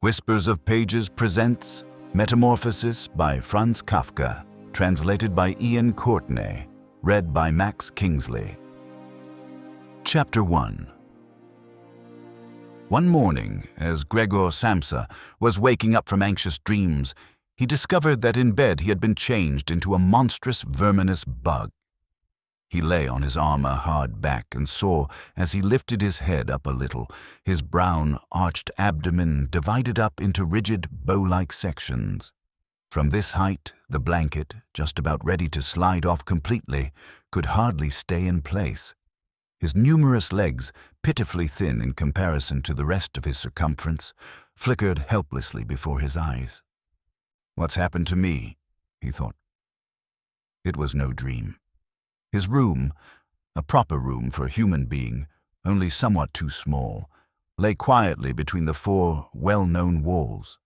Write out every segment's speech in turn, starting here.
Whispers of Pages presents Metamorphosis by Franz Kafka, translated by Ian Courtney, read by Max Kingsley. Chapter 1. One morning, as Gregor Samsa was waking up from anxious dreams, he discovered that in bed he had been changed into a monstrous verminous bug. He lay on his armor-hard back and saw, as he lifted his head up a little, his brown, arched abdomen divided up into rigid, bow-like sections. From this height, the blanket, just about ready to slide off completely, could hardly stay in place. His numerous legs, pitifully thin in comparison to the rest of his circumference, flickered helplessly before his eyes. "What's happened to me?" he thought. It was no dream. His room, a proper room for a human being, only somewhat too small, lay quietly between the four well-known walls.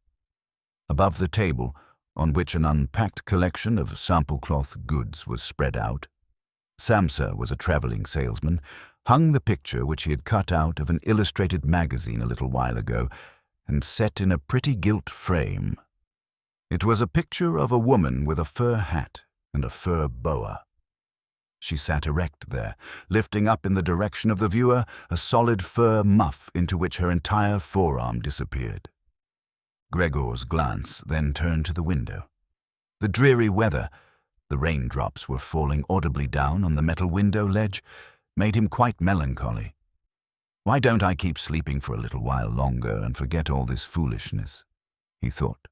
Above the table, on which an unpacked collection of sample-cloth goods was spread out, Samsa was a traveling salesman, hung the picture which he had cut out of an illustrated magazine a little while ago and set in a pretty gilt frame. It was a picture of a woman with a fur hat and a fur boa. She sat erect there, lifting up in the direction of the viewer a solid fur muff into which her entire forearm disappeared. Gregor's glance then turned to the window. The dreary weather, the raindrops were falling audibly down on the metal window ledge, made him quite melancholy. "Why don't I keep sleeping for a little while longer and forget all this foolishness?" he thought.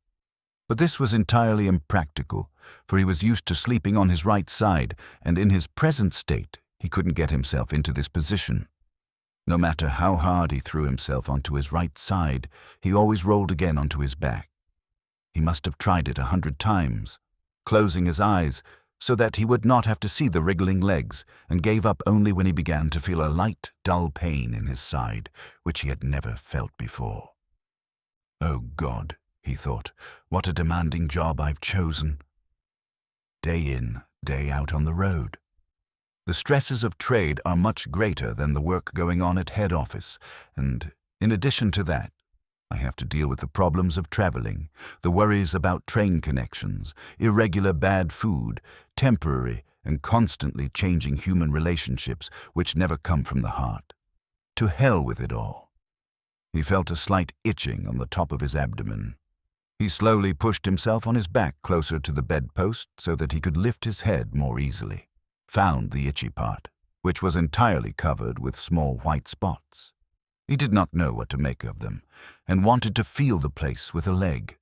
But this was entirely impractical, for he was used to sleeping on his right side, and in his present state he couldn't get himself into this position. No matter how hard he threw himself onto his right side, he always rolled again onto his back. He must have tried it 100 times, closing his eyes so that he would not have to see the wriggling legs, and gave up only when he began to feel a light, dull pain in his side, which he had never felt before. "Oh God," he thought, "what a demanding job I've chosen." Day in, day out on the road. The stresses of trade are much greater than the work going on at head office, and in addition to that, I have to deal with the problems of traveling, the worries about train connections, irregular bad food, temporary and constantly changing human relationships which never come from the heart. To hell with it all. He felt a slight itching on the top of his abdomen. He slowly pushed himself on his back closer to the bedpost so that he could lift his head more easily, found the itchy part, which was entirely covered with small white spots. He did not know what to make of them, and wanted to feel the place with a leg,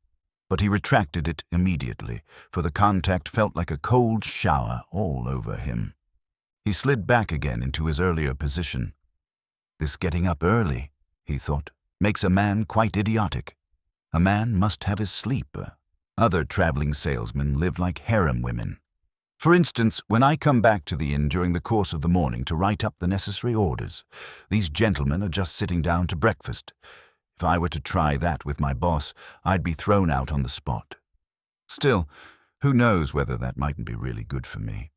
but he retracted it immediately, for the contact felt like a cold shower all over him. He slid back again into his earlier position. "This getting up early," he thought, "makes a man quite idiotic. A man must have his sleep. Other traveling salesmen live like harem women. For instance, when I come back to the inn during the course of the morning to write up the necessary orders, these gentlemen are just sitting down to breakfast. If I were to try that with my boss, I'd be thrown out on the spot. Still, who knows whether that mightn't be really good for me.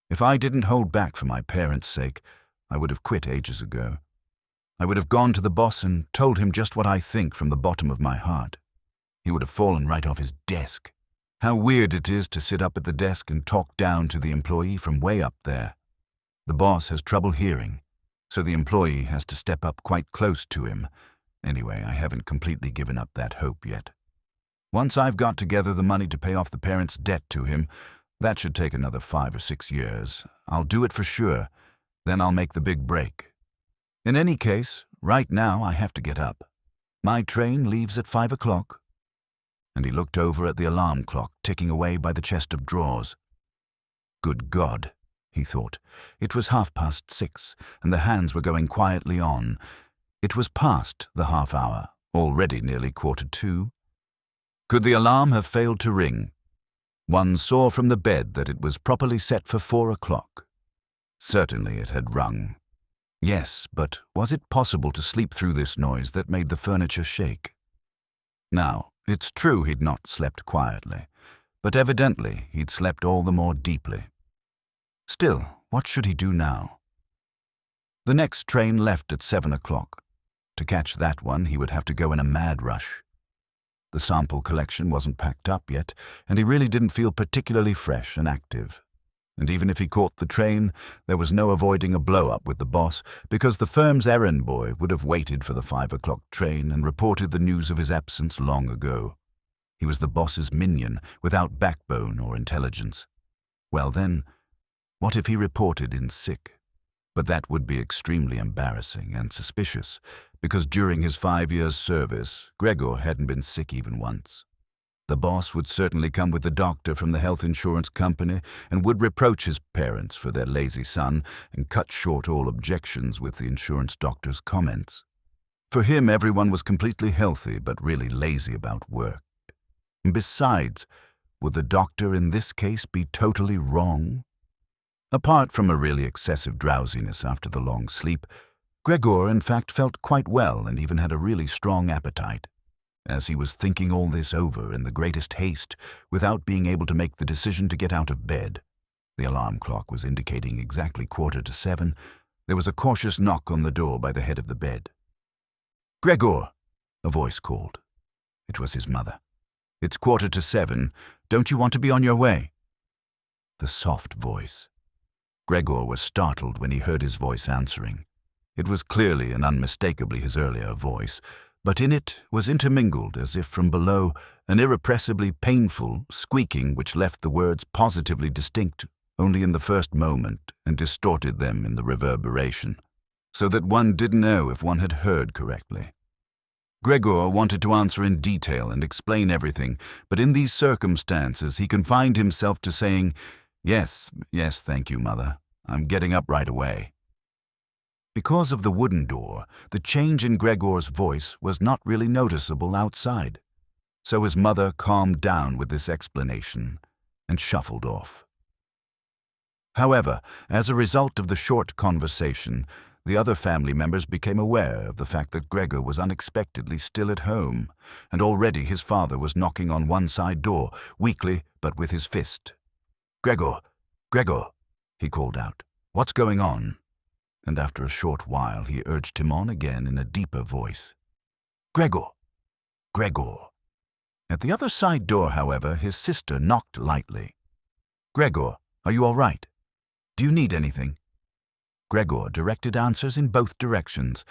If I didn't hold back for my parents' sake, I would have quit ages ago. I would have gone to the boss and told him just what I think from the bottom of my heart. He would have fallen right off his desk. How weird it is to sit up at the desk and talk down to the employee from way up there. The boss has trouble hearing, so the employee has to step up quite close to him. Anyway, I haven't completely given up that hope yet. Once I've got together the money to pay off the parents' debt to him, that should take another 5 or 6 years. I'll do it for sure. Then I'll make the big break. In any case, right now I have to get up. My train leaves at 5 o'clock. And he looked over at the alarm clock ticking away by the chest of drawers. Good God, he thought. It was 6:30, and the hands were going quietly on. It was past the half hour, already nearly 1:45. Could the alarm have failed to ring? One saw from the bed that it was properly set for 4 o'clock. Certainly it had rung. Yes, but was it possible to sleep through this noise that made the furniture shake? Now, it's true he'd not slept quietly, but evidently he'd slept all the more deeply. Still, what should he do now? The next train left at 7 o'clock. To catch that one, he would have to go in a mad rush. The sample collection wasn't packed up yet, and he really didn't feel particularly fresh and active. And even if he caught the train, there was no avoiding a blow-up with the boss, because the firm's errand boy would have waited for the 5 o'clock train and reported the news of his absence long ago. He was the boss's minion, without backbone or intelligence. Well then, what if he reported in sick? But that would be extremely embarrassing and suspicious, because during his 5 years' service, Gregor hadn't been sick even once. The boss would certainly come with the doctor from the health insurance company and would reproach his parents for their lazy son and cut short all objections with the insurance doctor's comments. For him, everyone was completely healthy but really lazy about work. Besides, would the doctor in this case be totally wrong? Apart from a really excessive drowsiness after the long sleep, Gregor in fact felt quite well and even had a really strong appetite. As he was thinking all this over in the greatest haste, without being able to make the decision to get out of bed, the alarm clock was indicating exactly 7:15, there was a cautious knock on the door by the head of the bed. "Gregor," a voice called. It was his mother. "It's 7:15. Don't you want to be on your way?" The soft voice. Gregor was startled when he heard his voice answering. It was clearly and unmistakably his earlier voice, but in it was intermingled, as if from below, an irrepressibly painful squeaking which left the words positively distinct only in the first moment and distorted them in the reverberation, so that one didn't know if one had heard correctly. Gregor wanted to answer in detail and explain everything, but in these circumstances he confined himself to saying, yes, thank you, Mother. I'm getting up right away." Because of the wooden door, the change in Gregor's voice was not really noticeable outside, so his mother calmed down with this explanation and shuffled off. However, as a result of the short conversation, the other family members became aware of the fact that Gregor was unexpectedly still at home, and already his father was knocking on one side door, weakly but with his fist. "Gregor, he called out. "What's going on?" And after a short while he urged him on again in a deeper voice. "Gregor." At the other side door, however, his sister knocked lightly. "Gregor, are you all right? Do you need anything?" Gregor directed answers in both directions.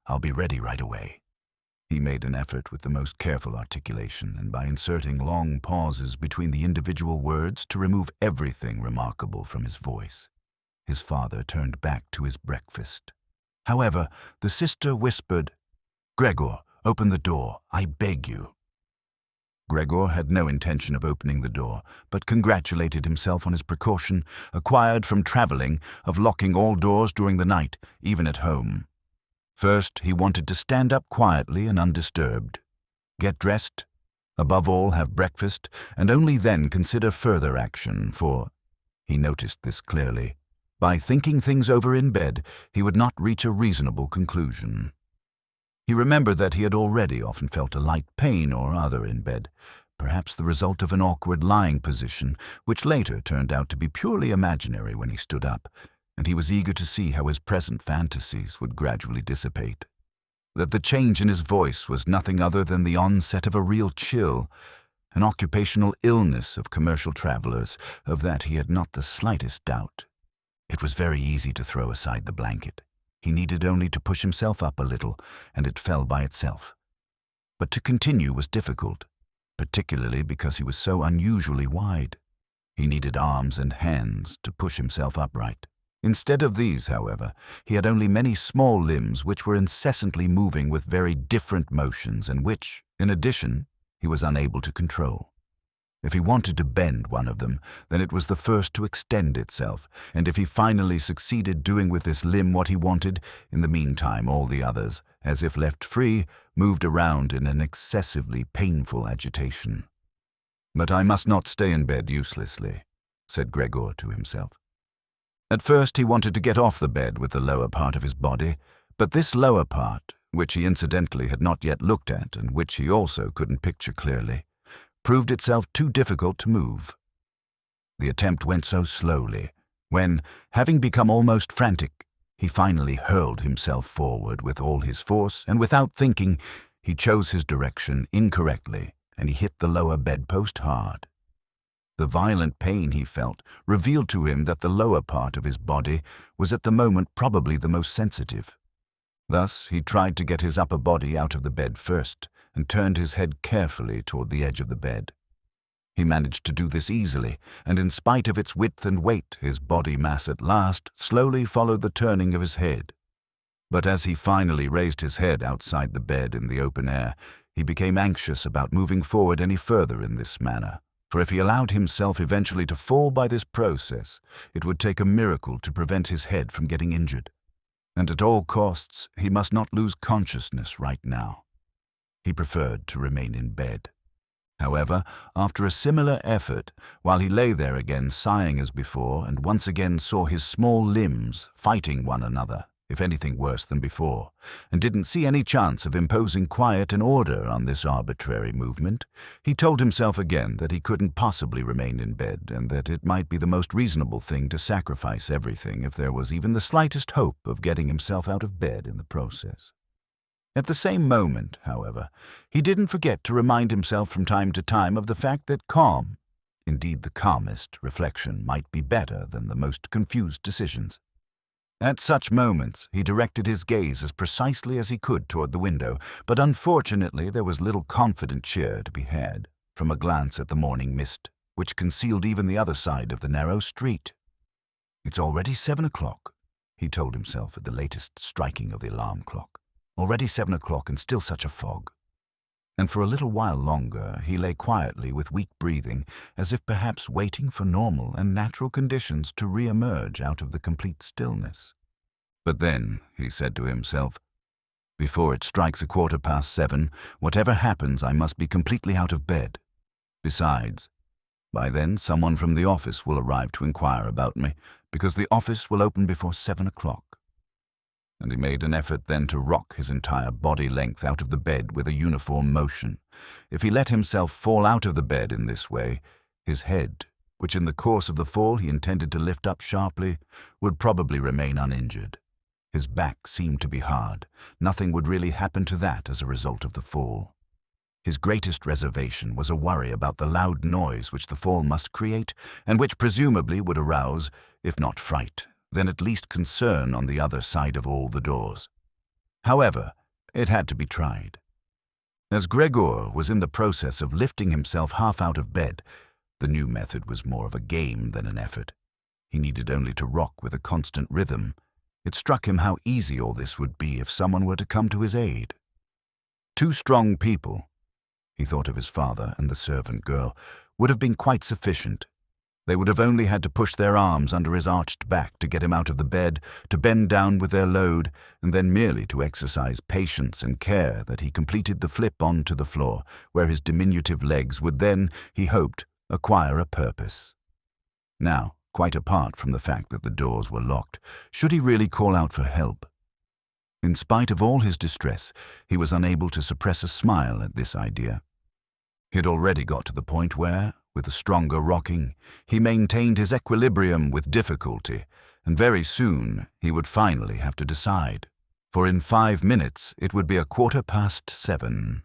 "I'll be ready right away." He made an effort with the most careful articulation, and by inserting long pauses between the individual words to remove everything remarkable from his voice. His father turned back to his breakfast. However, the sister whispered, "Gregor, open the door, I beg you." Gregor had no intention of opening the door, but congratulated himself on his precaution, acquired from traveling, of locking all doors during the night, even at home. First, he wanted to stand up quietly and undisturbed, get dressed, above all have breakfast, and only then consider further action, for, he noticed this clearly, by thinking things over in bed, he would not reach a reasonable conclusion. He remembered that he had already often felt a light pain or other in bed, perhaps the result of an awkward lying position, which later turned out to be purely imaginary when he stood up, and he was eager to see how his present fantasies would gradually dissipate. That the change in his voice was nothing other than the onset of a real chill, an occupational illness of commercial travelers, of that he had not the slightest doubt. It was very easy to throw aside the blanket. He needed only to push himself up a little, and it fell by itself. But to continue was difficult, particularly because he was so unusually wide. He needed arms and hands to push himself upright. Instead of these, however, he had only many small limbs which were incessantly moving with very different motions and which, in addition, he was unable to control. If he wanted to bend one of them, then it was the first to extend itself, and if he finally succeeded doing with this limb what he wanted, in the meantime all the others, as if left free, moved around in an excessively painful agitation. "But I must not stay in bed uselessly," said Gregor to himself. At first he wanted to get off the bed with the lower part of his body, but this lower part, which he incidentally had not yet looked at and which he also couldn't picture clearly, proved itself too difficult to move. The attempt went so slowly, when, having become almost frantic, he finally hurled himself forward with all his force, and without thinking, he chose his direction incorrectly and he hit the lower bedpost hard. The violent pain he felt revealed to him that the lower part of his body was at the moment probably the most sensitive. Thus, he tried to get his upper body out of the bed first and turned his head carefully toward the edge of the bed. He managed to do this easily, and in spite of its width and weight, his body mass at last slowly followed the turning of his head. But as he finally raised his head outside the bed in the open air, he became anxious about moving forward any further in this manner. For if he allowed himself eventually to fall by this process, it would take a miracle to prevent his head from getting injured. And at all costs, he must not lose consciousness right now. He preferred to remain in bed. However, after a similar effort, while he lay there again sighing as before and once again saw his small limbs fighting one another, if anything worse than before, and didn't see any chance of imposing quiet and order on this arbitrary movement, he told himself again that he couldn't possibly remain in bed and that it might be the most reasonable thing to sacrifice everything if there was even the slightest hope of getting himself out of bed in the process. At the same moment, however, he didn't forget to remind himself from time to time of the fact that calm, indeed the calmest, reflection might be better than the most confused decisions. At such moments, he directed his gaze as precisely as he could toward the window, but unfortunately there was little confident cheer to be had from a glance at the morning mist, which concealed even the other side of the narrow street. "It's already 7 o'clock, he told himself at the latest striking of the alarm clock. Already 7 o'clock and still such a fog. And for a little while longer he lay quietly with weak breathing, as if perhaps waiting for normal and natural conditions to re-emerge out of the complete stillness. But then, he said to himself, before it strikes 7:15, whatever happens, I must be completely out of bed. Besides, by then someone from the office will arrive to inquire about me, because the office will open before 7 o'clock. And he made an effort then to rock his entire body length out of the bed with a uniform motion. If he let himself fall out of the bed in this way, his head, which in the course of the fall he intended to lift up sharply, would probably remain uninjured. His back seemed to be hard. Nothing would really happen to that as a result of the fall. His greatest reservation was a worry about the loud noise which the fall must create, and which presumably would arouse, if not fright, then at least concern on the other side of all the doors. However, it had to be tried. As Gregor was in the process of lifting himself half out of bed, the new method was more of a game than an effort. He needed only to rock with a constant rhythm. It struck him how easy all this would be if someone were to come to his aid. 2 strong people, he thought of his father and the servant girl, would have been quite sufficient. They would have only had to push their arms under his arched back to get him out of the bed, to bend down with their load, and then merely to exercise patience and care that he completed the flip onto the floor, where his diminutive legs would then, he hoped, acquire a purpose. Now, quite apart from the fact that the doors were locked, should he really call out for help? In spite of all his distress, he was unable to suppress a smile at this idea. He had already got to the point where, with a stronger rocking, he maintained his equilibrium with difficulty, and very soon he would finally have to decide, for in 5 minutes it would be 7:15.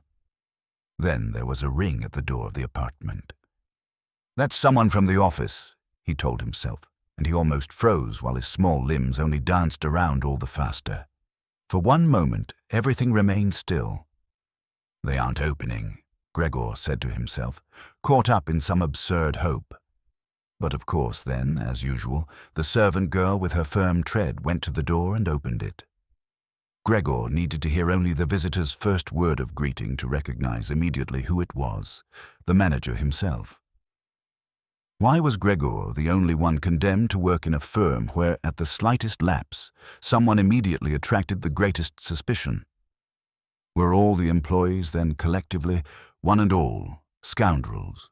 Then there was a ring at the door of the apartment. "That's someone from the office," he told himself, and he almost froze while his small limbs only danced around all the faster. For one moment, everything remained still. "They aren't opening," Gregor said to himself, caught up in some absurd hope. But of course then, as usual, the servant girl with her firm tread went to the door and opened it. Gregor needed to hear only the visitor's first word of greeting to recognize immediately who it was, the manager himself. Why was Gregor the only one condemned to work in a firm where, at the slightest lapse, someone immediately attracted the greatest suspicion? Were all the employees then collectively, one and all, scoundrels?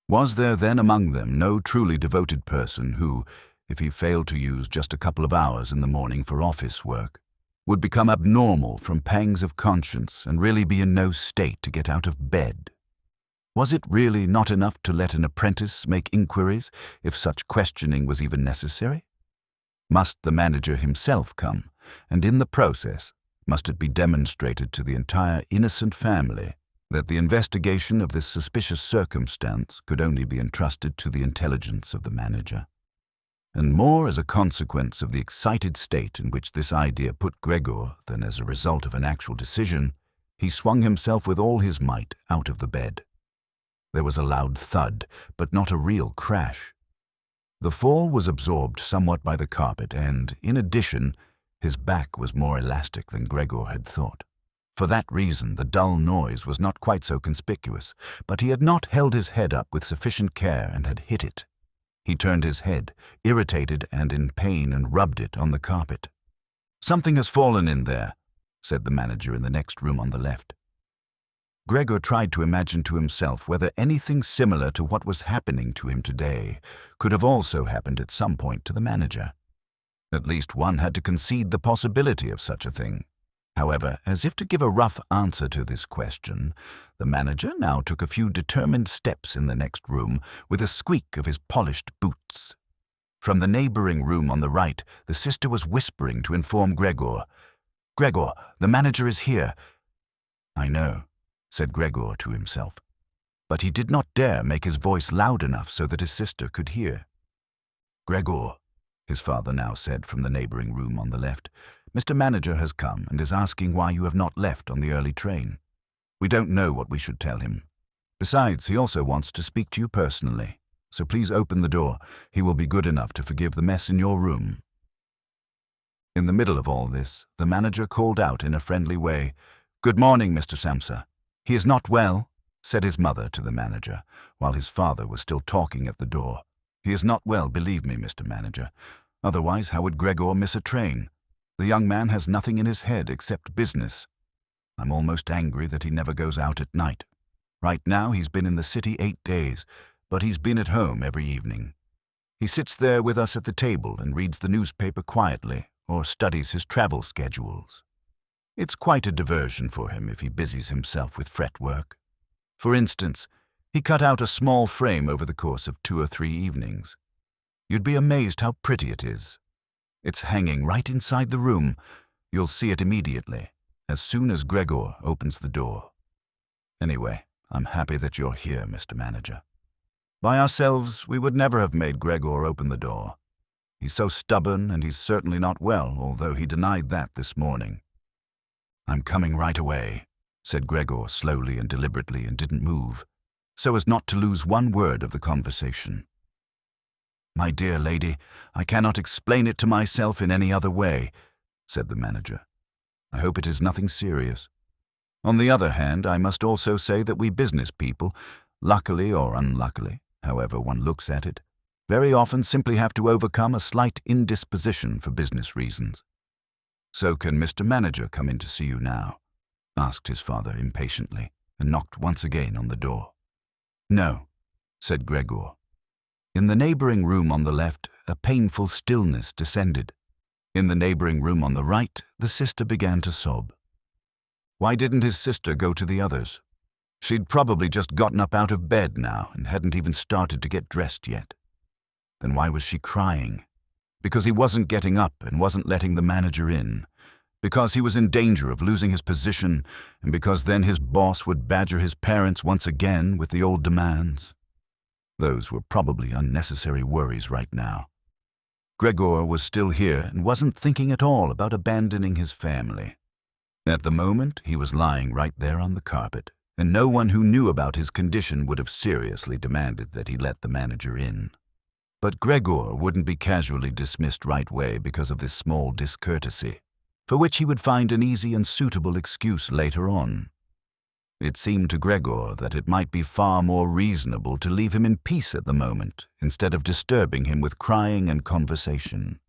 Was there then among them no truly devoted person who, if he failed to use just a couple of hours in the morning for office work, would become abnormal from pangs of conscience and really be in no state to get out of bed? Was it really not enough to let an apprentice make inquiries, if such questioning was even necessary? Must the manager himself come, and in the process, must it be demonstrated to the entire innocent family that the investigation of this suspicious circumstance could only be entrusted to the intelligence of the manager. And more as a consequence of the excited state in which this idea put Gregor than as a result of an actual decision, he swung himself with all his might out of the bed. There was a loud thud, but not a real crash. The fall was absorbed somewhat by the carpet, and, in addition, his back was more elastic than Gregor had thought. For that reason, the dull noise was not quite so conspicuous, but he had not held his head up with sufficient care and had hit it. He turned his head, irritated and in pain, and rubbed it on the carpet. "Something has fallen in there," said the manager in the next room on the left. Gregor tried to imagine to himself whether anything similar to what was happening to him today could have also happened at some point to the manager. At least one had to concede the possibility of such a thing. However, as if to give a rough answer to this question, the manager now took a few determined steps in the next room with a squeak of his polished boots. From the neighboring room on the right, the sister was whispering to inform Gregor. "Gregor, the manager is here." "I know," said Gregor to himself, but he did not dare make his voice loud enough so that his sister could hear. "Gregor," his father now said from the neighboring room on the left, "Mr. Manager has come and is asking why you have not left on the early train. We don't know what we should tell him. Besides, he also wants to speak to you personally, so please open the door. He will be good enough to forgive the mess in your room." In the middle of all this, the manager called out in a friendly way, "Good morning, Mr. Samsa." "He is not well," said his mother to the manager, while his father was still talking at the door. "He is not well, believe me, Mr. Manager. Otherwise, how would Gregor miss a train? The young man has nothing in his head except business. I'm almost angry that he never goes out at night. Right now he's been in the city 8 days, but he's been at home every evening. He sits there with us at the table and reads the newspaper quietly or studies his travel schedules. It's quite a diversion for him if he busies himself with fretwork. For instance, he cut out a small frame over the course of 2 or 3 evenings. You'd be amazed how pretty it is. It's hanging right inside the room. You'll see it immediately, as soon as Gregor opens the door. Anyway, I'm happy that you're here, Mr. Manager. By ourselves, we would never have made Gregor open the door. He's so stubborn, and he's certainly not well, although he denied that this morning." "I'm coming right away," said Gregor slowly and deliberately, and didn't move, so as not to lose one word of the conversation. "My dear lady, I cannot explain it to myself in any other way," said the manager. "I hope it is nothing serious. On the other hand, I must also say that we business people, luckily or unluckily, however one looks at it, very often simply have to overcome a slight indisposition for business reasons." "So can Mr. Manager come in to see you now?" asked his father impatiently, and knocked once again on the door. "No," said Gregor. In the neighboring room on the left, a painful stillness descended. In the neighboring room on the right, the sister began to sob. Why didn't his sister go to the others? She'd probably just gotten up out of bed now and hadn't even started to get dressed yet. Then why was she crying? Because he wasn't getting up and wasn't letting the manager in. Because he was in danger of losing his position, and because then his boss would badger his parents once again with the old demands. Those were probably unnecessary worries right now. Gregor was still here and wasn't thinking at all about abandoning his family. At the moment, he was lying right there on the carpet, and no one who knew about his condition would have seriously demanded that he let the manager in. But Gregor wouldn't be casually dismissed right away because of this small discourtesy, for which he would find an easy and suitable excuse later on. It seemed to Gregor that it might be far more reasonable to leave him in peace at the moment, instead of disturbing him with crying and conversation.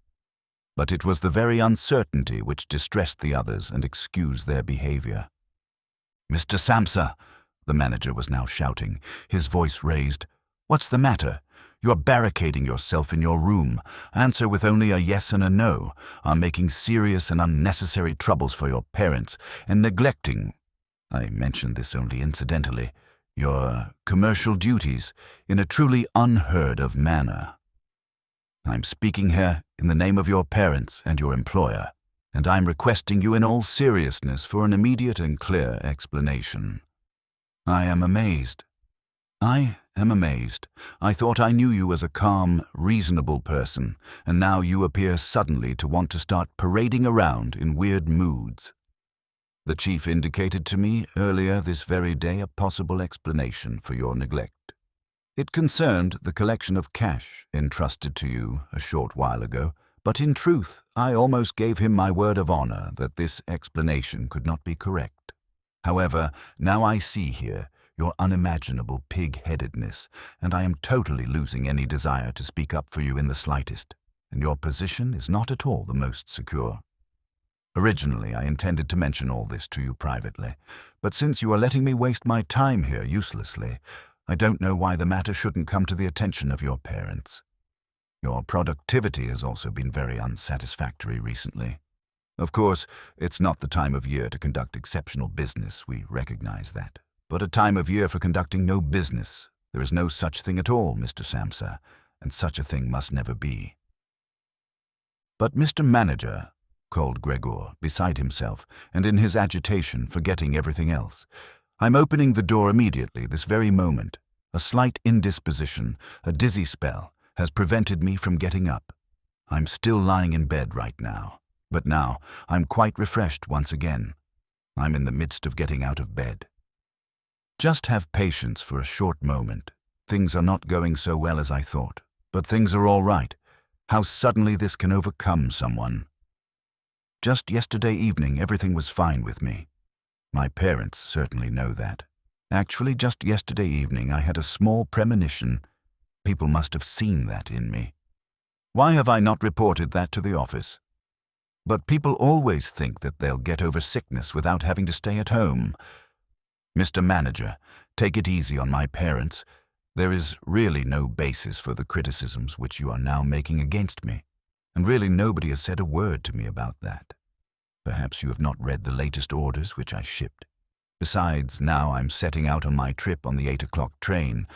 But it was the very uncertainty which distressed the others and excused their behavior. "Mr. Samsa," the manager was now shouting, his voice raised. "What's the matter? You're barricading yourself in your room. Answer with only a yes and a no, are making serious and unnecessary troubles for your parents, and neglecting— I mention this only incidentally— your commercial duties in a truly unheard-of manner. I'm speaking here in the name of your parents and your employer, and I'm requesting you in all seriousness for an immediate and clear explanation. I am amazed. I am amazed. I thought I knew you as a calm, reasonable person, and now you appear suddenly to want to start parading around in weird moods. The chief indicated to me earlier this very day a possible explanation for your neglect. It concerned the collection of cash entrusted to you a short while ago, but in truth, I almost gave him my word of honor that this explanation could not be correct. However, now I see here your unimaginable pig-headedness, and I am totally losing any desire to speak up for you in the slightest, and your position is not at all the most secure. Originally, I intended to mention all this to you privately, but since you are letting me waste my time here uselessly, I don't know why the matter shouldn't come to the attention of your parents. Your productivity has also been very unsatisfactory recently. Of course, it's not the time of year to conduct exceptional business, we recognize that. But a time of year for conducting no business. There is no such thing at all, Mr. Samsa, and such a thing must never be. But Mr. Manager, called Gregor, beside himself, and in his agitation forgetting everything else, I'm opening the door immediately, this very moment. A slight indisposition, a dizzy spell, has prevented me from getting up. I'm still lying in bed right now, but now I'm quite refreshed once again. I'm in the midst of getting out of bed. Just have patience for a short moment. Things are not going so well as I thought, but things are all right. How suddenly this can overcome someone. Just yesterday evening, everything was fine with me. My parents certainly know that. Actually, just yesterday evening, I had a small premonition. People must have seen that in me. Why have I not reported that to the office? But people always think that they'll get over sickness without having to stay at home. Mr. Manager, take it easy on my parents. There is really no basis for the criticisms which you are now making against me, and really nobody has said a word to me about that. Perhaps you have not read the latest orders which I shipped. Besides, now I'm setting out on my trip on the 8 o'clock train.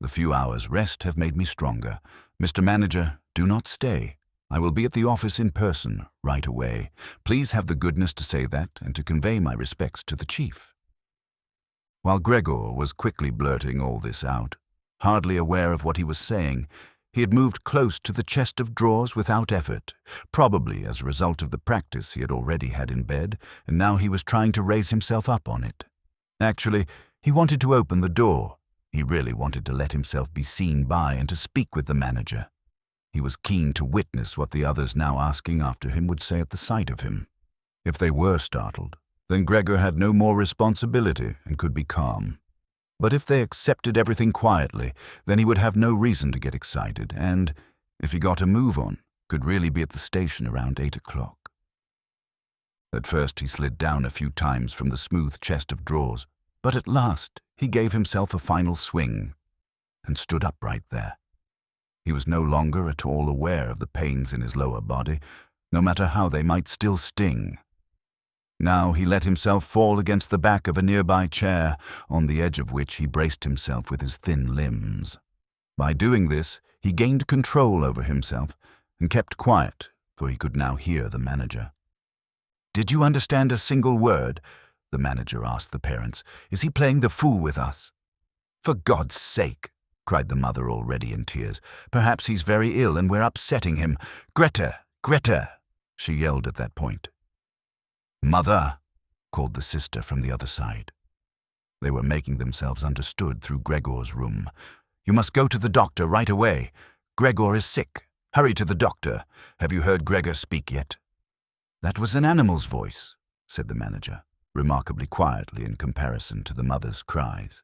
The few hours' rest have made me stronger. Mr. Manager, do not stay. I will be at the office in person right away. Please have the goodness to say that and to convey my respects to the chief. While Gregor was quickly blurting all this out, hardly aware of what he was saying, he had moved close to the chest of drawers without effort, probably as a result of the practice he had already had in bed, and now he was trying to raise himself up on it. Actually, he wanted to open the door. He really wanted to let himself be seen by and to speak with the manager. He was keen to witness what the others now asking after him would say at the sight of him. If they were startled, then Gregor had no more responsibility and could be calm. But if they accepted everything quietly, then he would have no reason to get excited, and, if he got a move on, could really be at the station around 8 o'clock. At first he slid down a few times from the smooth chest of drawers, but at last he gave himself a final swing and stood upright there. He was no longer at all aware of the pains in his lower body, no matter how they might still sting. Now he let himself fall against the back of a nearby chair, on the edge of which he braced himself with his thin limbs. By doing this, he gained control over himself and kept quiet, for he could now hear the manager. "Did you understand a single word?" the manager asked the parents. "Is he playing the fool with us?" "For God's sake," cried the mother, already in tears. "Perhaps he's very ill and we're upsetting him. Greta, Greta," she yelled at that point. "Mother," called the sister from the other side. They were making themselves understood through Gregor's room. "You must go to the doctor right away. Gregor is sick. Hurry to the doctor. Have you heard Gregor speak yet?" "That was an animal's voice," said the manager, remarkably quietly in comparison to the mother's cries.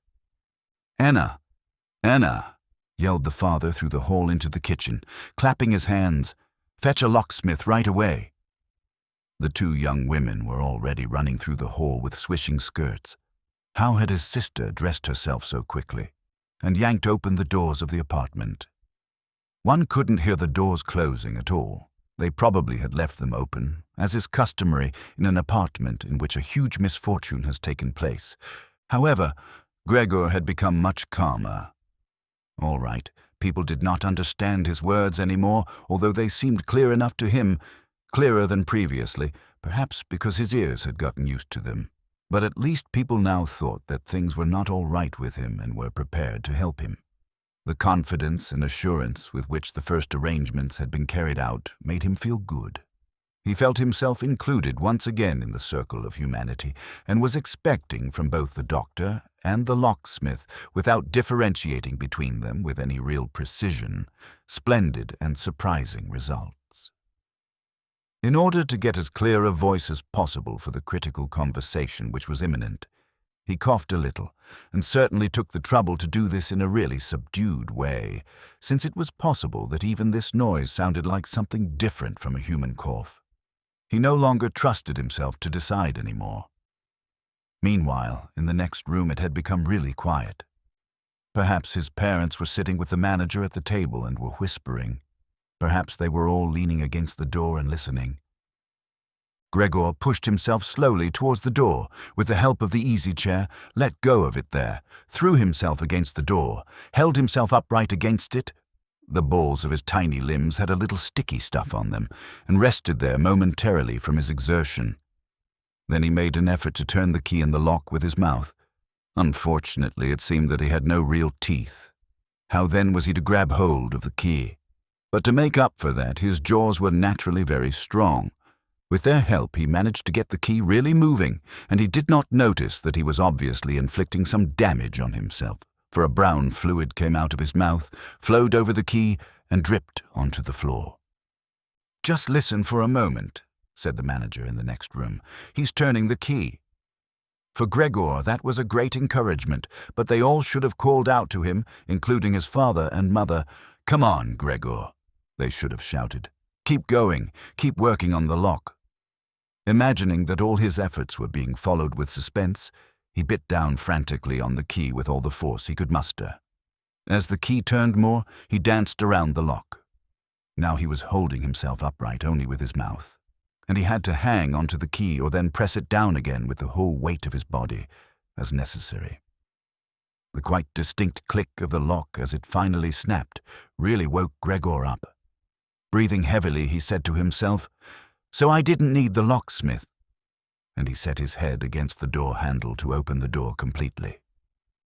"Anna! Anna!" yelled the father through the hall into the kitchen, clapping his hands. "Fetch a locksmith right away." The two young women were already running through the hall with swishing skirts. How had his sister dressed herself so quickly, and yanked open the doors of the apartment? One couldn't hear the doors closing at all. They probably had left them open, as is customary in an apartment in which a huge misfortune has taken place. However, Gregor had become much calmer. All right, people did not understand his words anymore, although they seemed clear enough to him, clearer than previously, perhaps because his ears had gotten used to them. But at least people now thought that things were not all right with him and were prepared to help him. The confidence and assurance with which the first arrangements had been carried out made him feel good. He felt himself included once again in the circle of humanity, and was expecting from both the doctor and the locksmith, without differentiating between them with any real precision, splendid and surprising results. In order to get as clear a voice as possible for the critical conversation which was imminent, he coughed a little, and certainly took the trouble to do this in a really subdued way, since it was possible that even this noise sounded like something different from a human cough. He no longer trusted himself to decide any more. Meanwhile, in the next room it had become really quiet. Perhaps his parents were sitting with the manager at the table and were whispering. Perhaps they were all leaning against the door and listening. Gregor pushed himself slowly towards the door, with the help of the easy chair, let go of it there, threw himself against the door, held himself upright against it. The balls of his tiny limbs had a little sticky stuff on them, and rested there momentarily from his exertion. Then he made an effort to turn the key in the lock with his mouth. Unfortunately, it seemed that he had no real teeth. How then was he to grab hold of the key? But to make up for that, his jaws were naturally very strong. With their help, he managed to get the key really moving, and he did not notice that he was obviously inflicting some damage on himself, for a brown fluid came out of his mouth, flowed over the key, and dripped onto the floor. "Just listen for a moment," said the manager in the next room. "He's turning the key." For Gregor, that was a great encouragement, but they all should have called out to him, including his father and mother. "Come on, Gregor," they should have shouted. "Keep going, keep working on the lock." Imagining that all his efforts were being followed with suspense, he bit down frantically on the key with all the force he could muster. As the key turned more, he danced around the lock. Now he was holding himself upright only with his mouth, and he had to hang onto the key or then press it down again with the whole weight of his body, as necessary. The quite distinct click of the lock as it finally snapped really woke Gregor up. Breathing heavily, he said to himself, "So I didn't need the locksmith," and he set his head against the door handle to open the door completely.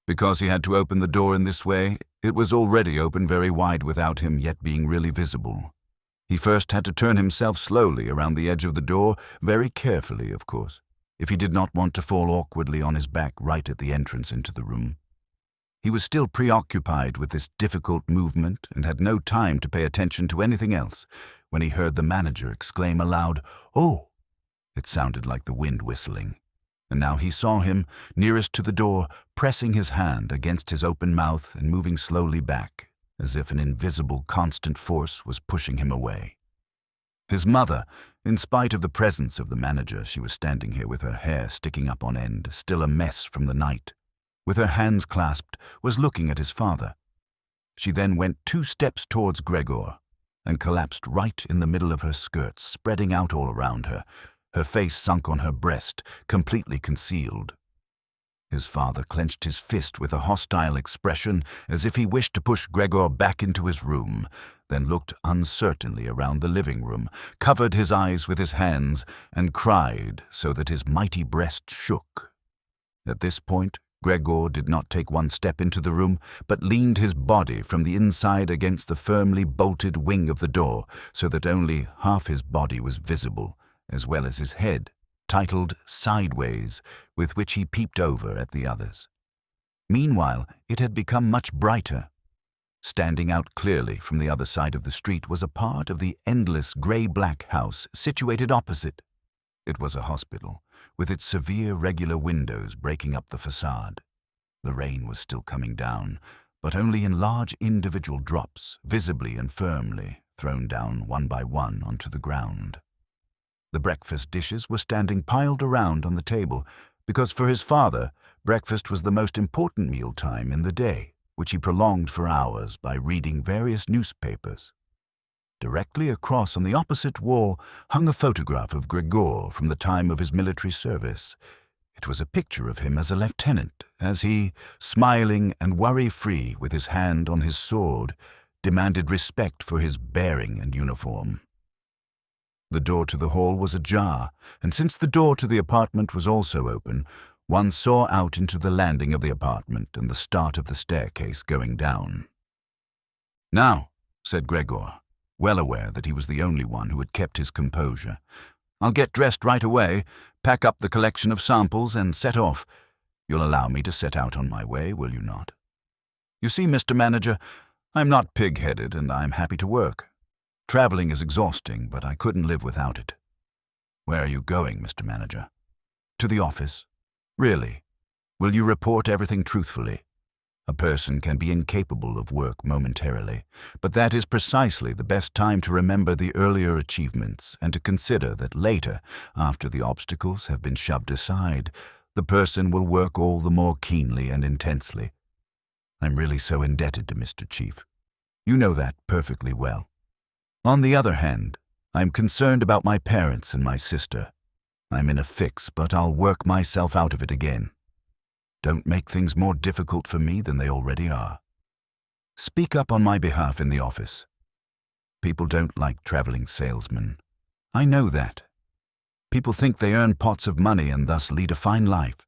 Because he had to open the door in this way, it was already open very wide without him yet being really visible. He first had to turn himself slowly around the edge of the door, very carefully, of course, if he did not want to fall awkwardly on his back right at the entrance into the room. He was still preoccupied with this difficult movement and had no time to pay attention to anything else when he heard the manager exclaim aloud, "Oh!" It sounded like the wind whistling, and now he saw him, nearest to the door, pressing his hand against his open mouth and moving slowly back, as if an invisible constant force was pushing him away. His mother, in spite of the presence of the manager, she was standing here with her hair sticking up on end, still a mess from the night, with her hands clasped, was looking at his father. She then went 2 steps towards Gregor and collapsed right in the middle of her skirts, spreading out all around her, her face sunk on her breast, completely concealed. His father clenched his fist with a hostile expression, as if he wished to push Gregor back into his room, then looked uncertainly around the living room, covered his eyes with his hands, and cried so that his mighty breast shook. At this point, Gregor did not take 1 step into the room, but leaned his body from the inside against the firmly bolted wing of the door, so that only half his body was visible, as well as his head, titled sideways, with which he peeped over at the others. Meanwhile, it had become much brighter. Standing out clearly from the other side of the street was a part of the endless grey-black house situated opposite. It was a hospital, with its severe regular windows breaking up the facade. The rain was still coming down, but only in large individual drops, visibly and firmly, thrown down one by one onto the ground. The breakfast dishes were standing piled around on the table, because for his father, breakfast was the most important meal time in the day, which he prolonged for hours by reading various newspapers. Directly across on the opposite wall hung a photograph of Gregor from the time of his military service. It was a picture of him as a lieutenant, as he, smiling and worry-free with his hand on his sword, demanded respect for his bearing and uniform. The door to the hall was ajar, and since the door to the apartment was also open, one saw out into the landing of the apartment and the start of the staircase going down. "Now," said Gregor, well aware that he was the only one who had kept his composure, "I'll get dressed right away, pack up the collection of samples, and set off. You'll allow me to set out on my way, will you not? You see, Mr. Manager, I'm not pig-headed and I'm happy to work. Traveling is exhausting, but I couldn't live without it." "Where are you going, Mr. Manager?" "To the office." "Really? Will you report everything truthfully? A person can be incapable of work momentarily, but that is precisely the best time to remember the earlier achievements and to consider that later, after the obstacles have been shoved aside, the person will work all the more keenly and intensely. I'm really so indebted to Mr. Chief. You know that perfectly well. On the other hand, I'm concerned about my parents and my sister. I'm in a fix, but I'll work myself out of it again. Don't make things more difficult for me than they already are. Speak up on my behalf in the office. People don't like traveling salesmen. I know that. People think they earn pots of money and thus lead a fine life.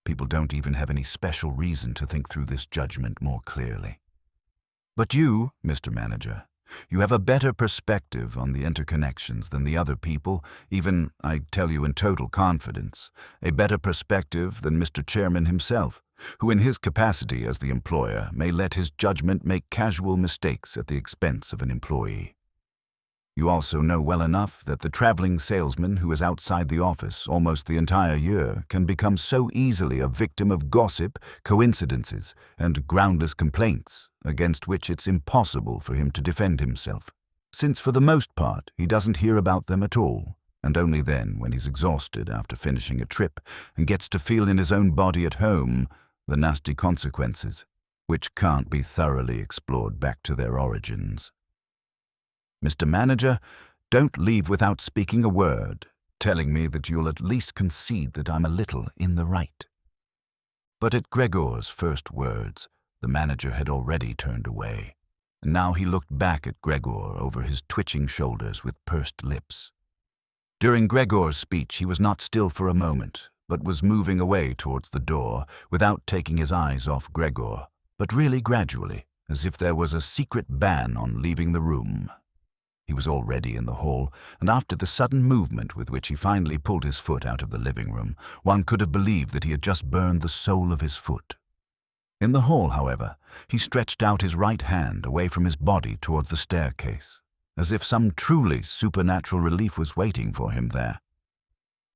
People don't even have any special reason to think through this judgment more clearly. But you, Mr. Manager, you have a better perspective on the interconnections than the other people, even, I tell you in total confidence, a better perspective than Mr. Chairman himself, who in his capacity as the employer may let his judgment make casual mistakes at the expense of an employee. You also know well enough that the traveling salesman who is outside the office almost the entire year can become so easily a victim of gossip, coincidences, and groundless complaints, against which it's impossible for him to defend himself, since for the most part he doesn't hear about them at all, and only then, when he's exhausted after finishing a trip and gets to feel in his own body at home the nasty consequences, which can't be thoroughly explored back to their origins. Mr. Manager, don't leave without speaking a word, telling me that you'll at least concede that I'm a little in the right." But at Gregor's first words, the manager had already turned away, and now he looked back at Gregor over his twitching shoulders with pursed lips. During Gregor's speech, he was not still for a moment, but was moving away towards the door without taking his eyes off Gregor, but really gradually, as if there was a secret ban on leaving the room. He was already in the hall, and after the sudden movement with which he finally pulled his foot out of the living room, one could have believed that he had just burned the sole of his foot. In the hall, however, he stretched out his right hand away from his body towards the staircase, as if some truly supernatural relief was waiting for him there.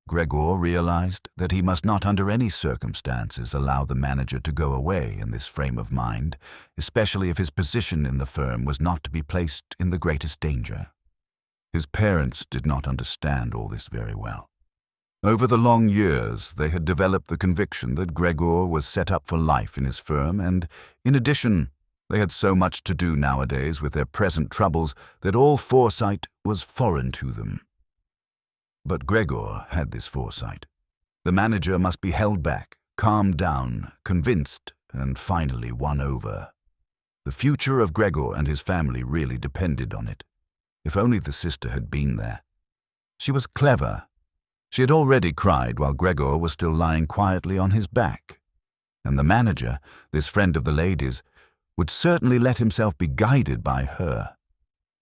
Gregor realized that he must not under any circumstances allow the manager to go away in this frame of mind, especially if his position in the firm was not to be placed in the greatest danger. His parents did not understand all this very well. Over the long years, they had developed the conviction that Gregor was set up for life in his firm, and, in addition, they had so much to do nowadays with their present troubles that all foresight was foreign to them. But Gregor had this foresight. The manager must be held back, calmed down, convinced, and finally won over. The future of Gregor and his family really depended on it. If only the sister had been there. She was clever. She had already cried while Gregor was still lying quietly on his back. And the manager, this friend of the ladies, would certainly let himself be guided by her.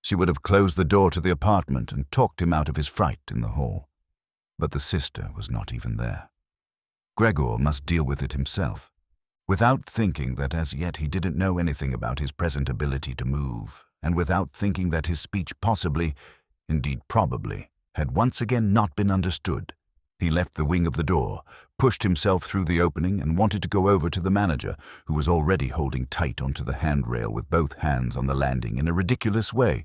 She would have closed the door to the apartment and talked him out of his fright in the hall. But the sister was not even there. Gregor must deal with it himself, without thinking that as yet he didn't know anything about his present ability to move, and without thinking that his speech possibly, indeed probably, had once again not been understood. He left the wing of the door, pushed himself through the opening, and wanted to go over to the manager, who was already holding tight onto the handrail with both hands on the landing in a ridiculous way.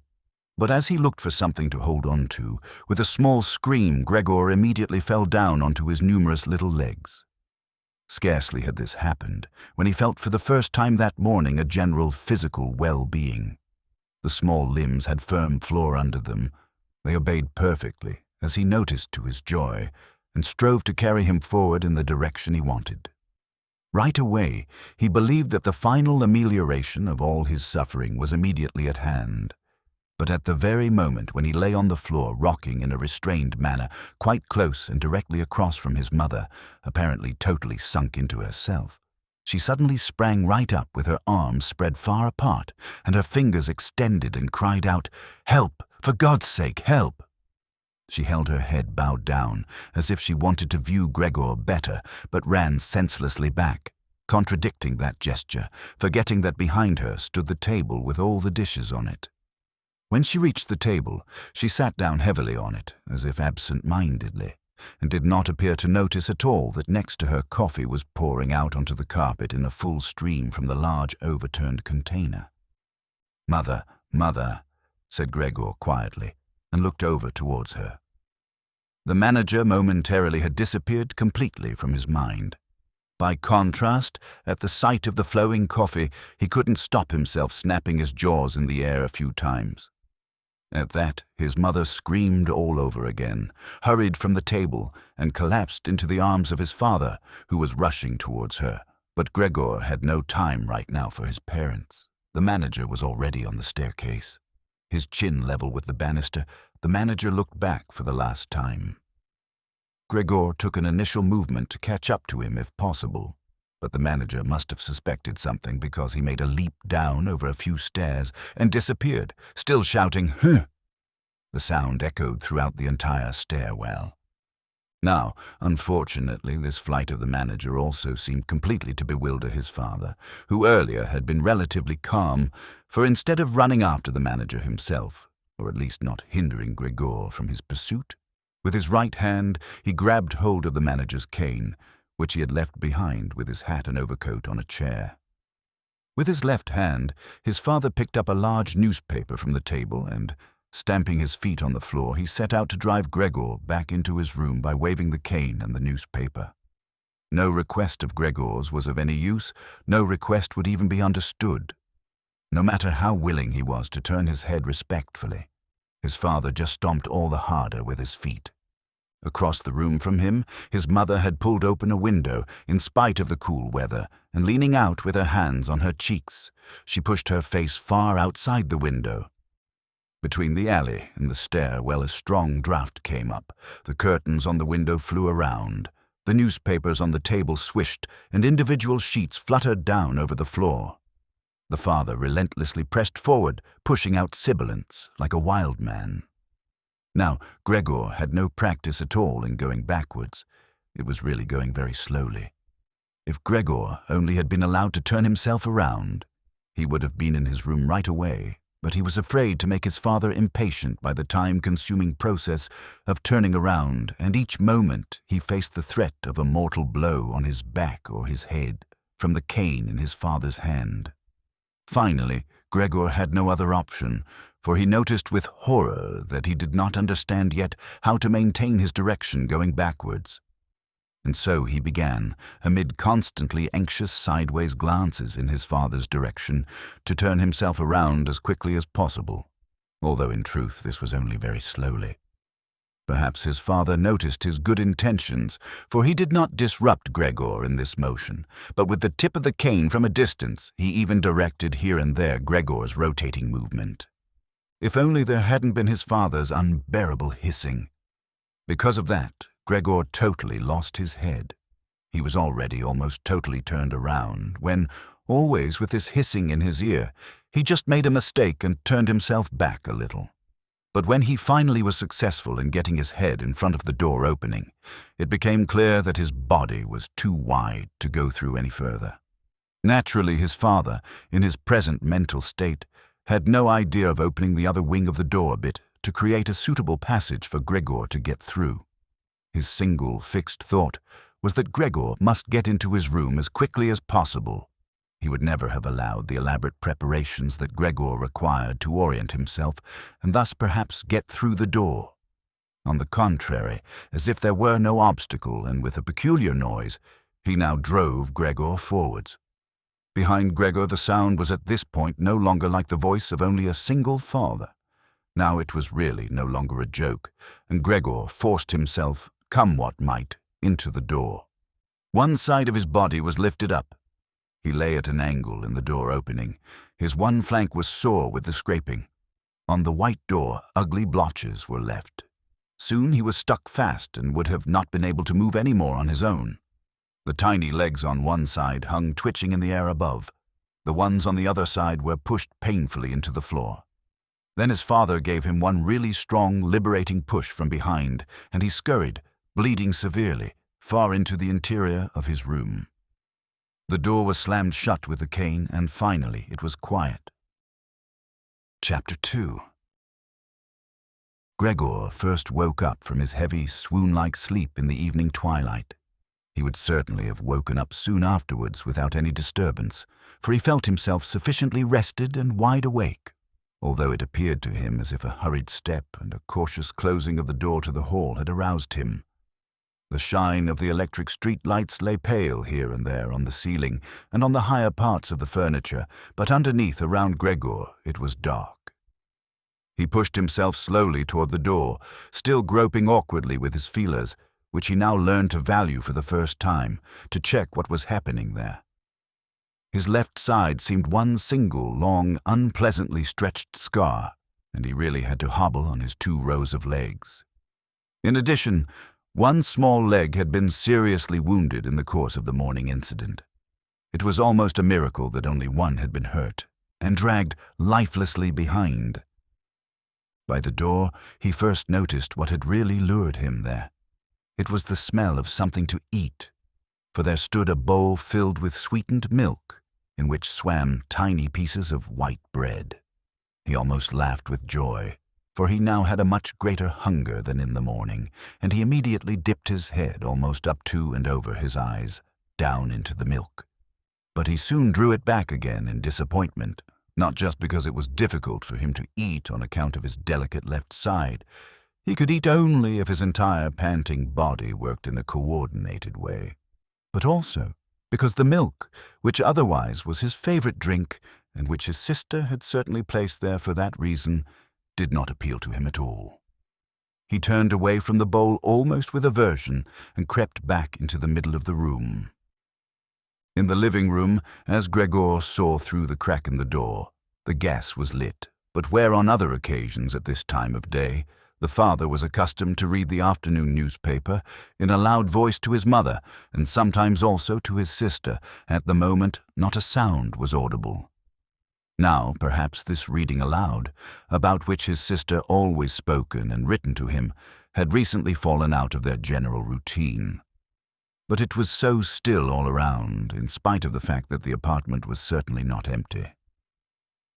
But as he looked for something to hold on to, with a small scream, Gregor immediately fell down onto his numerous little legs. Scarcely had this happened when he felt for the first time that morning a general physical well-being. The small limbs had firm floor under them. They obeyed perfectly, as he noticed to his joy, and strove to carry him forward in the direction he wanted. Right away, he believed that the final amelioration of all his suffering was immediately at hand. But at the very moment when he lay on the floor rocking in a restrained manner, quite close and directly across from his mother, apparently totally sunk into herself, she suddenly sprang right up with her arms spread far apart and her fingers extended and cried out, "Help! For God's sake, help!" She held her head bowed down, as if she wanted to view Gregor better, but ran senselessly back, contradicting that gesture, forgetting that behind her stood the table with all the dishes on it. When she reached the table, she sat down heavily on it, as if absent-mindedly, and did not appear to notice at all that next to her coffee was pouring out onto the carpet in a full stream from the large overturned container. "Mother, mother," said Gregor quietly, and looked over towards her. The manager momentarily had disappeared completely from his mind. By contrast, at the sight of the flowing coffee, he couldn't stop himself snapping his jaws in the air a few times. At that, his mother screamed all over again, hurried from the table, and collapsed into the arms of his father, who was rushing towards her. But Gregor had no time right now for his parents. The manager was already on the staircase. His chin level with the banister, the manager looked back for the last time. Gregor took an initial movement to catch up to him if possible, but the manager must have suspected something because he made a leap down over a few stairs and disappeared, still shouting, "Huh!" The sound echoed throughout the entire stairwell. Now, unfortunately, this flight of the manager also seemed completely to bewilder his father, who earlier had been relatively calm, for instead of running after the manager himself, or at least not hindering Gregor from his pursuit, with his right hand he grabbed hold of the manager's cane, which he had left behind with his hat and overcoat on a chair. With his left hand, his father picked up a large newspaper from the table and, stamping his feet on the floor, he set out to drive Gregor back into his room by waving the cane and the newspaper. No request of Gregor's was of any use, no request would even be understood. No matter how willing he was to turn his head respectfully, his father just stomped all the harder with his feet. Across the room from him, his mother had pulled open a window, in spite of the cool weather, and leaning out with her hands on her cheeks, she pushed her face far outside the window. Between the alley and the stairwell a strong draught came up, the curtains on the window flew around, the newspapers on the table swished, and individual sheets fluttered down over the floor. The father relentlessly pressed forward, pushing out sibilants like a wild man. Now, Gregor had no practice at all in going backwards. It was really going very slowly. If Gregor only had been allowed to turn himself around, he would have been in his room right away, but he was afraid to make his father impatient by the time-consuming process of turning around, and each moment he faced the threat of a mortal blow on his back or his head from the cane in his father's hand. Finally, Gregor had no other option, for he noticed with horror that he did not understand yet how to maintain his direction going backwards. And so he began, amid constantly anxious sideways glances in his father's direction, to turn himself around as quickly as possible, although in truth this was only very slowly. Perhaps his father noticed his good intentions, for he did not disrupt Gregor in this motion, but with the tip of the cane from a distance, he even directed here and there Gregor's rotating movement. If only there hadn't been his father's unbearable hissing. Because of that, Gregor totally lost his head. He was already almost totally turned around when, always with this hissing in his ear, he just made a mistake and turned himself back a little. But when he finally was successful in getting his head in front of the door opening, it became clear that his body was too wide to go through any further. Naturally, his father, in his present mental state, had no idea of opening the other wing of the door a bit to create a suitable passage for Gregor to get through. His single, fixed thought was that Gregor must get into his room as quickly as possible. He would never have allowed the elaborate preparations that Gregor required to orient himself and thus perhaps get through the door. On the contrary, as if there were no obstacle and with a peculiar noise, he now drove Gregor forwards. Behind Gregor the sound was at this point no longer like the voice of only a single father. Now it was really no longer a joke, and Gregor forced himself, come what might, into the door. One side of his body was lifted up. He lay at an angle in the door opening. His one flank was sore with the scraping. On the white door, ugly blotches were left. Soon he was stuck fast and would have not been able to move any more on his own. The tiny legs on one side hung twitching in the air above. The ones on the other side were pushed painfully into the floor. Then his father gave him one really strong, liberating push from behind, and he scurried, bleeding severely, far into the interior of his room. The door was slammed shut with a cane, and finally it was quiet. Chapter 2. Gregor first woke up from his heavy, swoon-like sleep in the evening twilight. He would certainly have woken up soon afterwards without any disturbance, for he felt himself sufficiently rested and wide awake, although it appeared to him as if a hurried step and a cautious closing of the door to the hall had aroused him. The shine of the electric street lights lay pale here and there on the ceiling and on the higher parts of the furniture, but underneath around Gregor it was dark. He pushed himself slowly toward the door, still groping awkwardly with his feelers, which he now learned to value for the first time, to check what was happening there. His left side seemed one single, long, unpleasantly stretched scar, and he really had to hobble on his 2 rows of legs. In addition, one small leg had been seriously wounded in the course of the morning incident. It was almost a miracle that only one had been hurt, and dragged lifelessly behind. By the door, he first noticed what had really lured him there. It was the smell of something to eat, for there stood a bowl filled with sweetened milk, in which swam tiny pieces of white bread. He almost laughed with joy, for he now had a much greater hunger than in the morning, and he immediately dipped his head almost up to and over his eyes, down into the milk. But he soon drew it back again in disappointment, not just because it was difficult for him to eat on account of his delicate left side. He could eat only if his entire panting body worked in a coordinated way, but also because the milk, which otherwise was his favorite drink, and which his sister had certainly placed there for that reason, did not appeal to him at all. He turned away from the bowl almost with aversion and crept back into the middle of the room. In the living room, as Gregor saw through the crack in the door, the gas was lit, but where on other occasions at this time of day, the father was accustomed to read the afternoon newspaper in a loud voice to his mother, and sometimes also to his sister, at the moment not a sound was audible. Now, perhaps this reading aloud, about which his sister always spoken and written to him, had recently fallen out of their general routine. But it was so still all around, in spite of the fact that the apartment was certainly not empty.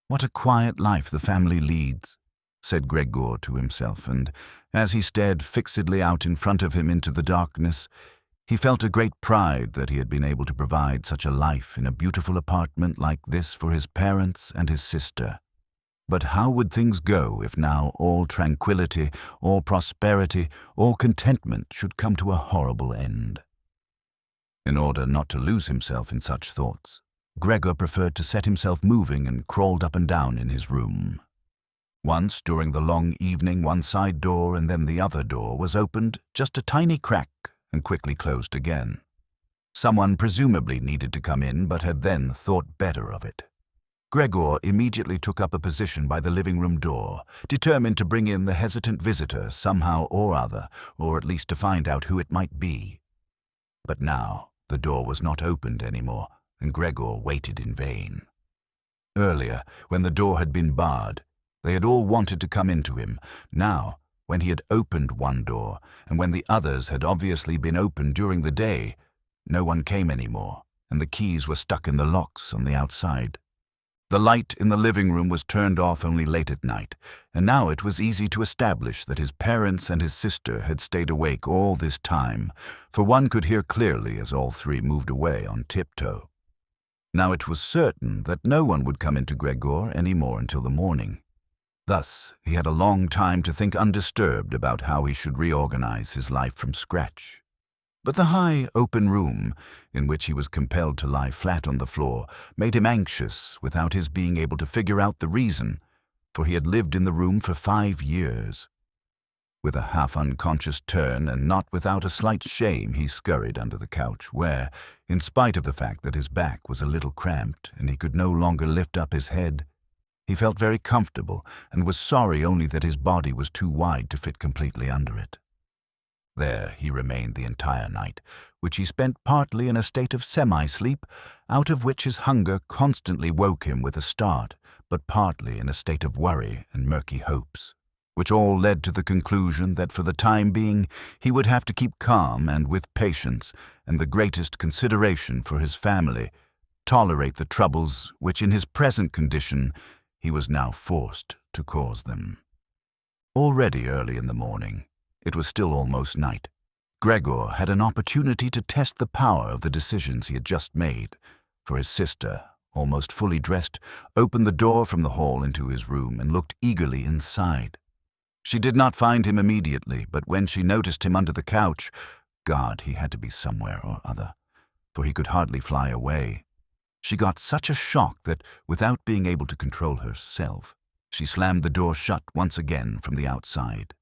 "What a quiet life the family leads," said Gregor to himself, and as he stared fixedly out in front of him into the darkness, he felt a great pride that he had been able to provide such a life in a beautiful apartment like this for his parents and his sister. But how would things go if now all tranquility, all prosperity, all contentment should come to a horrible end? In order not to lose himself in such thoughts, Gregor preferred to set himself moving and crawled up and down in his room. Once during the long evening, one side door and then the other door was opened just a tiny crack and quickly closed again. Someone presumably needed to come in, but had then thought better of it. Gregor immediately took up a position by the living room door, determined to bring in the hesitant visitor somehow or other, or at least to find out who it might be. But now the door was not opened anymore, and Gregor waited in vain. Earlier, when the door had been barred, they had all wanted to come into him. Now, when he had opened one door, and when the others had obviously been opened during the day, no one came anymore, and the keys were stuck in the locks on the outside. The light in the living room was turned off only late at night, and now it was easy to establish that his parents and his sister had stayed awake all this time, for one could hear clearly as all 3 moved away on tiptoe. Now it was certain that no one would come into Gregor any more until the morning. Thus, he had a long time to think undisturbed about how he should reorganize his life from scratch. But the high, open room, in which he was compelled to lie flat on the floor, made him anxious without his being able to figure out the reason, for he had lived in the room for 5 years. With a half-unconscious turn, and not without a slight shame, he scurried under the couch, where, in spite of the fact that his back was a little cramped and he could no longer lift up his head, He felt very comfortable and was sorry only that his body was too wide to fit completely under it. There he remained the entire night, which he spent partly in a state of semi-sleep, out of which his hunger constantly woke him with a start, but partly in a state of worry and murky hopes, which all led to the conclusion that for the time being he would have to keep calm and with patience and the greatest consideration for his family, tolerate the troubles which in his present condition he was now forced to cause them. Already early in the morning, it was still almost night, Gregor had an opportunity to test the power of the decisions he had just made, for his sister, almost fully dressed, opened the door from the hall into his room and looked eagerly inside. She did not find him immediately, but when she noticed him under the couch, God, he had to be somewhere or other, for he could hardly fly away. She got such a shock that, without being able to control herself, she slammed the door shut once again from the outside.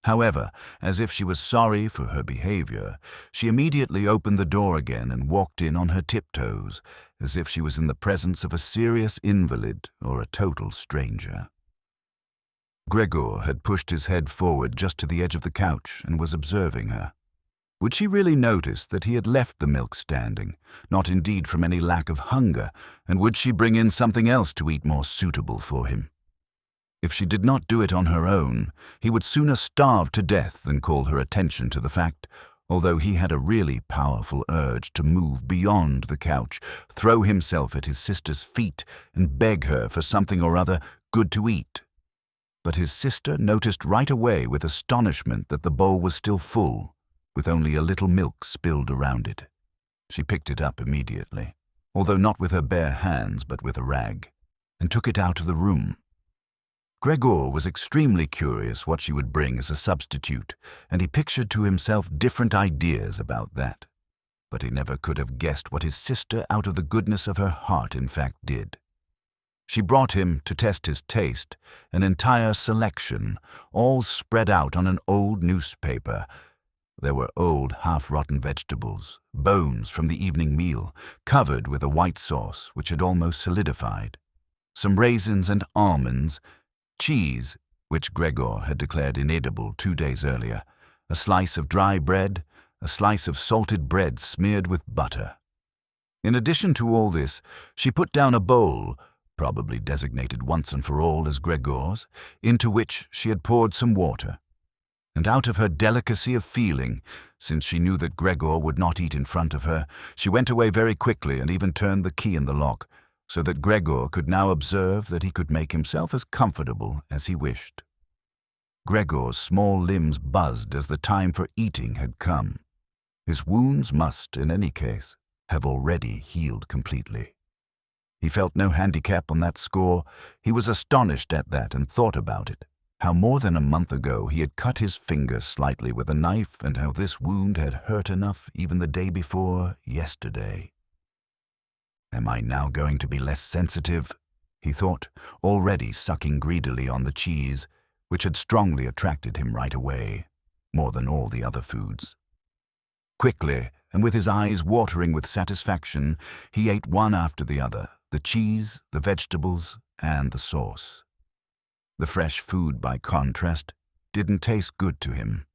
However, as if she was sorry for her behavior, she immediately opened the door again and walked in on her tiptoes, as if she was in the presence of a serious invalid or a total stranger. Gregor had pushed his head forward just to the edge of the couch and was observing her. Would she really notice that he had left the milk standing, not indeed from any lack of hunger, and would she bring in something else to eat more suitable for him? If she did not do it on her own, he would sooner starve to death than call her attention to the fact, although he had a really powerful urge to move beyond the couch, throw himself at his sister's feet, and beg her for something or other good to eat. But his sister noticed right away with astonishment that the bowl was still full, with only a little milk spilled around it. She picked it up immediately, although not with her bare hands but with a rag, and took it out of the room. Gregor was extremely curious what she would bring as a substitute, and he pictured to himself different ideas about that. But he never could have guessed what his sister, out of the goodness of her heart, in fact did. She brought him, to test his taste, an entire selection, all spread out on an old newspaper. There were old, half-rotten vegetables, bones from the evening meal, covered with a white sauce which had almost solidified, some raisins and almonds, cheese, which Gregor had declared inedible 2 days earlier, a slice of dry bread, a slice of salted bread smeared with butter. In addition to all this, she put down a bowl, probably designated once and for all as Gregor's, into which she had poured some water. And out of her delicacy of feeling, since she knew that Gregor would not eat in front of her, she went away very quickly and even turned the key in the lock, so that Gregor could now observe that he could make himself as comfortable as he wished. Gregor's small limbs buzzed as the time for eating had come. His wounds must, in any case, have already healed completely. He felt no handicap on that score. He was astonished at that and thought about it, how more than a month ago he had cut his finger slightly with a knife and how this wound had hurt enough even the day before yesterday. Am I now going to be less sensitive? He thought, already sucking greedily on the cheese, which had strongly attracted him right away, more than all the other foods. Quickly, and with his eyes watering with satisfaction, he ate one after the other, the cheese, the vegetables, and the sauce. The fresh food, by contrast, didn't taste good to him.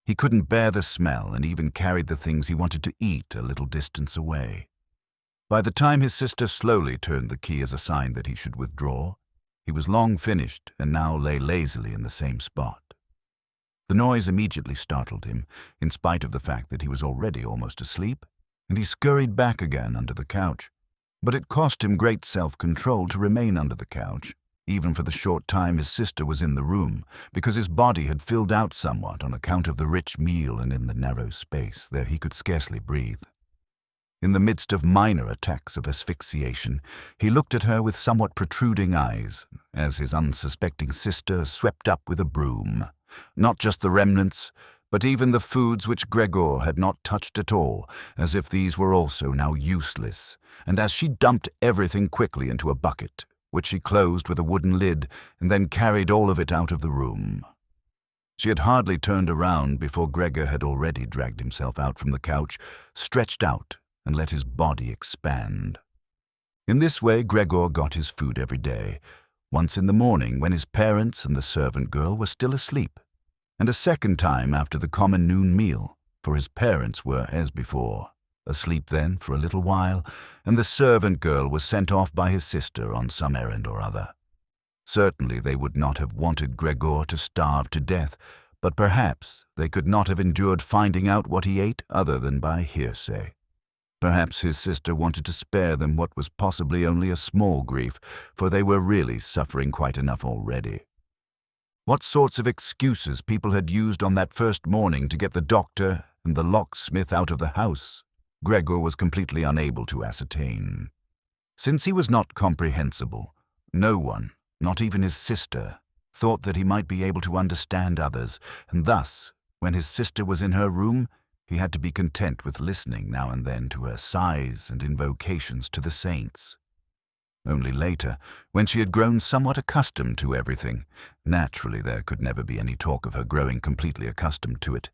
He couldn't bear the smell and even carried the things he wanted to eat a little distance away. By the time his sister slowly turned the key as a sign that he should withdraw, he was long finished and now lay lazily in the same spot. The noise immediately startled him, in spite of the fact that he was already almost asleep, and he scurried back again under the couch. But it cost him great self-control to remain under the couch, even for the short time his sister was in the room, because his body had filled out somewhat on account of the rich meal, and in the narrow space there he could scarcely breathe. In the midst of minor attacks of asphyxiation, he looked at her with somewhat protruding eyes, as his unsuspecting sister swept up with a broom, not just the remnants, but even the foods which Gregor had not touched at all, as if these were also now useless, and as she dumped everything quickly into a bucket, which she closed with a wooden lid, and then carried all of it out of the room. She had hardly turned around before Gregor had already dragged himself out from the couch, stretched out, and let his body expand. In this way Gregor got his food every day, once in the morning when his parents and the servant girl were still asleep, and a second time after the common noon meal, for his parents were, as before, asleep then for a little while, and the servant girl was sent off by his sister on some errand or other. Certainly they would not have wanted Gregor to starve to death, but perhaps they could not have endured finding out what he ate other than by hearsay. Perhaps his sister wanted to spare them what was possibly only a small grief, for they were really suffering quite enough already. What sorts of excuses people had used on that first morning to get the doctor and the locksmith out of the house, Gregor was completely unable to ascertain. Since he was not comprehensible, no one, not even his sister, thought that he might be able to understand others, and thus, when his sister was in her room, he had to be content with listening now and then to her sighs and invocations to the saints. Only later, when she had grown somewhat accustomed to everything, naturally there could never be any talk of her growing completely accustomed to it,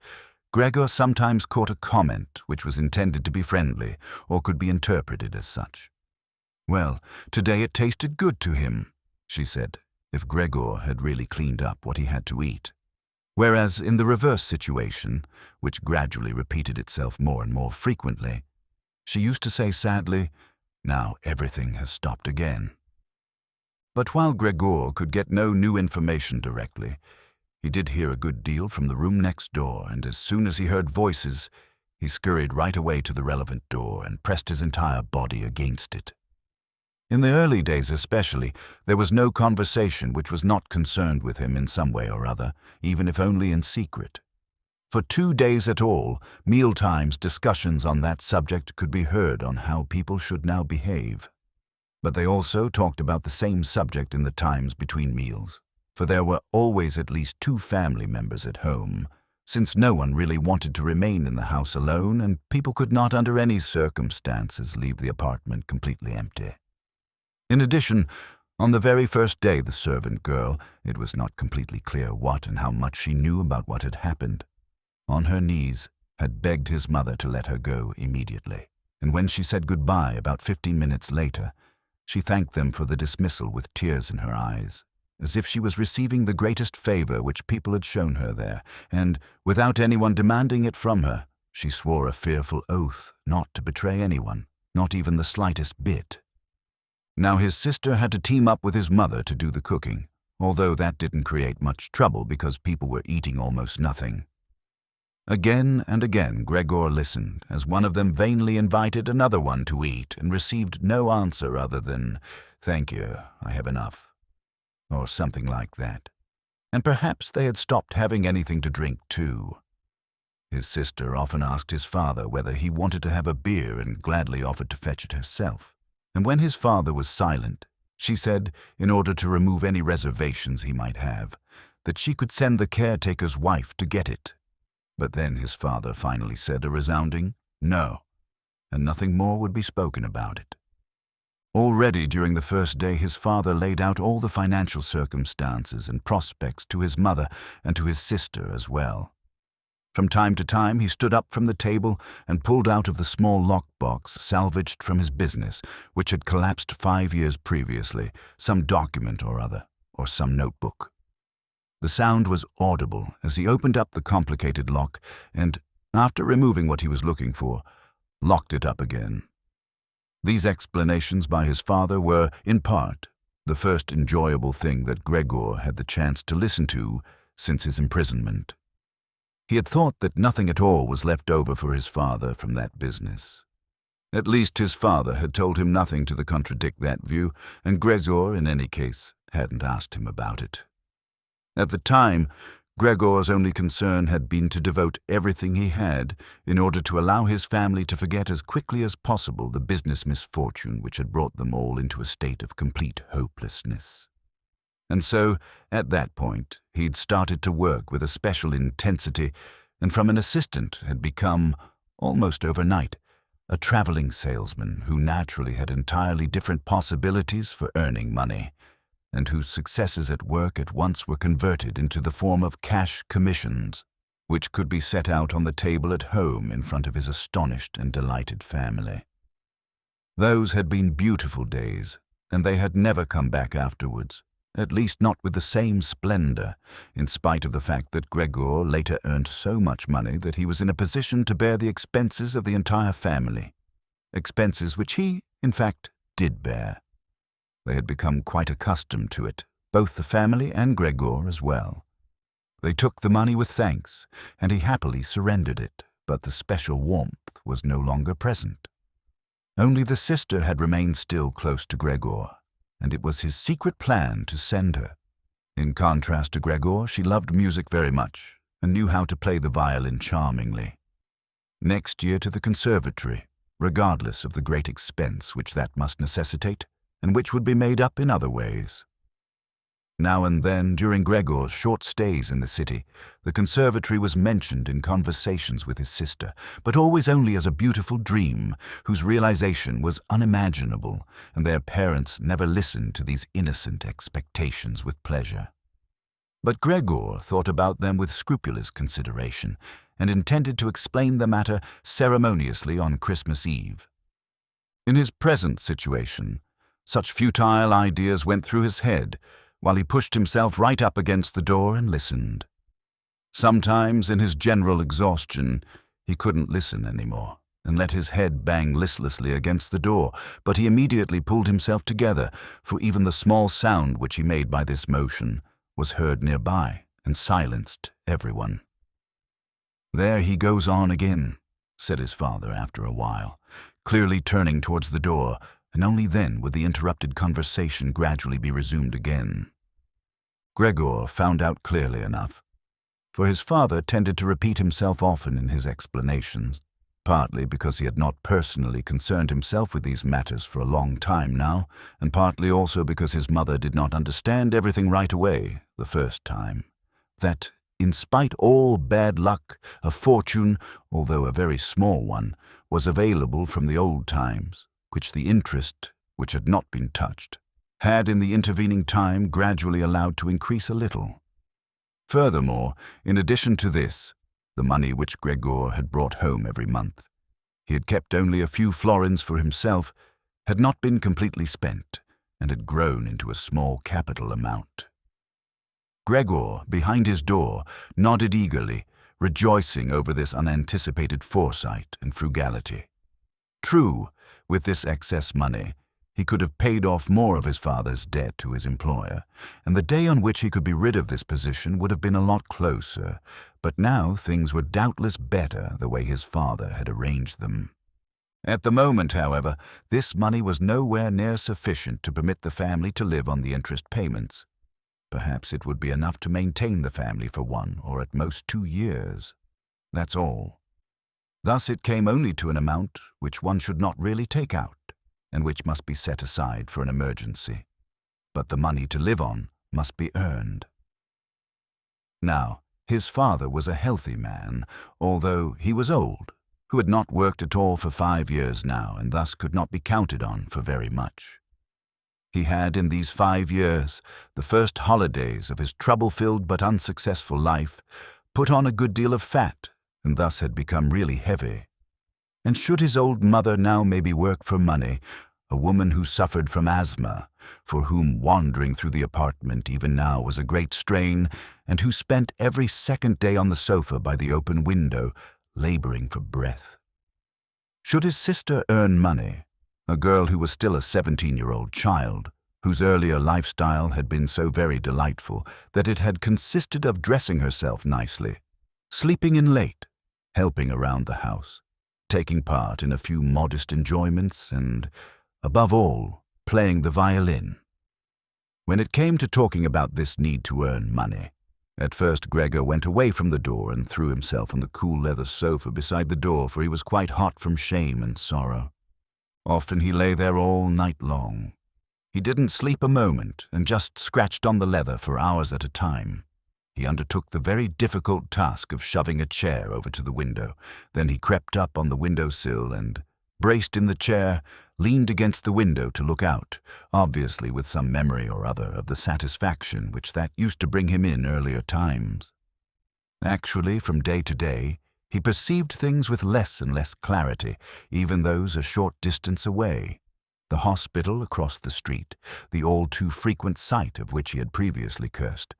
Gregor sometimes caught a comment which was intended to be friendly or could be interpreted as such. "Well, today it tasted good to him," she said, if Gregor had really cleaned up what he had to eat. Whereas in the reverse situation, which gradually repeated itself more and more frequently, she used to say sadly, "Now everything has stopped again." But while Gregor could get no new information directly, he did hear a good deal from the room next door, and as soon as he heard voices, he scurried right away to the relevant door and pressed his entire body against it. In the early days especially, there was no conversation which was not concerned with him in some way or other, even if only in secret. For 2 days at all, mealtimes discussions on that subject could be heard on how people should now behave. But they also talked about the same subject in the times between meals, for there were always at least 2 family members at home, since no one really wanted to remain in the house alone and people could not under any circumstances leave the apartment completely empty. In addition, on the very first day the servant girl, it was not completely clear what and how much she knew about what had happened, on her knees had begged his mother to let her go immediately, and when she said goodbye about 15 minutes later, she thanked them for the dismissal with tears in her eyes, as if she was receiving the greatest favor which people had shown her there, and, without anyone demanding it from her, she swore a fearful oath not to betray anyone, not even the slightest bit. Now his sister had to team up with his mother to do the cooking, although that didn't create much trouble because people were eating almost nothing. Again and again Gregor listened as one of them vainly invited another one to eat and received no answer other than, "Thank you, I have enough," or something like that. And perhaps they had stopped having anything to drink too. His sister often asked his father whether he wanted to have a beer and gladly offered to fetch it herself. And when his father was silent, she said, in order to remove any reservations he might have, that she could send the caretaker's wife to get it. But then his father finally said a resounding no, and nothing more would be spoken about it. Already during the first day his father laid out all the financial circumstances and prospects to his mother and to his sister as well. From time to time he stood up from the table and pulled out of the small lockbox salvaged from his business, which had collapsed 5 years previously, some document or other, or some notebook. The sound was audible as he opened up the complicated lock and, after removing what he was looking for, locked it up again. These explanations by his father were, in part, the first enjoyable thing that Gregor had the chance to listen to since his imprisonment. He had thought that nothing at all was left over for his father from that business. At least his father had told him nothing to contradict that view, and Gregor, in any case, hadn't asked him about it. At the time, Gregor's only concern had been to devote everything he had in order to allow his family to forget as quickly as possible the business misfortune which had brought them all into a state of complete hopelessness. And so, at that point, he'd started to work with a special intensity, and from an assistant had become, almost overnight, a traveling salesman who naturally had entirely different possibilities for earning money, and whose successes at work at once were converted into the form of cash commissions, which could be set out on the table at home in front of his astonished and delighted family. Those had been beautiful days, and they had never come back afterwards, at least not with the same splendor, in spite of the fact that Gregor later earned so much money that he was in a position to bear the expenses of the entire family. Expenses which he, in fact, did bear. They had become quite accustomed to it, both the family and Gregor as well. They took the money with thanks, and he happily surrendered it, but the special warmth was no longer present. Only the sister had remained still close to Gregor, and it was his secret plan to send her. In contrast to Gregor, she loved music very much and knew how to play the violin charmingly. Next year to the conservatory, regardless of the great expense which that must necessitate, and which would be made up in other ways. Now and then, during Gregor's short stays in the city, the conservatory was mentioned in conversations with his sister, but always only as a beautiful dream whose realization was unimaginable, and their parents never listened to these innocent expectations with pleasure. But Gregor thought about them with scrupulous consideration, and intended to explain the matter ceremoniously on Christmas Eve. In his present situation, such futile ideas went through his head, while he pushed himself right up against the door and listened. Sometimes, in his general exhaustion, he couldn't listen anymore, and let his head bang listlessly against the door, but he immediately pulled himself together, for even the small sound which he made by this motion was heard nearby and silenced everyone. "There he goes on again," said his father after a while, clearly turning towards the door, and only then would the interrupted conversation gradually be resumed again. Gregor found out clearly enough, for his father tended to repeat himself often in his explanations, partly because he had not personally concerned himself with these matters for a long time now, and partly also because his mother did not understand everything right away the first time, that, in spite all bad luck, a fortune, although a very small one, was available from the old times, which the interest, which had not been touched, had in the intervening time gradually allowed to increase a little. Furthermore, in addition to this, the money which Gregor had brought home every month, he had kept only a few florins for himself, had not been completely spent, and had grown into a small capital amount. Gregor, behind his door, nodded eagerly, rejoicing over this unanticipated foresight and frugality. True, with this excess money, he could have paid off more of his father's debt to his employer, and the day on which he could be rid of this position would have been a lot closer, but now things were doubtless better the way his father had arranged them. At the moment, however, this money was nowhere near sufficient to permit the family to live on the interest payments. Perhaps it would be enough to maintain the family for 1 or at most 2 years. That's all. Thus it came only to an amount which one should not really take out, and which must be set aside for an emergency. But the money to live on must be earned. Now, his father was a healthy man, although he was old, who had not worked at all for 5 years now, and thus could not be counted on for very much. He had, in these 5 years, the first holidays of his trouble-filled but unsuccessful life, put on a good deal of fat, and thus had become really heavy. And should his old mother now maybe work for money, a woman who suffered from asthma, for whom wandering through the apartment even now was a great strain, and who spent every second day on the sofa by the open window, laboring for breath? Should his sister earn money, a girl who was still a 17-year-old child, whose earlier lifestyle had been so very delightful that it had consisted of dressing herself nicely, sleeping in late, helping around the house, taking part in a few modest enjoyments, and, above all, playing the violin? When it came to talking about this need to earn money, at first Gregor went away from the door and threw himself on the cool leather sofa beside the door, for he was quite hot from shame and sorrow. Often he lay there all night long. He didn't sleep a moment and just scratched on the leather for hours at a time. He undertook the very difficult task of shoving a chair over to the window. Then he crept up on the window-sill and, braced in the chair, leaned against the window to look out, obviously with some memory or other of the satisfaction which that used to bring him in earlier times. Actually, from day to day, he perceived things with less and less clarity, even those a short distance away. The hospital across the street, the all-too-frequent sight of which he had previously cursed,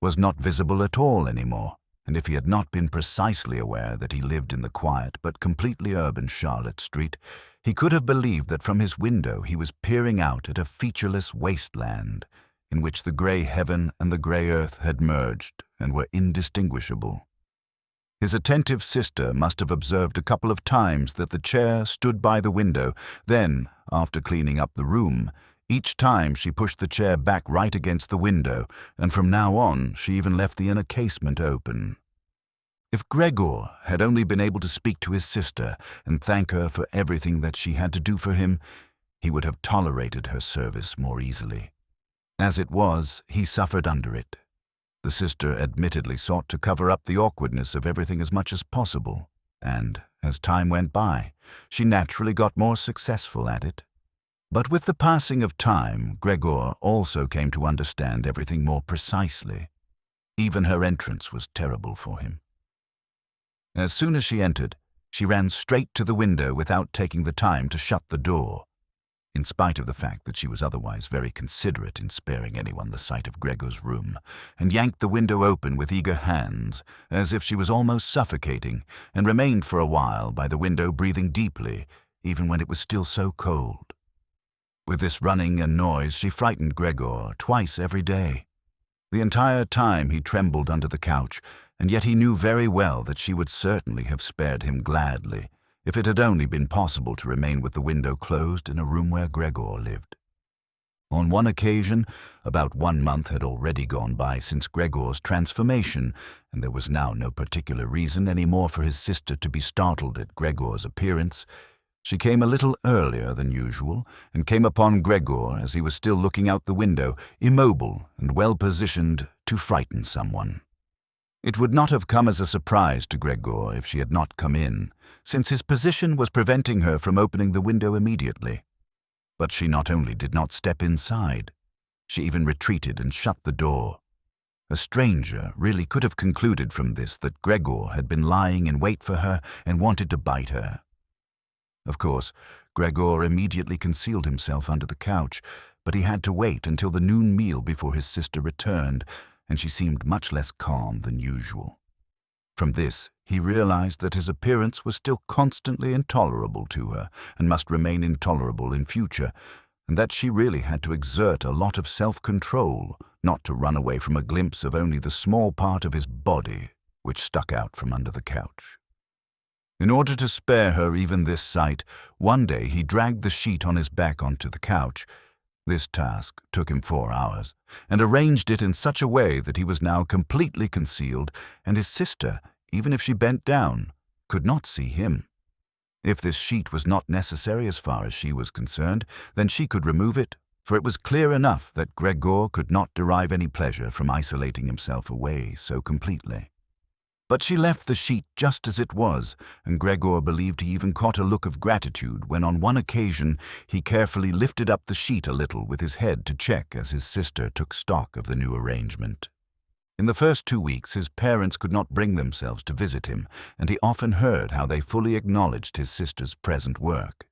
was not visible at all anymore, and if he had not been precisely aware that he lived in the quiet but completely urban Charlotte Street, he could have believed that from his window he was peering out at a featureless wasteland in which the grey heaven and the grey earth had merged and were indistinguishable. His attentive sister must have observed a couple of times that the chair stood by the window. Then, after cleaning up the room, each time she pushed the chair back right against the window, and from now on she even left the inner casement open. If Gregor had only been able to speak to his sister and thank her for everything that she had to do for him, he would have tolerated her service more easily. As it was, he suffered under it. The sister admittedly sought to cover up the awkwardness of everything as much as possible, and, as time went by, she naturally got more successful at it. But with the passing of time, Gregor also came to understand everything more precisely. Even her entrance was terrible for him. As soon as she entered, she ran straight to the window without taking the time to shut the door, in spite of the fact that she was otherwise very considerate in sparing anyone the sight of Gregor's room, and yanked the window open with eager hands, as if she was almost suffocating, and remained for a while by the window breathing deeply, even when it was still so cold. With this running and noise, she frightened Gregor twice every day. The entire time he trembled under the couch, and yet he knew very well that she would certainly have spared him gladly, if it had only been possible to remain with the window closed in a room where Gregor lived. On one occasion, about 1 month had already gone by since Gregor's transformation, and there was now no particular reason any more for his sister to be startled at Gregor's appearance. She came a little earlier than usual, and came upon Gregor as he was still looking out the window, immobile and well-positioned to frighten someone. It would not have come as a surprise to Gregor if she had not come in, since his position was preventing her from opening the window immediately. But she not only did not step inside, she even retreated and shut the door. A stranger really could have concluded from this that Gregor had been lying in wait for her and wanted to bite her. Of course, Gregor immediately concealed himself under the couch, but he had to wait until the noon meal before his sister returned, and she seemed much less calm than usual. From this, he realized that his appearance was still constantly intolerable to her, and must remain intolerable in future, and that she really had to exert a lot of self-control, not to run away from a glimpse of only the small part of his body which stuck out from under the couch. In order to spare her even this sight, one day he dragged the sheet on his back onto the couch. This task took him 4 hours, and arranged it in such a way that he was now completely concealed, and his sister, even if she bent down, could not see him. If this sheet was not necessary as far as she was concerned, then she could remove it, for it was clear enough that Gregor could not derive any pleasure from isolating himself away so completely. But she left the sheet just as it was, and Gregor believed he even caught a look of gratitude when on one occasion he carefully lifted up the sheet a little with his head to check as his sister took stock of the new arrangement. In the first 2 weeks his parents could not bring themselves to visit him, and he often heard how they fully acknowledged his sister's present work.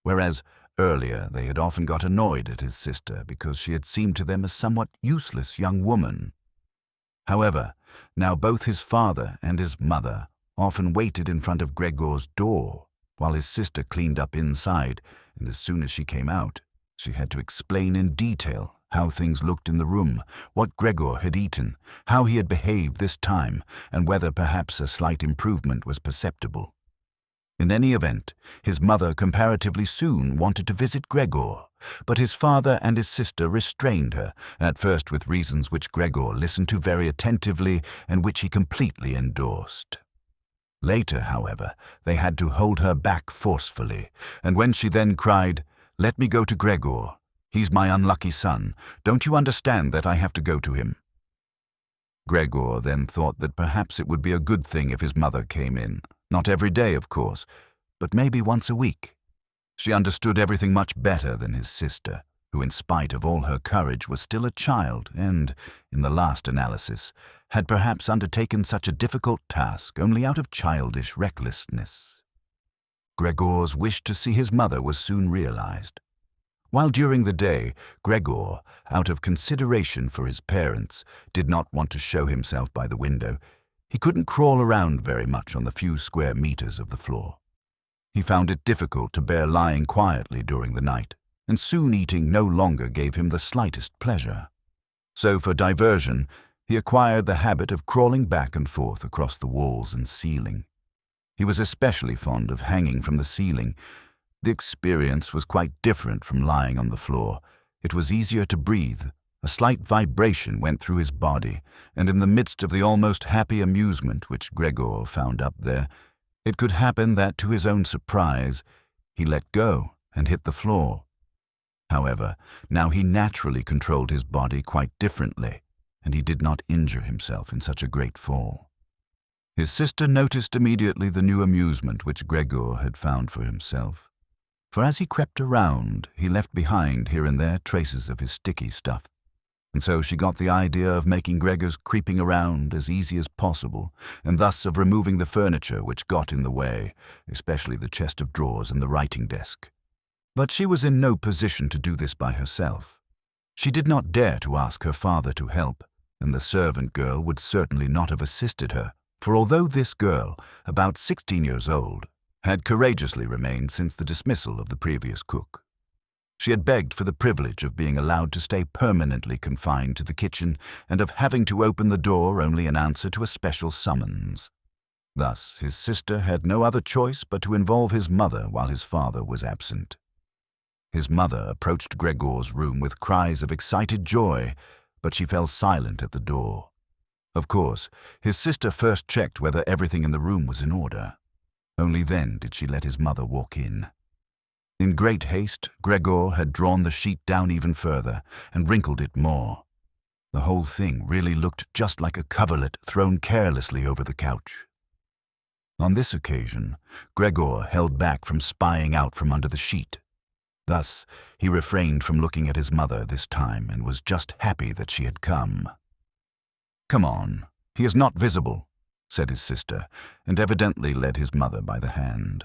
Whereas earlier they had often got annoyed at his sister because she had seemed to them a somewhat useless young woman. However, now both his father and his mother often waited in front of Gregor's door while his sister cleaned up inside, and as soon as she came out, she had to explain in detail how things looked in the room, what Gregor had eaten, how he had behaved this time, and whether perhaps a slight improvement was perceptible. In any event, his mother comparatively soon wanted to visit Gregor, but his father and his sister restrained her, at first with reasons which Gregor listened to very attentively and which he completely endorsed. Later, however, they had to hold her back forcefully, and when she then cried, "Let me go to Gregor. He's my unlucky son. Don't you understand that I have to go to him?" Gregor then thought that perhaps it would be a good thing if his mother came in. Not every day, of course, but maybe once a week. She understood everything much better than his sister, who in spite of all her courage was still a child and, in the last analysis, had perhaps undertaken such a difficult task only out of childish recklessness. Gregor's wish to see his mother was soon realized. While during the day, Gregor, out of consideration for his parents, did not want to show himself by the window, he couldn't crawl around very much on the few square meters of the floor. He found it difficult to bear lying quietly during the night, and soon eating no longer gave him the slightest pleasure. So for diversion, he acquired the habit of crawling back and forth across the walls and ceiling. He was especially fond of hanging from the ceiling. The experience was quite different from lying on the floor. It was easier to breathe. A slight vibration went through his body, and in the midst of the almost happy amusement which Gregor found up there, it could happen that, to his own surprise, he let go and hit the floor. However, now he naturally controlled his body quite differently, and he did not injure himself in such a great fall. His sister noticed immediately the new amusement which Gregor had found for himself, for as he crept around, he left behind here and there traces of his sticky stuff, and so she got the idea of making Gregor's creeping around as easy as possible, and thus of removing the furniture which got in the way, especially the chest of drawers and the writing desk. But she was in no position to do this by herself. She did not dare to ask her father to help, and the servant girl would certainly not have assisted her, for although this girl, about 16 years old, had courageously remained since the dismissal of the previous cook, she had begged for the privilege of being allowed to stay permanently confined to the kitchen and of having to open the door only in answer to a special summons. Thus, his sister had no other choice but to involve his mother while his father was absent. His mother approached Gregor's room with cries of excited joy, but she fell silent at the door. Of course, his sister first checked whether everything in the room was in order. Only then did she let his mother walk in. In great haste, Gregor had drawn the sheet down even further and wrinkled it more. The whole thing really looked just like a coverlet thrown carelessly over the couch. On this occasion, Gregor held back from spying out from under the sheet. Thus, he refrained from looking at his mother this time and was just happy that she had come. "Come on, he is not visible," said his sister, and evidently led his mother by the hand.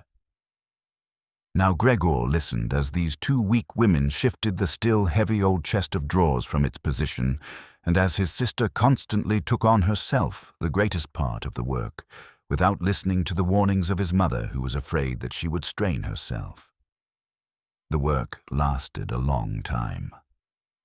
Now Gregor listened as these two weak women shifted the still heavy old chest of drawers from its position, and as his sister constantly took on herself the greatest part of the work, without listening to the warnings of his mother, who was afraid that she would strain herself. The work lasted a long time.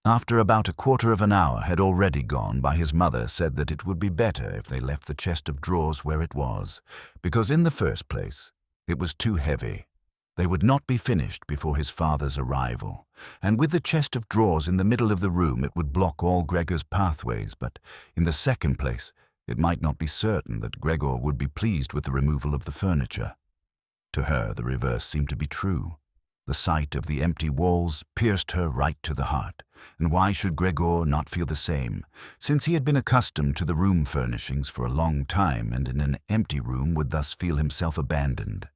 After about a quarter of an hour had already gone by, his mother said that it would be better if they left the chest of drawers where it was, because in the first place, it was too heavy. They would not be finished before his father's arrival, and with the chest of drawers in the middle of the room it would block all Gregor's pathways, but in the second place, it might not be certain that Gregor would be pleased with the removal of the furniture. To her, the reverse seemed to be true. The sight of the empty walls pierced her right to the heart, and why should Gregor not feel the same, since he had been accustomed to the room furnishings for a long time and in an empty room would thus feel himself abandoned?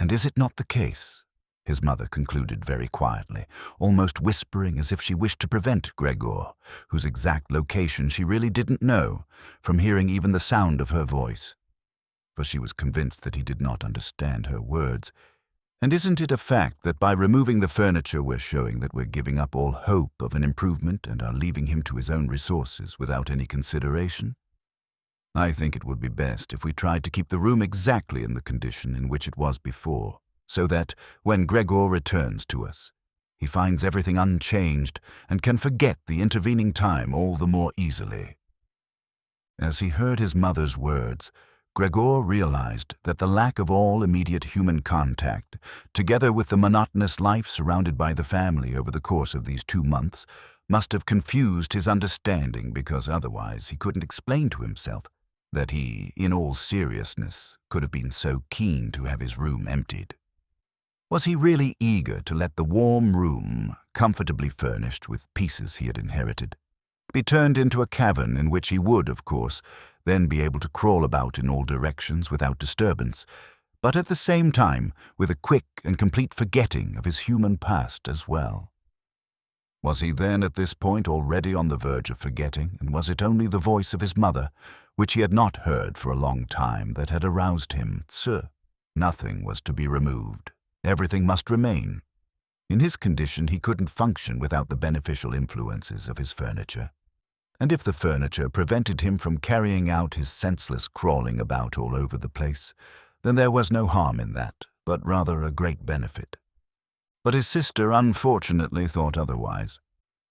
"And is it not the case?" his mother concluded very quietly, almost whispering as if she wished to prevent Gregor, whose exact location she really didn't know, from hearing even the sound of her voice, for she was convinced that he did not understand her words. "And isn't it a fact that by removing the furniture we're showing that we're giving up all hope of an improvement and are leaving him to his own resources without any consideration? I think it would be best if we tried to keep the room exactly in the condition in which it was before, so that, when Gregor returns to us, he finds everything unchanged and can forget the intervening time all the more easily." As he heard his mother's words, Gregor realized that the lack of all immediate human contact, together with the monotonous life surrounded by the family over the course of these 2 months, must have confused his understanding, because otherwise he couldn't explain to himself that he, in all seriousness, could have been so keen to have his room emptied. Was he really eager to let the warm room, comfortably furnished with pieces he had inherited, be turned into a cavern in which he would, of course, then be able to crawl about in all directions without disturbance, but at the same time with a quick and complete forgetting of his human past as well? Was he then at this point already on the verge of forgetting, and was it only the voice of his mother, which he had not heard for a long time, that had aroused him? Nothing was to be removed. Everything must remain. In his condition, he couldn't function without the beneficial influences of his furniture. And if the furniture prevented him from carrying out his senseless crawling about all over the place, then there was no harm in that, but rather a great benefit. But his sister unfortunately thought otherwise.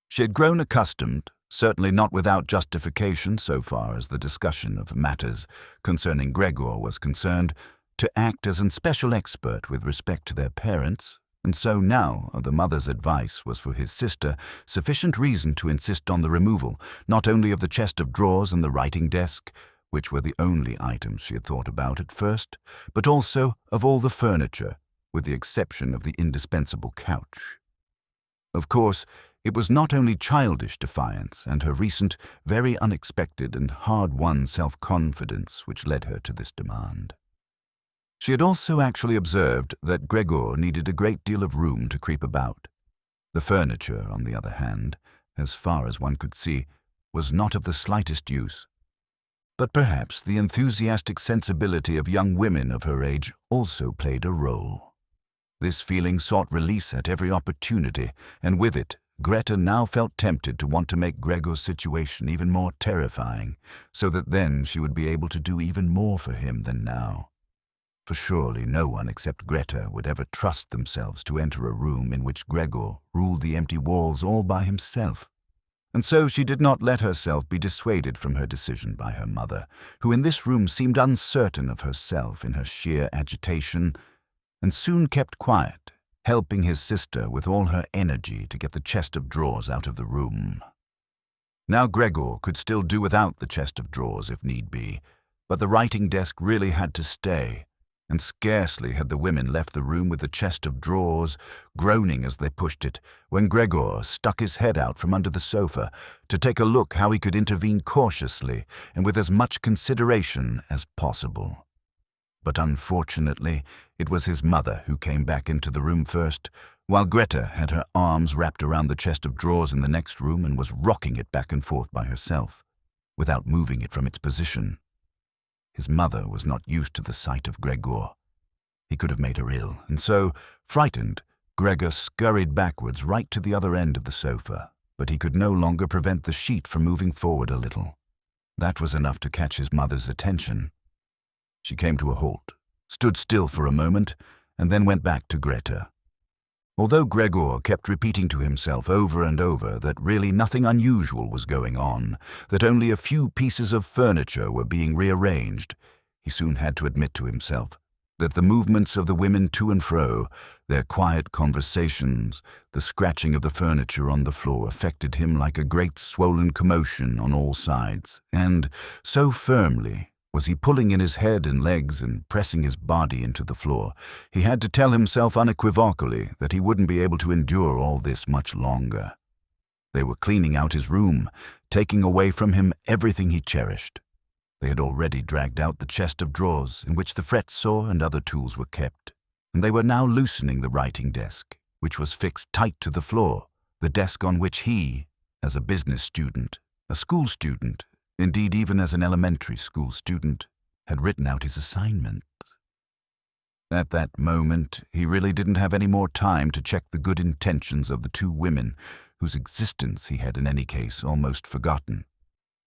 She had grown accustomed, certainly not without justification so far as the discussion of matters concerning Gregor was concerned, to act as an special expert with respect to their parents, and so now the mother's advice was for his sister sufficient reason to insist on the removal not only of the chest of drawers and the writing desk, which were the only items she had thought about at first, but also of all the furniture, with the exception of the indispensable couch. Of course, it was not only childish defiance and her recent, very unexpected and hard-won self-confidence which led her to this demand. She had also actually observed that Gregor needed a great deal of room to creep about. The furniture, on the other hand, as far as one could see, was not of the slightest use. But perhaps the enthusiastic sensibility of young women of her age also played a role. This feeling sought release at every opportunity, and with it, Greta now felt tempted to want to make Gregor's situation even more terrifying, so that then she would be able to do even more for him than now. For surely no one except Greta would ever trust themselves to enter a room in which Gregor ruled the empty walls all by himself. And so she did not let herself be dissuaded from her decision by her mother, who in this room seemed uncertain of herself in her sheer agitation, and soon kept quiet, helping his sister with all her energy to get the chest of drawers out of the room. Now Gregor could still do without the chest of drawers if need be, but the writing desk really had to stay, and scarcely had the women left the room with the chest of drawers, groaning as they pushed it, when Gregor stuck his head out from under the sofa to take a look how he could intervene cautiously and with as much consideration as possible. But unfortunately, it was his mother who came back into the room first, while Greta had her arms wrapped around the chest of drawers in the next room and was rocking it back and forth by herself, without moving it from its position. His mother was not used to the sight of Gregor. He could have made her ill, and so, frightened, Gregor scurried backwards right to the other end of the sofa, but he could no longer prevent the sheet from moving forward a little. That was enough to catch his mother's attention. She came to a halt, stood still for a moment, and then went back to Greta. Although Gregor kept repeating to himself over and over that really nothing unusual was going on, that only a few pieces of furniture were being rearranged, he soon had to admit to himself that the movements of the women to and fro, their quiet conversations, the scratching of the furniture on the floor affected him like a great swollen commotion on all sides, and so firmly was he pulling in his head and legs and pressing his body into the floor, he had to tell himself unequivocally that he wouldn't be able to endure all this much longer. They were cleaning out his room, taking away from him everything he cherished. They had already dragged out the chest of drawers in which the fret saw and other tools were kept, and they were now loosening the writing desk, which was fixed tight to the floor, the desk on which he, as a business student, a school student, indeed even as an elementary school student, had written out his assignments. At that moment, he really didn't have any more time to check the good intentions of the two women, whose existence he had in any case almost forgotten,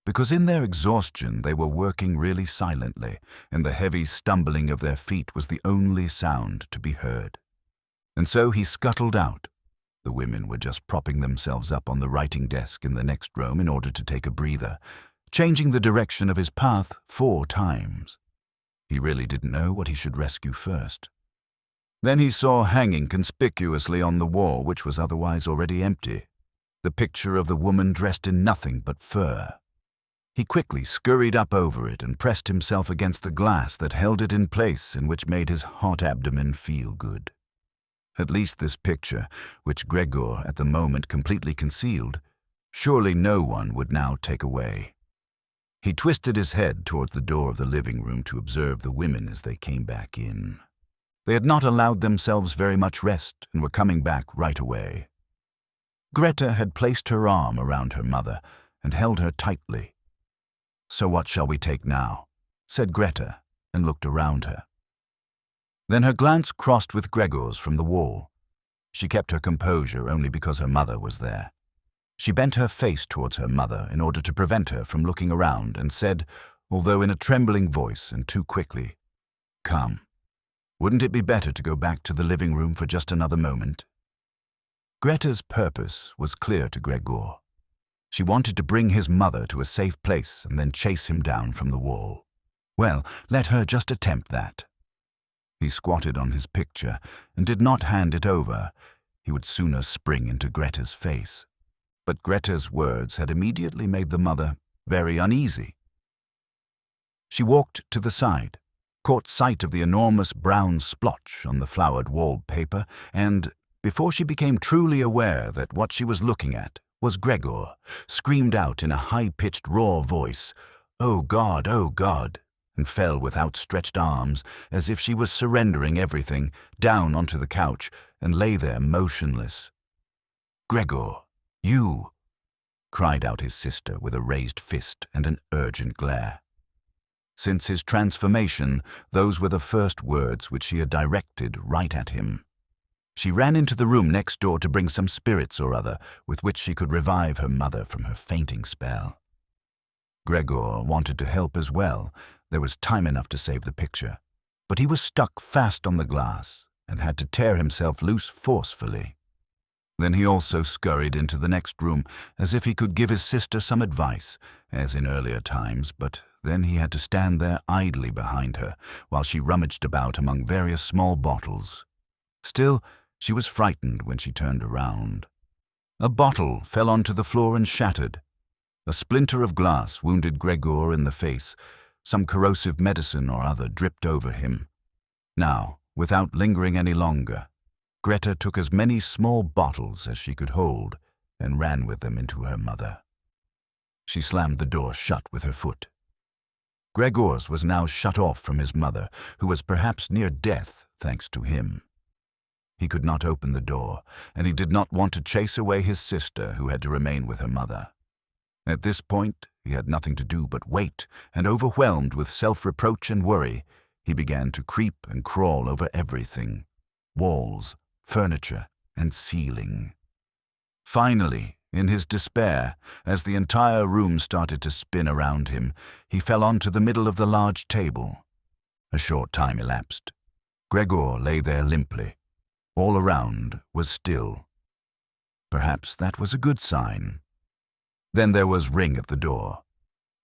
because in their exhaustion they were working really silently, and the heavy stumbling of their feet was the only sound to be heard. And so he scuttled out. The women were just propping themselves up on the writing desk in the next room in order to take a breather, changing the direction of his path 4 times. He really didn't know what he should rescue first. Then he saw hanging conspicuously on the wall, which was otherwise already empty, the picture of the woman dressed in nothing but fur. He quickly scurried up over it and pressed himself against the glass that held it in place and which made his hot abdomen feel good. At least this picture, which Gregor at the moment completely concealed, surely no one would now take away. He twisted his head towards the door of the living room to observe the women as they came back in. They had not allowed themselves very much rest and were coming back right away. Greta had placed her arm around her mother and held her tightly. "So what shall we take now?" said Greta, and looked around her. Then her glance crossed with Gregor's from the wall. She kept her composure only because her mother was there. She bent her face towards her mother in order to prevent her from looking around and said, although in a trembling voice and too quickly, "Come. Wouldn't it be better to go back to the living room for just another moment?" Greta's purpose was clear to Gregor. She wanted to bring his mother to a safe place and then chase him down from the wall. Well, let her just attempt that. He squatted on his picture and did not hand it over. He would sooner spring into Greta's face. But Greta's words had immediately made the mother very uneasy. She walked to the side, caught sight of the enormous brown splotch on the flowered wallpaper, and, before she became truly aware that what she was looking at was Gregor, screamed out in a high-pitched raw voice, "Oh God, oh God," and fell with outstretched arms, as if she was surrendering everything, down onto the couch and lay there motionless. "Gregor, you!" cried out his sister with a raised fist and an urgent glare. Since his transformation, those were the first words which she had directed right at him. She ran into the room next door to bring some spirits or other with which she could revive her mother from her fainting spell. Gregor wanted to help as well. There was time enough to save the picture, but he was stuck fast on the glass and had to tear himself loose forcefully. Then he also scurried into the next room as if he could give his sister some advice, as in earlier times, but then he had to stand there idly behind her while she rummaged about among various small bottles. Still, she was frightened when she turned around. A bottle fell onto the floor and shattered. A splinter of glass wounded Gregor in the face. Some corrosive medicine or other dripped over him. Now, without lingering any longer, Greta took as many small bottles as she could hold and ran with them into her mother. She slammed the door shut with her foot. Gregor's was now shut off from his mother, who was perhaps near death thanks to him. He could not open the door, and he did not want to chase away his sister, who had to remain with her mother. At this point, he had nothing to do but wait, and overwhelmed with self-reproach and worry, he began to creep and crawl over everything: walls, furniture, and ceiling. Finally, in his despair, as the entire room started to spin around him, he fell onto the middle of the large table. A short time elapsed. Gregor lay there limply. All around was still. Perhaps that was a good sign. Then there was ring at the door.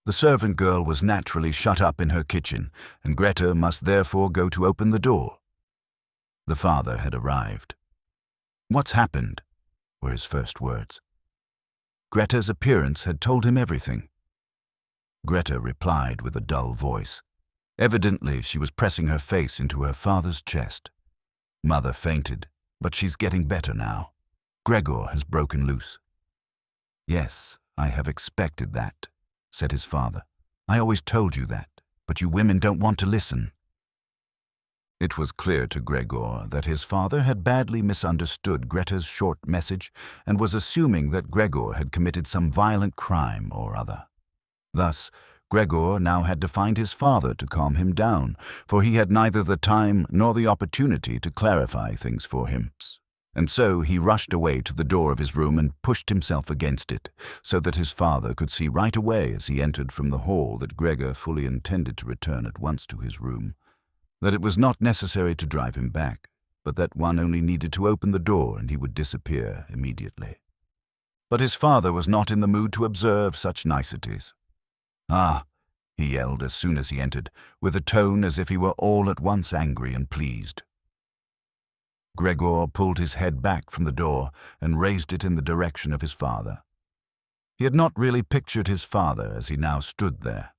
The servant girl was naturally shut up in her kitchen, and Greta must therefore go to open the door. The father had arrived. "What's happened?" were his first words. Greta's appearance had told him everything. Greta replied with a dull voice. Evidently, she was pressing her face into her father's chest. "Mother fainted, but she's getting better now. Gregor has broken loose." "Yes, I have expected that," said his father. "I always told you that, but you women don't want to listen." It was clear to Gregor that his father had badly misunderstood Greta's short message and was assuming that Gregor had committed some violent crime or other. Thus, Gregor now had to find his father to calm him down, for he had neither the time nor the opportunity to clarify things for him. And so he rushed away to the door of his room and pushed himself against it, so that his father could see right away as he entered from the hall that Gregor fully intended to return at once to his room, that it was not necessary to drive him back, but that one only needed to open the door and he would disappear immediately. But his father was not in the mood to observe such niceties. "Ah," he yelled as soon as he entered, with a tone as if he were all at once angry and pleased. Gregor pulled his head back from the door and raised it in the direction of his father. He had not really pictured his father as he now stood there.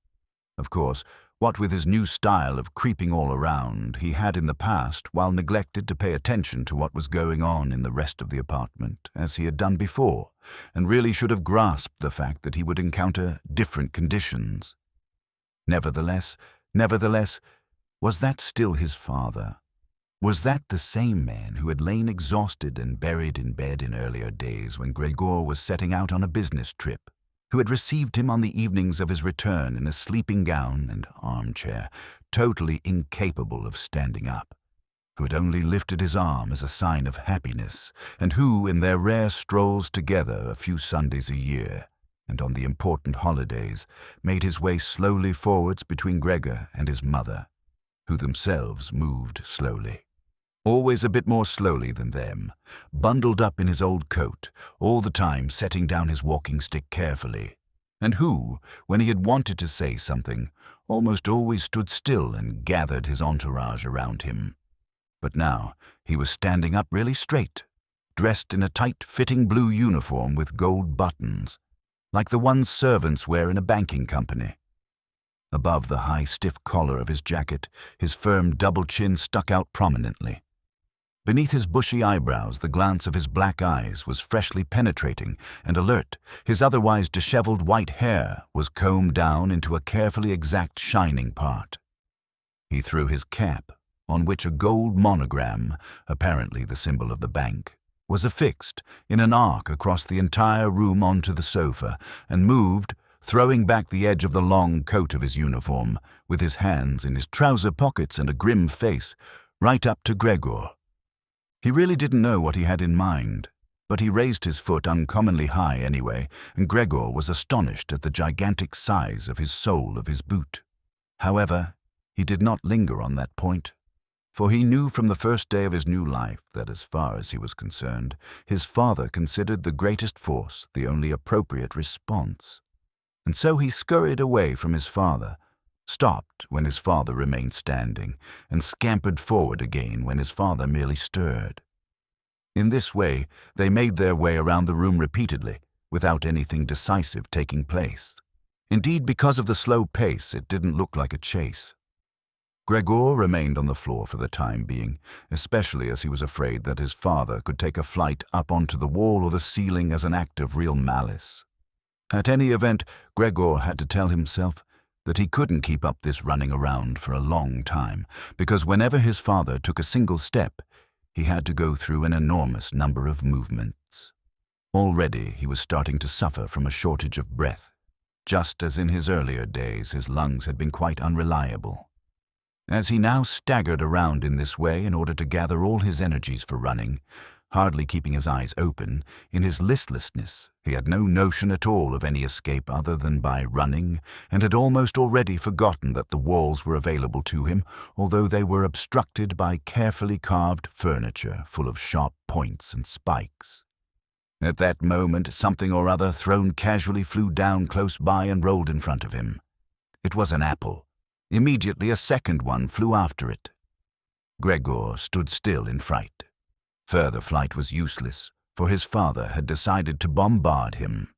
Of course, what with his new style of creeping all around, he had in the past, while neglected to pay attention to what was going on in the rest of the apartment, as he had done before, and really should have grasped the fact that he would encounter different conditions. Nevertheless, was that still his father? Was that the same man who had lain exhausted and buried in bed in earlier days when Gregor was setting out on a business trip, who had received him on the evenings of his return in a sleeping gown and armchair, totally incapable of standing up? who had only lifted his arm as a sign of happiness, and who, in their rare strolls together a few Sundays a year, and on the important holidays, made his way slowly forwards between Gregor and his mother, who themselves moved slowly. Always a bit more slowly than them, bundled up in his old coat, all the time setting down his walking stick carefully, and who, when he had wanted to say something, almost always stood still and gathered his entourage around him. But now he was standing up really straight, dressed in a tight-fitting blue uniform with gold buttons, like the ones servants wear in a banking company. Above the high, stiff collar of his jacket, his firm double chin stuck out prominently. Beneath his bushy eyebrows, the glance of his black eyes was freshly penetrating and alert. His otherwise disheveled white hair was combed down into a carefully exact shining part. He threw his cap, on which a gold monogram, apparently the symbol of the bank, was affixed in an arc across the entire room onto the sofa, and moved, throwing back the edge of the long coat of his uniform, with his hands in his trouser pockets and a grim face, right up to Gregor. He really didn't know what he had in mind, but he raised his foot uncommonly high anyway, and Gregor was astonished at the gigantic size of his sole of his boot. However, he did not linger on that point, for he knew from the first day of his new life that, as far as he was concerned, his father considered the greatest force the only appropriate response. And so he scurried away from his father, stopped when his father remained standing, and scampered forward again when his father merely stirred. In this way, they made their way around the room repeatedly, without anything decisive taking place. Indeed, because of the slow pace, it didn't look like a chase. Gregor remained on the floor for the time being, especially as he was afraid that his father could take a flight up onto the wall or the ceiling as an act of real malice. At any event, Gregor had to tell himself that he couldn't keep up this running around for a long time, because whenever his father took a single step, he had to go through an enormous number of movements. Already he was starting to suffer from a shortage of breath, just as in his earlier days his lungs had been quite unreliable. As he now staggered around in this way in order to gather all his energies for running, hardly keeping his eyes open, in his listlessness he had no notion at all of any escape other than by running, and had almost already forgotten that the walls were available to him, although they were obstructed by carefully carved furniture full of sharp points and spikes. At that moment, something or other thrown casually flew down close by and rolled in front of him. It was an apple. Immediately a second one flew after it. Gregor stood still in fright. Further flight was useless, for his father had decided to bombard him.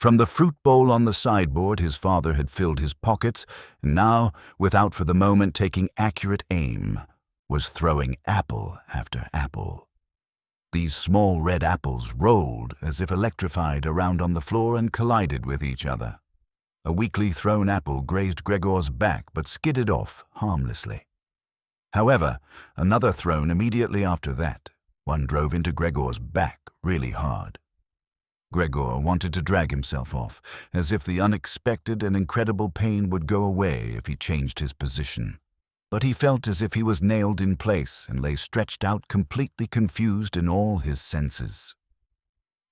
From the fruit bowl on the sideboard his father had filled his pockets, and now, without for the moment taking accurate aim, was throwing apple after apple. These small red apples rolled as if electrified around on the floor and collided with each other. A weakly thrown apple grazed Gregor's back but skidded off harmlessly. However, another thrown immediately after that. One drove into Gregor's back really hard. Gregor wanted to drag himself off, as if the unexpected and incredible pain would go away if he changed his position. But he felt as if he was nailed in place and lay stretched out completely confused in all his senses.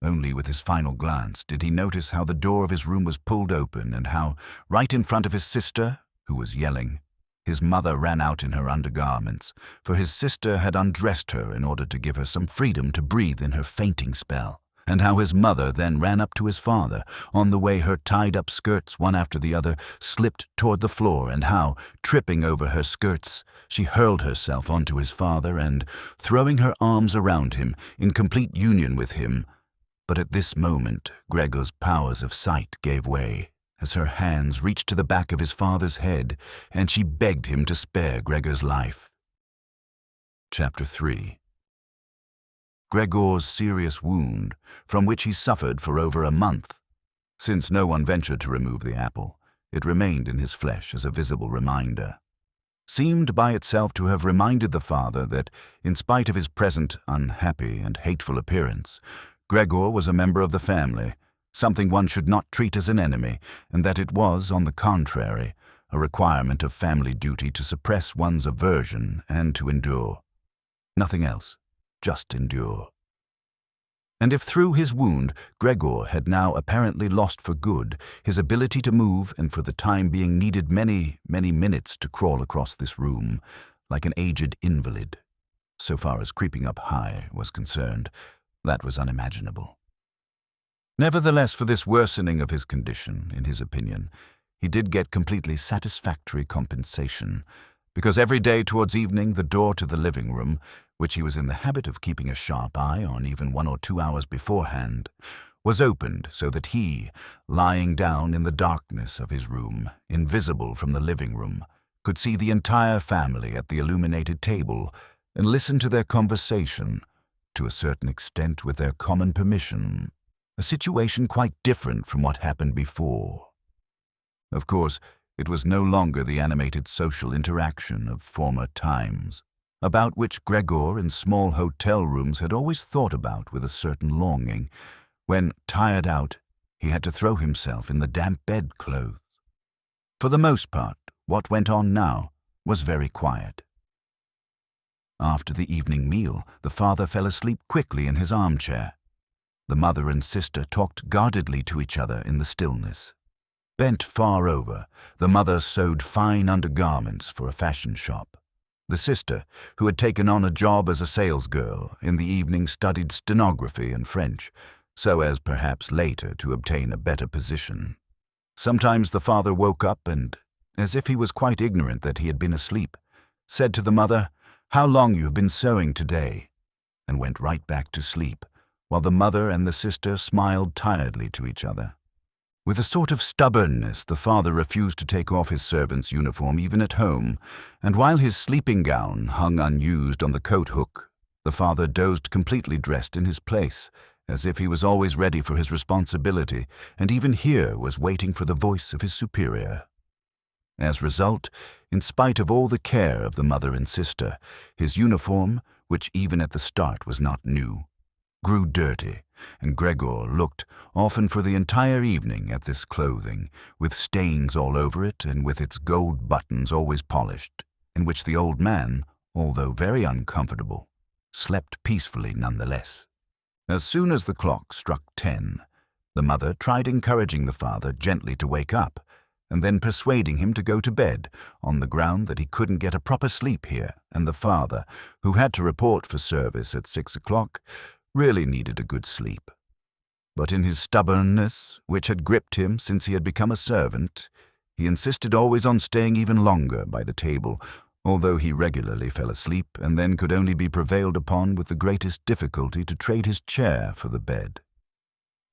Only with his final glance did he notice how the door of his room was pulled open and how, right in front of his sister, who was yelling, his mother ran out in her undergarments, for his sister had undressed her in order to give her some freedom to breathe in her fainting spell, and how his mother then ran up to his father, on the way her tied-up skirts one after the other slipped toward the floor, and how, tripping over her skirts, she hurled herself onto his father and, throwing her arms around him, in complete union with him. But at this moment, Gregor's powers of sight gave way, as her hands reached to the back of his father's head, and she begged him to spare Gregor's life. Chapter 3. Gregor's serious wound, from which he suffered for over a month. Since no one ventured to remove the apple, it remained in his flesh as a visible reminder. Seemed by itself to have reminded the father that, in spite of his present unhappy and hateful appearance, Gregor was a member of the family, something one should not treat as an enemy, and that it was, on the contrary, a requirement of family duty to suppress one's aversion and to endure. Nothing else. Just endure. And if through his wound Gregor had now apparently lost for good his ability to move and for the time being needed many, many minutes to crawl across this room, like an aged invalid, so far as creeping up high was concerned, that was unimaginable. Nevertheless, for this worsening of his condition, in his opinion, he did get completely satisfactory compensation, because every day towards evening the door to the living room, which he was in the habit of keeping a sharp eye on even 1 or 2 hours beforehand, was opened so that he, lying down in the darkness of his room, invisible from the living room, could see the entire family at the illuminated table and listen to their conversation, to a certain extent with their common permission, a situation quite different from what happened before. Of course, it was no longer the animated social interaction of former times, about which Gregor in small hotel rooms had always thought about with a certain longing, when, tired out, he had to throw himself in the damp bedclothes. For the most part, what went on now was very quiet. After the evening meal, the father fell asleep quickly in his armchair. The mother and sister talked guardedly to each other in the stillness. Bent far over, the mother sewed fine undergarments for a fashion shop. The sister, who had taken on a job as a salesgirl, in the evening studied stenography and French, so as perhaps later to obtain a better position. Sometimes the father woke up and, as if he was quite ignorant that he had been asleep, said to the mother, "How long you've been sewing today?" and went right back to sleep, while the mother and the sister smiled tiredly to each other. With a sort of stubbornness, the father refused to take off his servant's uniform even at home, and while his sleeping gown hung unused on the coat hook, the father dozed completely dressed in his place, as if he was always ready for his responsibility, and even here was waiting for the voice of his superior. As result, in spite of all the care of the mother and sister, his uniform, which even at the start was not new, grew dirty, and Gregor looked often for the entire evening at this clothing, with stains all over it and with its gold buttons always polished, in which the old man, although very uncomfortable, slept peacefully nonetheless. As soon as the clock struck 10, the mother tried encouraging the father gently to wake up, and then persuading him to go to bed, on the ground that he couldn't get a proper sleep here, and the father, who had to report for service at 6 o'clock, really needed a good sleep. But in his stubbornness, which had gripped him since he had become a servant, he insisted always on staying even longer by the table, although he regularly fell asleep and then could only be prevailed upon with the greatest difficulty to trade his chair for the bed.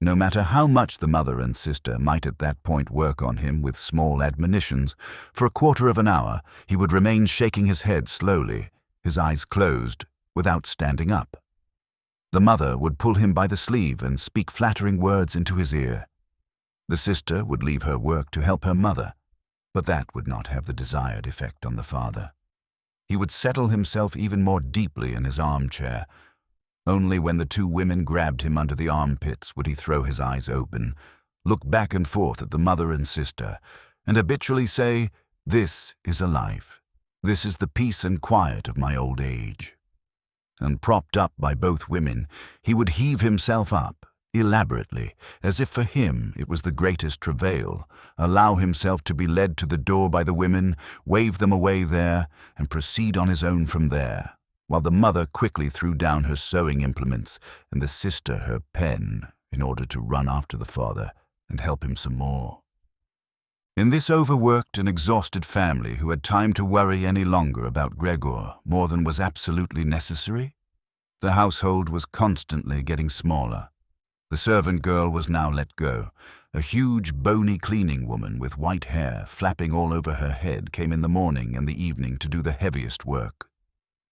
No matter how much the mother and sister might at that point work on him with small admonitions, for a quarter of an hour he would remain shaking his head slowly, his eyes closed, without standing up. The mother would pull him by the sleeve and speak flattering words into his ear. The sister would leave her work to help her mother, but that would not have the desired effect on the father. He would settle himself even more deeply in his armchair. Only when the two women grabbed him under the armpits would he throw his eyes open, look back and forth at the mother and sister, and habitually say, "This is a life. This is the peace and quiet of my old age." And propped up by both women, he would heave himself up, elaborately, as if for him it was the greatest travail, allow himself to be led to the door by the women, wave them away there, and proceed on his own from there, while the mother quickly threw down her sewing implements and the sister her pen in order to run after the father and help him some more. In this overworked and exhausted family who had time to worry any longer about Gregor more than was absolutely necessary, the household was constantly getting smaller. The servant girl was now let go. A huge, bony cleaning woman with white hair flapping all over her head came in the morning and the evening to do the heaviest work.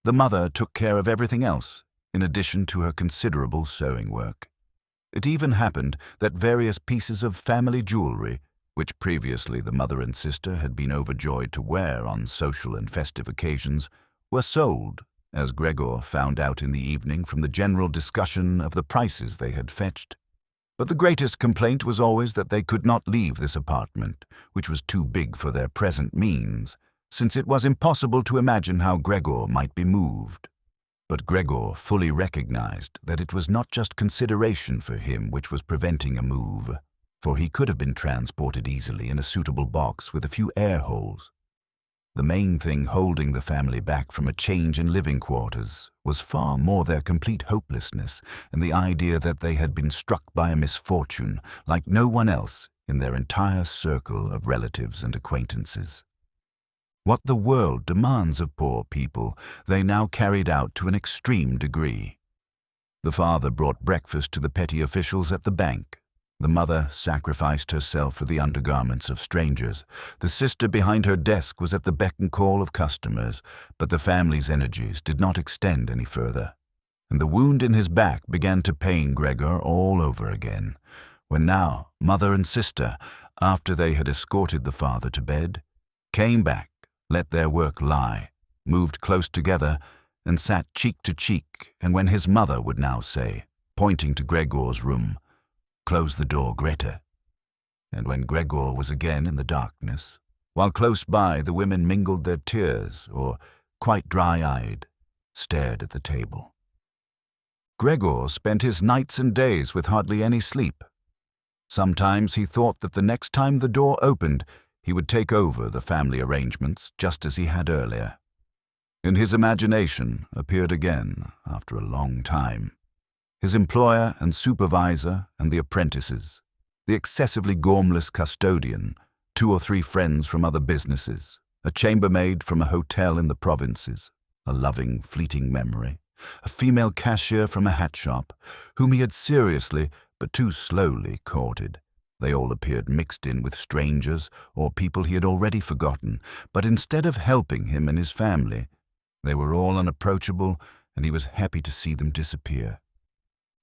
The mother took care of everything else, in addition to her considerable sewing work. It even happened that various pieces of family jewelry, which previously the mother and sister had been overjoyed to wear on social and festive occasions, were sold, as Gregor found out in the evening from the general discussion of the prices they had fetched. But the greatest complaint was always that they could not leave this apartment, which was too big for their present means, since it was impossible to imagine how Gregor might be moved. But Gregor fully recognized that it was not just consideration for him which was preventing a move, for he could have been transported easily in a suitable box with a few air holes. The main thing holding the family back from a change in living quarters was far more their complete hopelessness and the idea that they had been struck by a misfortune like no one else in their entire circle of relatives and acquaintances. What the world demands of poor people, they now carried out to an extreme degree. The father brought breakfast to the petty officials at the bank. The mother sacrificed herself for the undergarments of strangers. The sister behind her desk was at the beck and call of customers, but the family's energies did not extend any further. And the wound in his back began to pain Gregor all over again, when now mother and sister, after they had escorted the father to bed, came back, let their work lie, moved close together, and sat cheek to cheek, and when his mother would now say, pointing to Gregor's room, "Close the door, Greta." And when Gregor was again in the darkness, while close by the women mingled their tears or, quite dry-eyed, stared at the table. Gregor spent his nights and days with hardly any sleep. Sometimes he thought that the next time the door opened, he would take over the family arrangements just as he had earlier. In his imagination appeared again, after a long time, his employer and supervisor and the apprentices, the excessively gormless custodian, 2 or 3 friends from other businesses, a chambermaid from a hotel in the provinces, a loving, fleeting memory, a female cashier from a hat shop, whom he had seriously but too slowly courted. They all appeared mixed in with strangers or people he had already forgotten, but instead of helping him and his family, they were all unapproachable, and he was happy to see them disappear.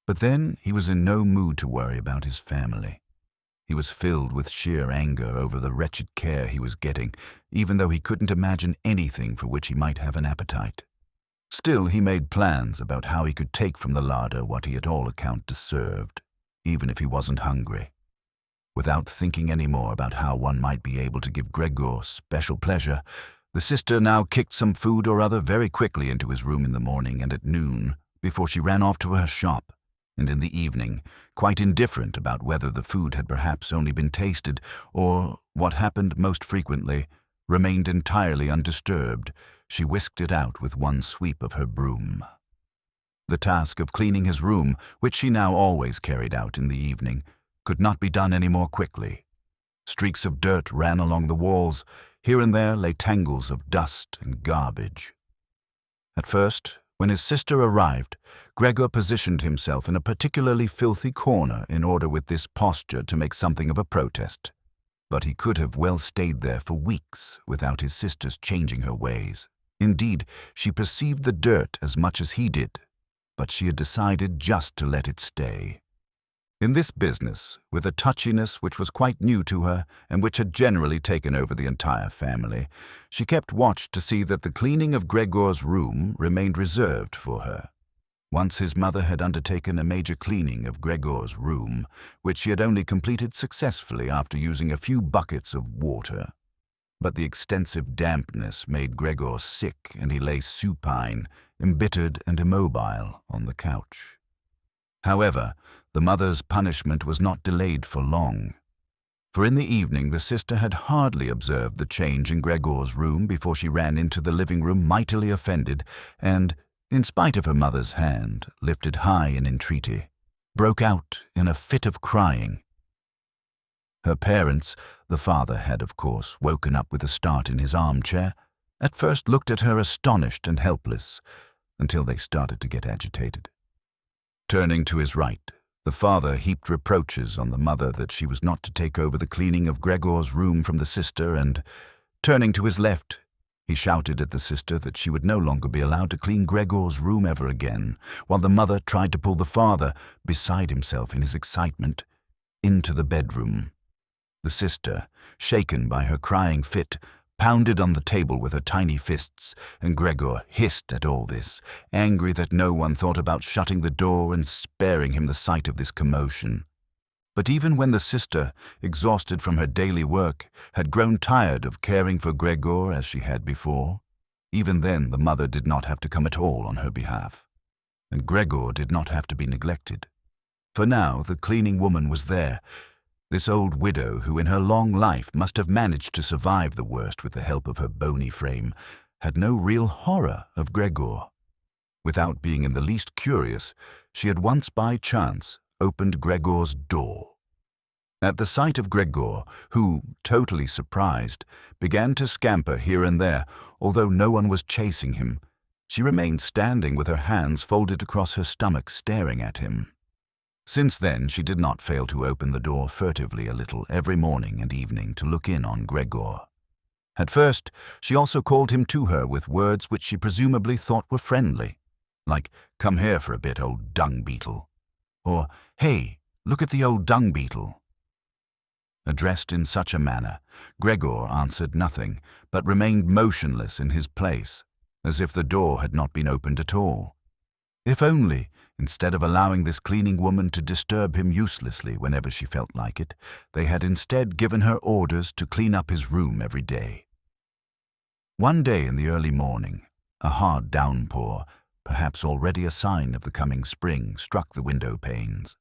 But then he was in no mood to worry about his family. He was filled with sheer anger over the wretched care he was getting, even though he couldn't imagine anything for which he might have an appetite. Still, he made plans about how he could take from the larder what he at all account deserved, even if he wasn't hungry. Without thinking any more about how one might be able to give Gregor special pleasure, the sister now kicked some food or other very quickly into his room in the morning and at noon, before she ran off to her shop, and in the evening, quite indifferent about whether the food had perhaps only been tasted or, what happened most frequently, remained entirely undisturbed, she whisked it out with one sweep of her broom. The task of cleaning his room, which she now always carried out in the evening, could not be done any more quickly. Streaks of dirt ran along the walls. Here and there lay tangles of dust and garbage. At first, when his sister arrived, Gregor positioned himself in a particularly filthy corner in order with this posture to make something of a protest. But he could have well stayed there for weeks without his sister's changing her ways. Indeed, she perceived the dirt as much as he did, but she had decided just to let it stay. In this business, with a touchiness which was quite new to her and which had generally taken over the entire family, she kept watch to see that the cleaning of Gregor's room remained reserved for her. Once his mother had undertaken a major cleaning of Gregor's room, which she had only completed successfully after using a few buckets of water. But the extensive dampness made Gregor sick, and he lay supine, embittered and immobile on the couch. However, the mother's punishment was not delayed for long, for in the evening the sister had hardly observed the change in Gregor's room before she ran into the living room mightily offended and, in spite of her mother's hand, lifted high in entreaty, broke out in a fit of crying. Her parents, the father had of course woken up with a start in his armchair, at first looked at her astonished and helpless, until they started to get agitated. Turning to his right, the father heaped reproaches on the mother that she was not to take over the cleaning of Gregor's room from the sister, and, turning to his left, he shouted at the sister that she would no longer be allowed to clean Gregor's room ever again, while the mother tried to pull the father, beside himself in his excitement, into the bedroom. The sister, shaken by her crying fit, pounded on the table with her tiny fists, and Gregor hissed at all this, angry that no one thought about shutting the door and sparing him the sight of this commotion. But even when the sister, exhausted from her daily work, had grown tired of caring for Gregor as she had before, Even then, the mother did not have to come at all on her behalf. And Gregor did not have to be neglected. For now, the cleaning woman was there, this old widow who in her long life must have managed to survive the worst with the help of her bony frame, had no real horror of Gregor. Without being in the least curious, she had once by chance opened Gregor's door. At the sight of Gregor, who, totally surprised, began to scamper here and there, although no one was chasing him, she remained standing with her hands folded across her stomach, staring at him. Since then, she did not fail to open the door furtively a little every morning and evening to look in on Gregor. At first, she also called him to her with words which she presumably thought were friendly, like, "Come here for a bit, old dung beetle," or, "Hey, look at the old dung beetle." Addressed in such a manner, Gregor answered nothing, but remained motionless in his place, as if the door had not been opened at all. If only, instead of allowing this cleaning woman to disturb him uselessly whenever she felt like it, they had instead given her orders to clean up his room every day. One day in the early morning, a hard downpour, perhaps already a sign of the coming spring, struck the window panes.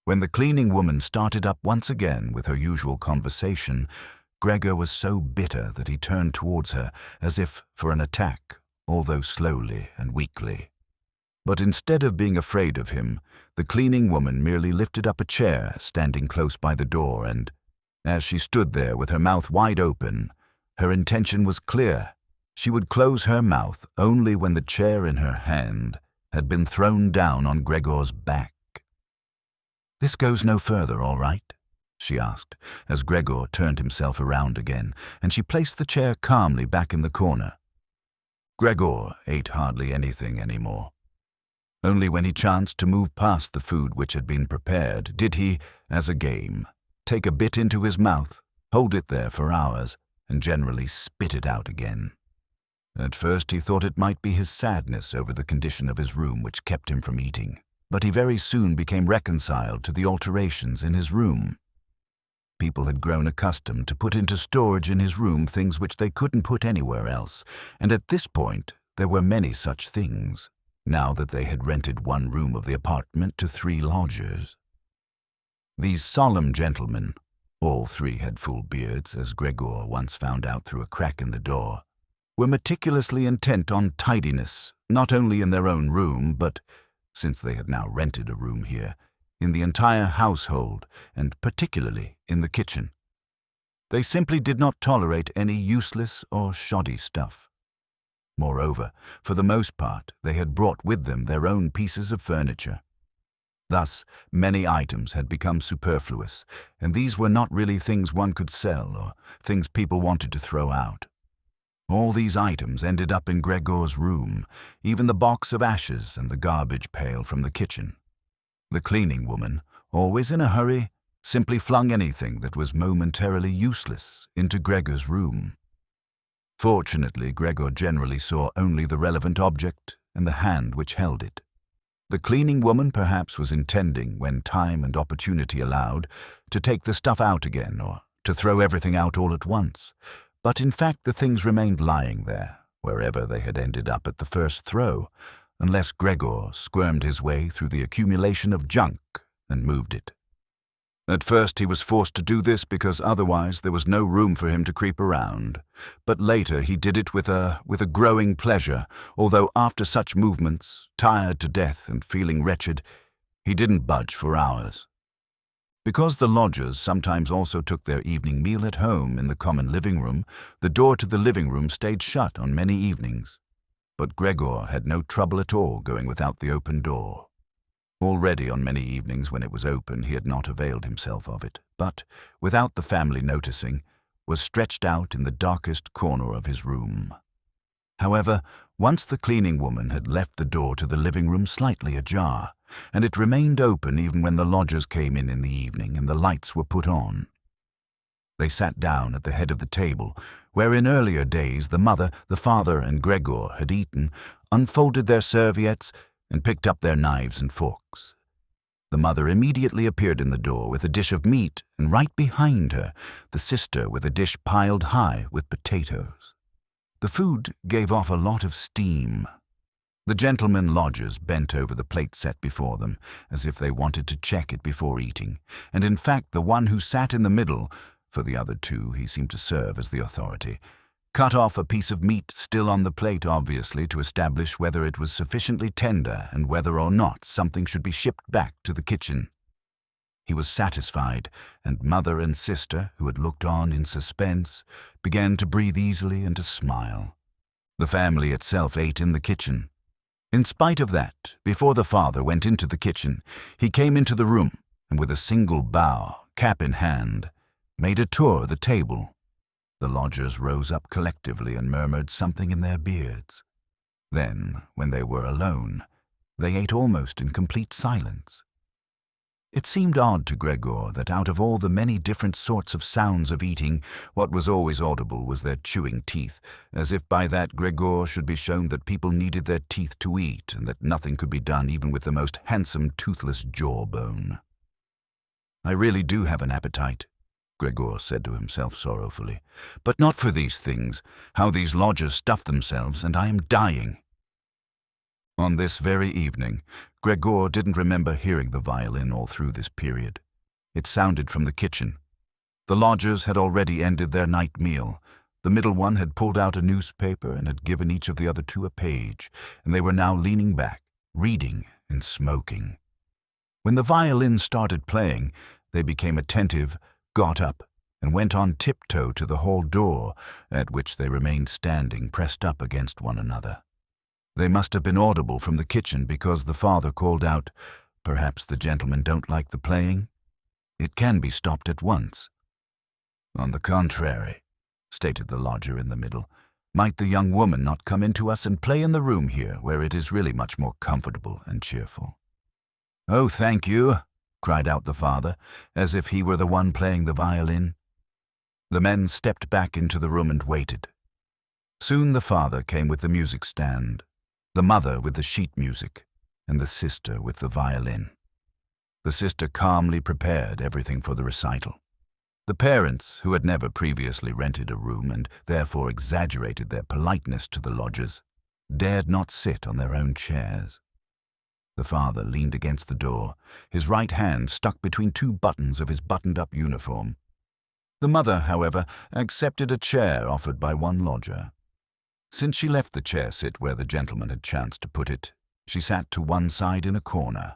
When the cleaning woman started up once again with her usual conversation, Gregor was so bitter that he turned towards her as if for an attack, although slowly and weakly. But instead of being afraid of him, the cleaning woman merely lifted up a chair standing close by the door and, as she stood there with her mouth wide open, her intention was clear. She would close her mouth only when the chair in her hand had been thrown down on Gregor's back. "This goes no further, all right?" she asked, as Gregor turned himself around again, and she placed the chair calmly back in the corner. Gregor ate hardly anything anymore. Only when he chanced to move past the food which had been prepared did he, as a game, take a bit into his mouth, hold it there for hours, and generally spit it out again. At first he thought it might be his sadness over the condition of his room which kept him from eating, but he very soon became reconciled to the alterations in his room. People had grown accustomed to put into storage in his room things which they couldn't put anywhere else, and at this point there were many such things, now that they had rented one room of the apartment to 3 lodgers. These solemn gentlemen, all 3 had full beards, as Gregor once found out through a crack in the door, were meticulously intent on tidiness, not only in their own room, but, since they had now rented a room here, in the entire household, and particularly in the kitchen. They simply did not tolerate any useless or shoddy stuff. Moreover, for the most part, they had brought with them their own pieces of furniture. Thus, many items had become superfluous, and these were not really things one could sell or things people wanted to throw out. All these items ended up in Gregor's room, even the box of ashes and the garbage pail from the kitchen. The cleaning woman, always in a hurry, simply flung anything that was momentarily useless into Gregor's room. Fortunately, Gregor generally saw only the relevant object and the hand which held it. The cleaning woman perhaps was intending, when time and opportunity allowed, to take the stuff out again or to throw everything out all at once. But in fact the things remained lying there, wherever they had ended up at the first throw, unless Gregor squirmed his way through the accumulation of junk and moved it. At first he was forced to do this because otherwise there was no room for him to creep around, but later he did it with a growing pleasure, although after such movements, tired to death and feeling wretched, he didn't budge for hours. Because the lodgers sometimes also took their evening meal at home in the common living room, the door to the living room stayed shut on many evenings. But Gregor had no trouble at all going without the open door. Already on many evenings when it was open he had not availed himself of it, but, without the family noticing, was stretched out in the darkest corner of his room. However, once the cleaning woman had left the door to the living room slightly ajar, and it remained open even when the lodgers came in the evening and the lights were put on. They sat down at the head of the table, where in earlier days the mother, the father, and Gregor had eaten, unfolded their serviettes, and picked up their knives and forks. The mother immediately appeared in the door with a dish of meat, and right behind her, the sister with a dish piled high with potatoes. The food gave off a lot of steam. The gentlemen lodgers bent over the plate set before them, as if they wanted to check it before eating, and in fact the one who sat in the middle, for the other two he seemed to serve as the authority, cut off a piece of meat still on the plate, obviously to establish whether it was sufficiently tender and whether or not something should be shipped back to the kitchen. He was satisfied, and mother and sister, who had looked on in suspense, began to breathe easily and to smile. The family itself ate in the kitchen. In spite of that, before the father went into the kitchen, he came into the room and with a single bow, cap in hand, made a tour of the table. The lodgers rose up collectively and murmured something in their beards. Then, when they were alone, they ate almost in complete silence. It seemed odd to Gregor that out of all the many different sorts of sounds of eating, what was always audible was their chewing teeth, as if by that Gregor should be shown that people needed their teeth to eat and that nothing could be done even with the most handsome toothless jawbone. "I really do have an appetite," Gregor said to himself sorrowfully, "but not for these things, how these lodgers stuff themselves, and I am dying." On this very evening, Gregor didn't remember hearing the violin all through this period. It sounded from the kitchen. The lodgers had already ended their night meal. The middle one had pulled out a newspaper and had given each of the other two a page, and they were now leaning back, reading and smoking. When the violin started playing, they became attentive, got up, and went on tiptoe to the hall door, at which they remained standing, pressed up against one another. They must have been audible from the kitchen because the father called out, "Perhaps the gentlemen don't like the playing? It can be stopped at once." "On the contrary," stated the lodger in the middle, "might the young woman not come in to us and play in the room here, where it is really much more comfortable and cheerful?" "Oh, thank you," cried out the father, as if he were the one playing the violin. The men stepped back into the room and waited. Soon the father came with the music stand, the mother with the sheet music, and the sister with the violin. The sister calmly prepared everything for the recital. The parents, who had never previously rented a room and therefore exaggerated their politeness to the lodgers, dared not sit on their own chairs. The father leaned against the door, his right hand stuck between two buttons of his buttoned-up uniform. The mother, however, accepted a chair offered by one lodger. Since she left the chair sit where the gentleman had chanced to put it, she sat to one side in a corner.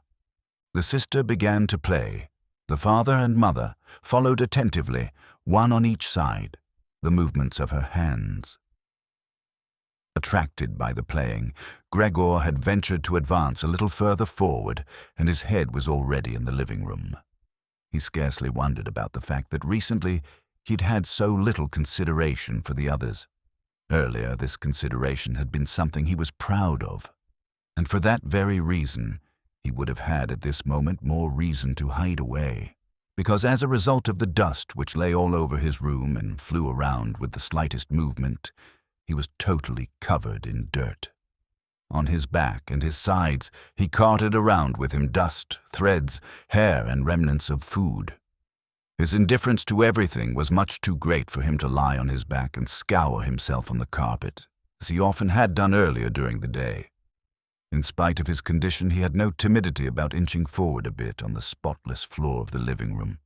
The sister began to play. The father and mother followed attentively, one on each side, the movements of her hands. Attracted by the playing, Gregor had ventured to advance a little further forward, and his head was already in the living room. He scarcely wondered about the fact that recently he'd had so little consideration for the others. Earlier, this consideration had been something he was proud of, and for that very reason, he would have had at this moment more reason to hide away, because as a result of the dust which lay all over his room and flew around with the slightest movement, he was totally covered in dirt. On his back and his sides, he carted around with him dust, threads, hair, and remnants of food. His indifference to everything was much too great for him to lie on his back and scour himself on the carpet, as he often had done earlier during the day. In spite of his condition, he had no timidity about inching forward a bit on the spotless floor of the living room.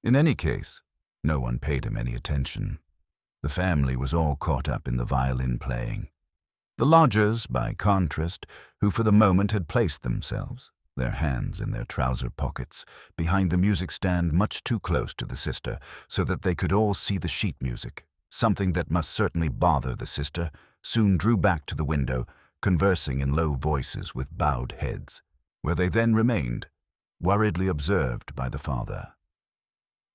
In any case, no one paid him any attention. The family was all caught up in the violin playing. The lodgers, by contrast, who for the moment had placed themselves, their hands in their trouser pockets, behind the music stand much too close to the sister, so that they could all see the sheet music, something that must certainly bother the sister, soon drew back to the window, conversing in low voices with bowed heads, where they then remained, worriedly observed by the father.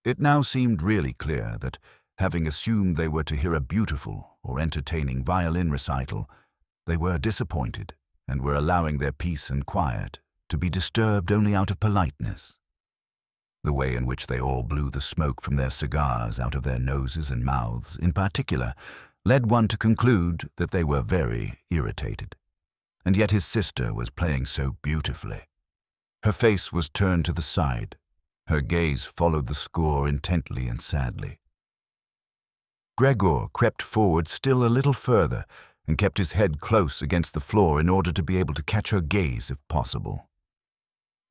It now seemed really clear that, having assumed they were to hear a beautiful or entertaining violin recital, they were disappointed and were allowing their peace and quiet to be disturbed only out of politeness. The way in which they all blew the smoke from their cigars out of their noses and mouths, in particular, led one to conclude that they were very irritated. And yet his sister was playing so beautifully. Her face was turned to the side. Her gaze followed the score intently and sadly. Gregor crept forward still a little further and kept his head close against the floor in order to be able to catch her gaze if possible.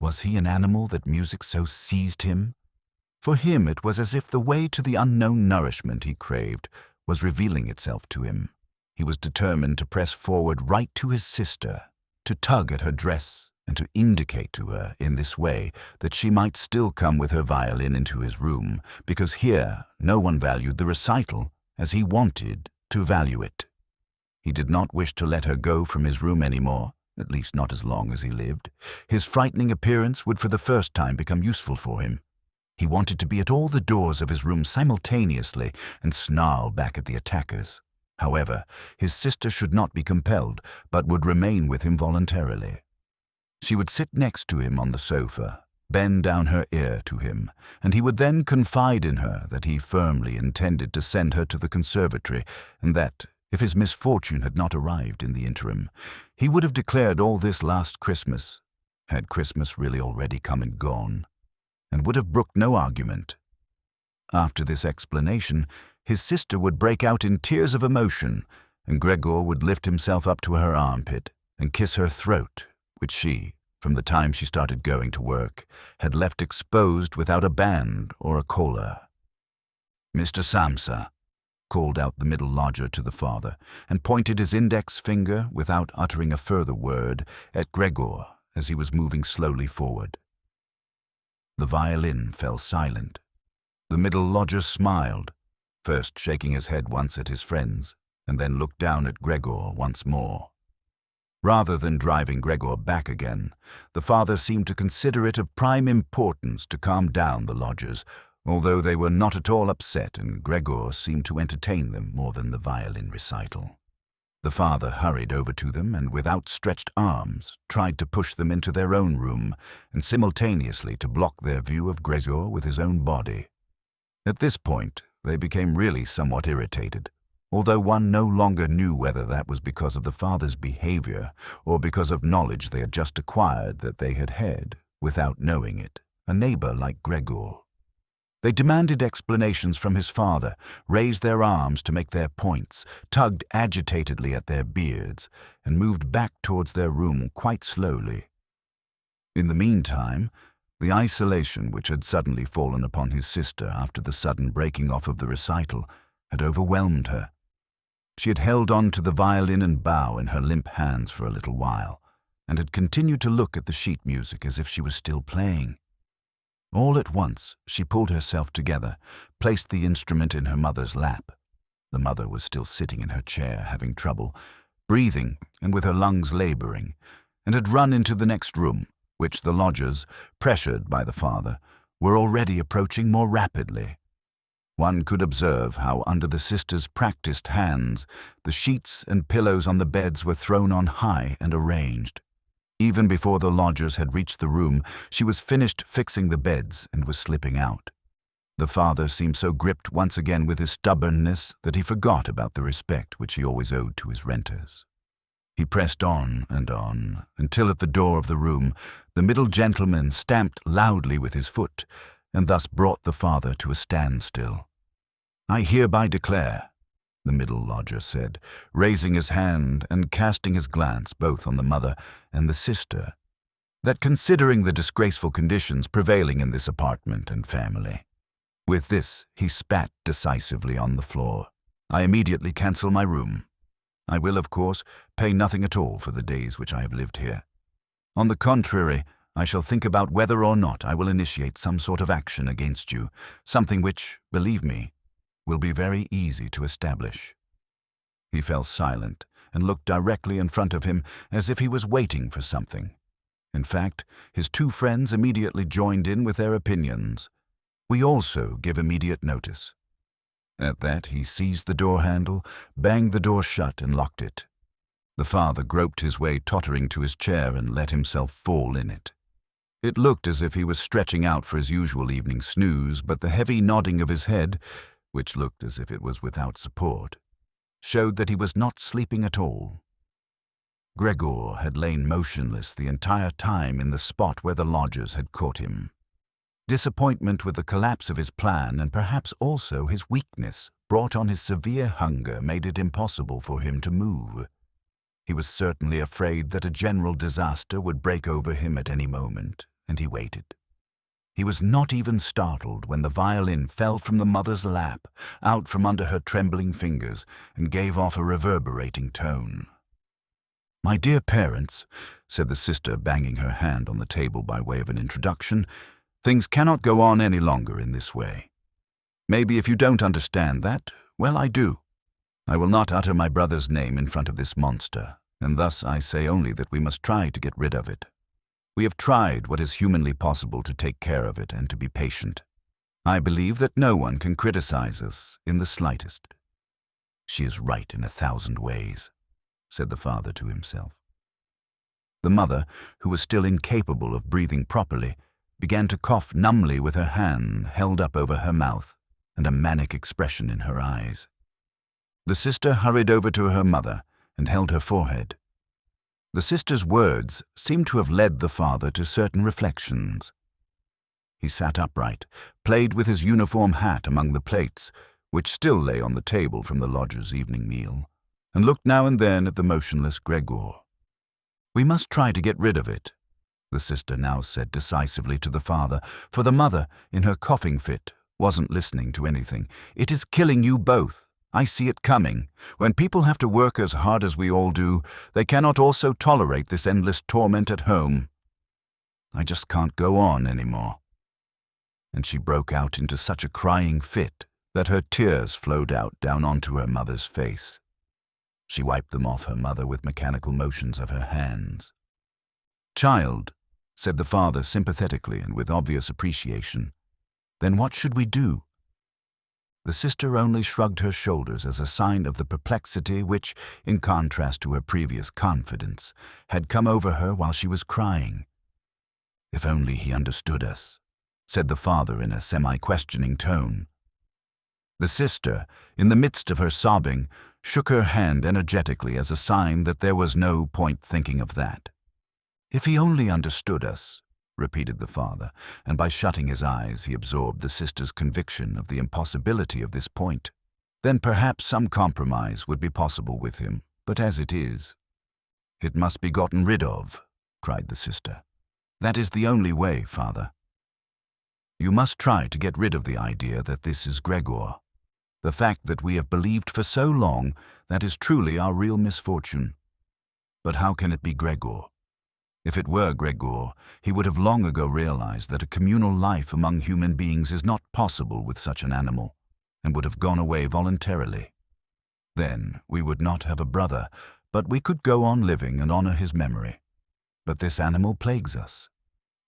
Was he an animal that music so seized him? For him it was as if the way to the unknown nourishment he craved was revealing itself to him. He was determined to press forward right to his sister, to tug at her dress and to indicate to her in this way that she might still come with her violin into his room, because here no one valued the recital as he wanted to value it. He did not wish to let her go from his room anymore, at least not as long as he lived. His frightening appearance would for the first time become useful for him. He wanted to be at all the doors of his room simultaneously and snarl back at the attackers. However, his sister should not be compelled, but would remain with him voluntarily. She would sit next to him on the sofa, bend down her ear to him, and he would then confide in her that he firmly intended to send her to the conservatory, and that, if his misfortune had not arrived in the interim, he would have declared all this last Christmas, had Christmas really already come and gone, and would have brooked no argument. After this explanation, his sister would break out in tears of emotion, and Gregor would lift himself up to her armpit and kiss her throat, which she, from the time she started going to work, had left exposed without a band or a collar. "Mr. Samsa," called out the middle lodger to the father, and pointed his index finger, without uttering a further word, at Gregor as he was moving slowly forward. The violin fell silent. The middle lodger smiled, first shaking his head once at his friends, and then looked down at Gregor once more. Rather than driving Gregor back again, the father seemed to consider it of prime importance to calm down the lodgers, although they were not at all upset, and Gregor seemed to entertain them more than the violin recital. The father hurried over to them and with outstretched arms tried to push them into their own room and simultaneously to block their view of Gregor with his own body. At this point, they became really somewhat irritated, although one no longer knew whether that was because of the father's behavior or because of knowledge they had just acquired that they had, without knowing it, a neighbor like Gregor. They demanded explanations from his father, raised their arms to make their points, tugged agitatedly at their beards, and moved back towards their room quite slowly. In the meantime, the isolation which had suddenly fallen upon his sister after the sudden breaking off of the recital had overwhelmed her. She had held on to the violin and bow in her limp hands for a little while, and had continued to look at the sheet music as if she was still playing. All at once, she pulled herself together, placed the instrument in her mother's lap. The mother was still sitting in her chair, having trouble, breathing and with her lungs laboring, and had run into the next room, which the lodgers, pressured by the father, were already approaching more rapidly. One could observe how under the sister's practiced hands, the sheets and pillows on the beds were thrown on high and arranged. Even before the lodgers had reached the room, she was finished fixing the beds and was slipping out. The father seemed so gripped once again with his stubbornness that he forgot about the respect which he always owed to his renters. He pressed on, until at the door of the room, the middle gentleman stamped loudly with his foot, and thus brought the father to a standstill. "I hereby declare," the middle lodger said, raising his hand and casting his glance both on the mother and the sister, "that considering the disgraceful conditions prevailing in this apartment and family." With this, he spat decisively on the floor. "I immediately cancel my room. I will, of course, pay nothing at all for the days which I have lived here. On the contrary, I shall think about whether or not I will initiate some sort of action against you, something which, believe me, will be very easy to establish." He fell silent and looked directly in front of him as if he was waiting for something. In fact, his two friends immediately joined in with their opinions. "We also give immediate notice." At that, he seized the door handle, banged the door shut, and locked it. The father groped his way tottering to his chair and let himself fall in it. It looked as if he was stretching out for his usual evening snooze, but the heavy nodding of his head, which looked as if it was without support, showed that he was not sleeping at all. Gregor had lain motionless the entire time in the spot where the lodgers had caught him. Disappointment with the collapse of his plan, and perhaps also his weakness, brought on his severe hunger made it impossible for him to move. He was certainly afraid that a general disaster would break over him at any moment, and he waited. He was not even startled when the violin fell from the mother's lap, out from under her trembling fingers, and gave off a reverberating tone. "My dear parents," said the sister, banging her hand on the table by way of an introduction, "things cannot go on any longer in this way. Maybe if you don't understand that, well, I do. I will not utter my brother's name in front of this monster, and thus I say only that we must try to get rid of it. We have tried what is humanly possible to take care of it and to be patient. I believe that no one can criticize us in the slightest." "She is right in 1,000 ways," said the father to himself. The mother, who was still incapable of breathing properly, began to cough numbly with her hand held up over her mouth and a manic expression in her eyes. The sister hurried over to her mother and held her forehead. The sister's words seemed to have led the father to certain reflections. He sat upright, played with his uniform hat among the plates, which still lay on the table from the lodger's evening meal, and looked now and then at the motionless Gregor. "We must try to get rid of it," the sister now said decisively to the father, for the mother, in her coughing fit, wasn't listening to anything. "It is killing you both. I see it coming. When people have to work as hard as we all do, they cannot also tolerate this endless torment at home. I just can't go on anymore." And she broke out into such a crying fit that her tears flowed out down onto her mother's face. She wiped them off her mother with mechanical motions of her hands. "Child," said the father sympathetically and with obvious appreciation, "then what should we do?" The sister only shrugged her shoulders as a sign of the perplexity which, in contrast to her previous confidence, had come over her while she was crying. "If only he understood us," said the father in a semi-questioning tone. The sister, in the midst of her sobbing, shook her hand energetically as a sign that there was no point thinking of that. "If he only understood us," repeated the father, and by shutting his eyes he absorbed the sister's conviction of the impossibility of this point. Then perhaps some compromise would be possible with him, but as it is— "It must be gotten rid of," cried the sister. "That is the only way, father. You must try to get rid of the idea that this is Gregor. The fact that we have believed for so long, that is truly our real misfortune. But how can it be Gregor? If it were Gregor, he would have long ago realized that a communal life among human beings is not possible with such an animal, and would have gone away voluntarily. Then we would not have a brother, but we could go on living and honor his memory. But this animal plagues us.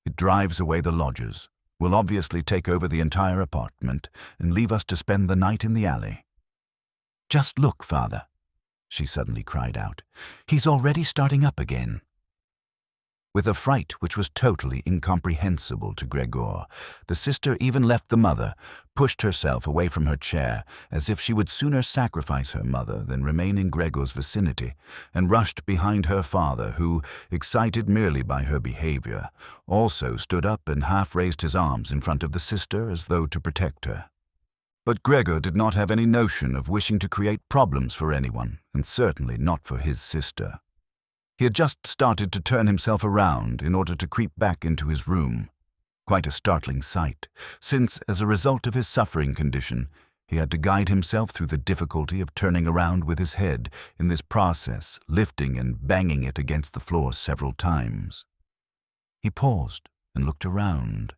It drives away the lodgers, will obviously take over the entire apartment, and leave us to spend the night in the alley. Just look, father," she suddenly cried out. "He's already starting up again." With a fright which was totally incomprehensible to Gregor, the sister even left the mother, pushed herself away from her chair, as if she would sooner sacrifice her mother than remain in Gregor's vicinity, and rushed behind her father, who, excited merely by her behavior, also stood up and half raised his arms in front of the sister as though to protect her. But Gregor did not have any notion of wishing to create problems for anyone, and certainly not for his sister. He had just started to turn himself around in order to creep back into his room. Quite a startling sight, since, as a result of his suffering condition, he had to guide himself through the difficulty of turning around with his head, in this process lifting and banging it against the floor several times. He paused and looked around.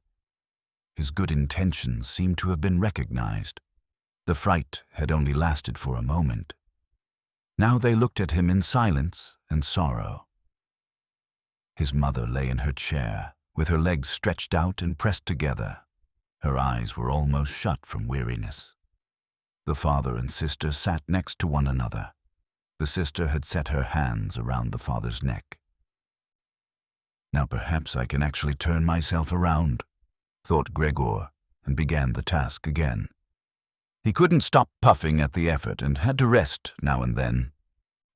His good intentions seemed to have been recognized. The fright had only lasted for a moment. Now they looked at him in silence and sorrow. His mother lay in her chair, with her legs stretched out and pressed together. Her eyes were almost shut from weariness. The father and sister sat next to one another. The sister had set her hands around the father's neck. "Now perhaps I can actually turn myself around," thought Gregor, and began the task again. He couldn't stop puffing at the effort and had to rest now and then.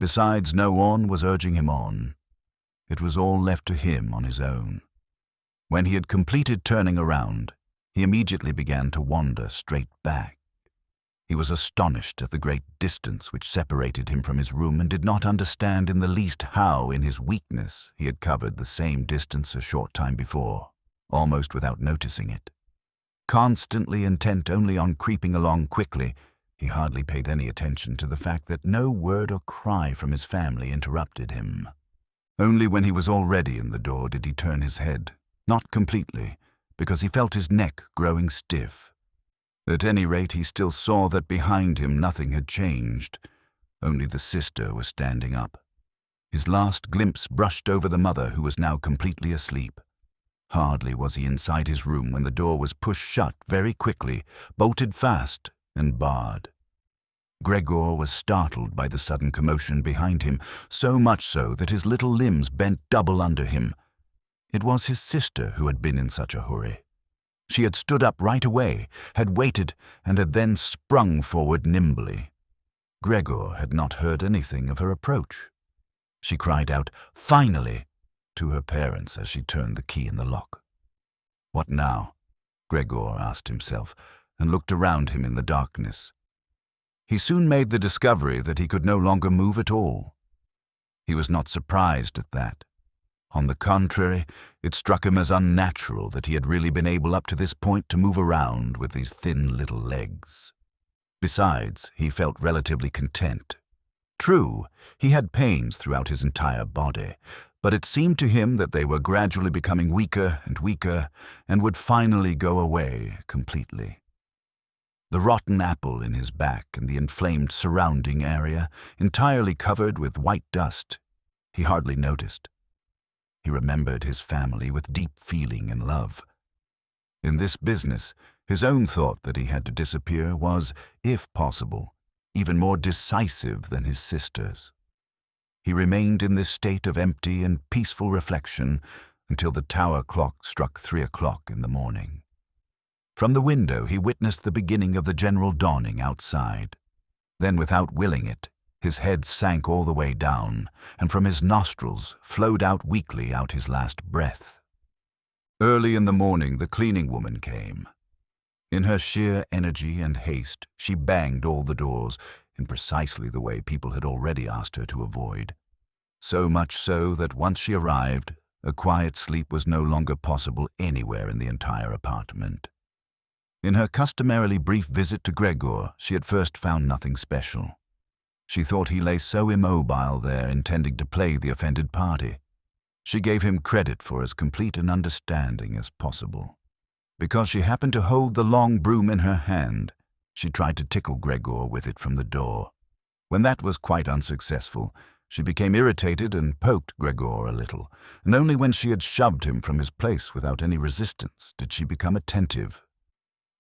Besides, no one was urging him on. It was all left to him on his own. When he had completed turning around, he immediately began to wander straight back. He was astonished at the great distance which separated him from his room and did not understand in the least how, in his weakness, he had covered the same distance a short time before, almost without noticing it. Constantly intent only on creeping along quickly, he hardly paid any attention to the fact that no word or cry from his family interrupted him. Only when he was already in the door did he turn his head, not completely, because he felt his neck growing stiff. At any rate, he still saw that behind him nothing had changed. Only the sister was standing up. His last glimpse brushed over the mother, who was now completely asleep. Hardly was he inside his room when the door was pushed shut very quickly, bolted fast, and barred. Gregor was startled by the sudden commotion behind him, so much so that his little limbs bent double under him. It was his sister who had been in such a hurry. She had stood up right away, had waited, and had then sprung forward nimbly. Gregor had not heard anything of her approach. She cried out, "Finally!" to her parents as she turned the key in the lock. What now? Gregor asked himself, and looked around him in the darkness. He soon made the discovery that he could no longer move at all. He was not surprised at that. On the contrary, it struck him as unnatural that he had really been able up to this point to move around with these thin little legs. Besides, he felt relatively content. True, he had pains throughout his entire body, but it seemed to him that they were gradually becoming weaker and would finally go away completely. The rotten apple in his back and the inflamed surrounding area, entirely covered with white dust, he hardly noticed. He remembered his family with deep feeling and love. In this business, his own thought that he had to disappear was, if possible, even more decisive than his sister's. He remained in this state of empty and peaceful reflection until the tower clock struck 3 o'clock in the morning. From the window he witnessed the beginning of the general dawning outside. Then, without willing it, his head sank all the way down, and from his nostrils flowed out weakly out his last breath. Early in the morning the cleaning woman came. In her sheer energy and haste, she banged all the doors in precisely the way people had already asked her to avoid. So much so that once she arrived, a quiet sleep was no longer possible anywhere in the entire apartment. In her customarily brief visit to Gregor, she at first found nothing special. She thought he lay so immobile there, intending to play the offended party. She gave him credit for as complete an understanding as possible. Because she happened to hold the long broom in her hand, she tried to tickle Gregor with it from the door. When that was quite unsuccessful, she became irritated and poked Gregor a little, and only when she had shoved him from his place without any resistance did she become attentive.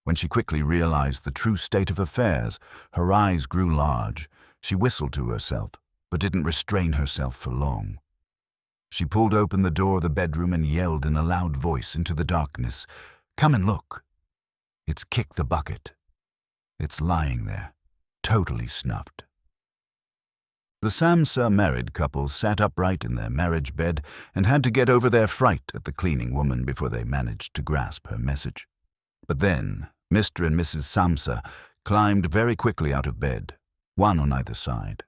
When she quickly realized the true state of affairs, her eyes grew large. She whistled to herself, but didn't restrain herself for long. She pulled open the door of the bedroom and yelled in a loud voice into the darkness, "Come and look. It's Kick the Bucket. It's lying there, totally snuffed." The Samsa married couple sat upright in their marriage bed and had to get over their fright at the cleaning woman before they managed to grasp her message. But then Mr. and Mrs. Samsa climbed very quickly out of bed, one on either side.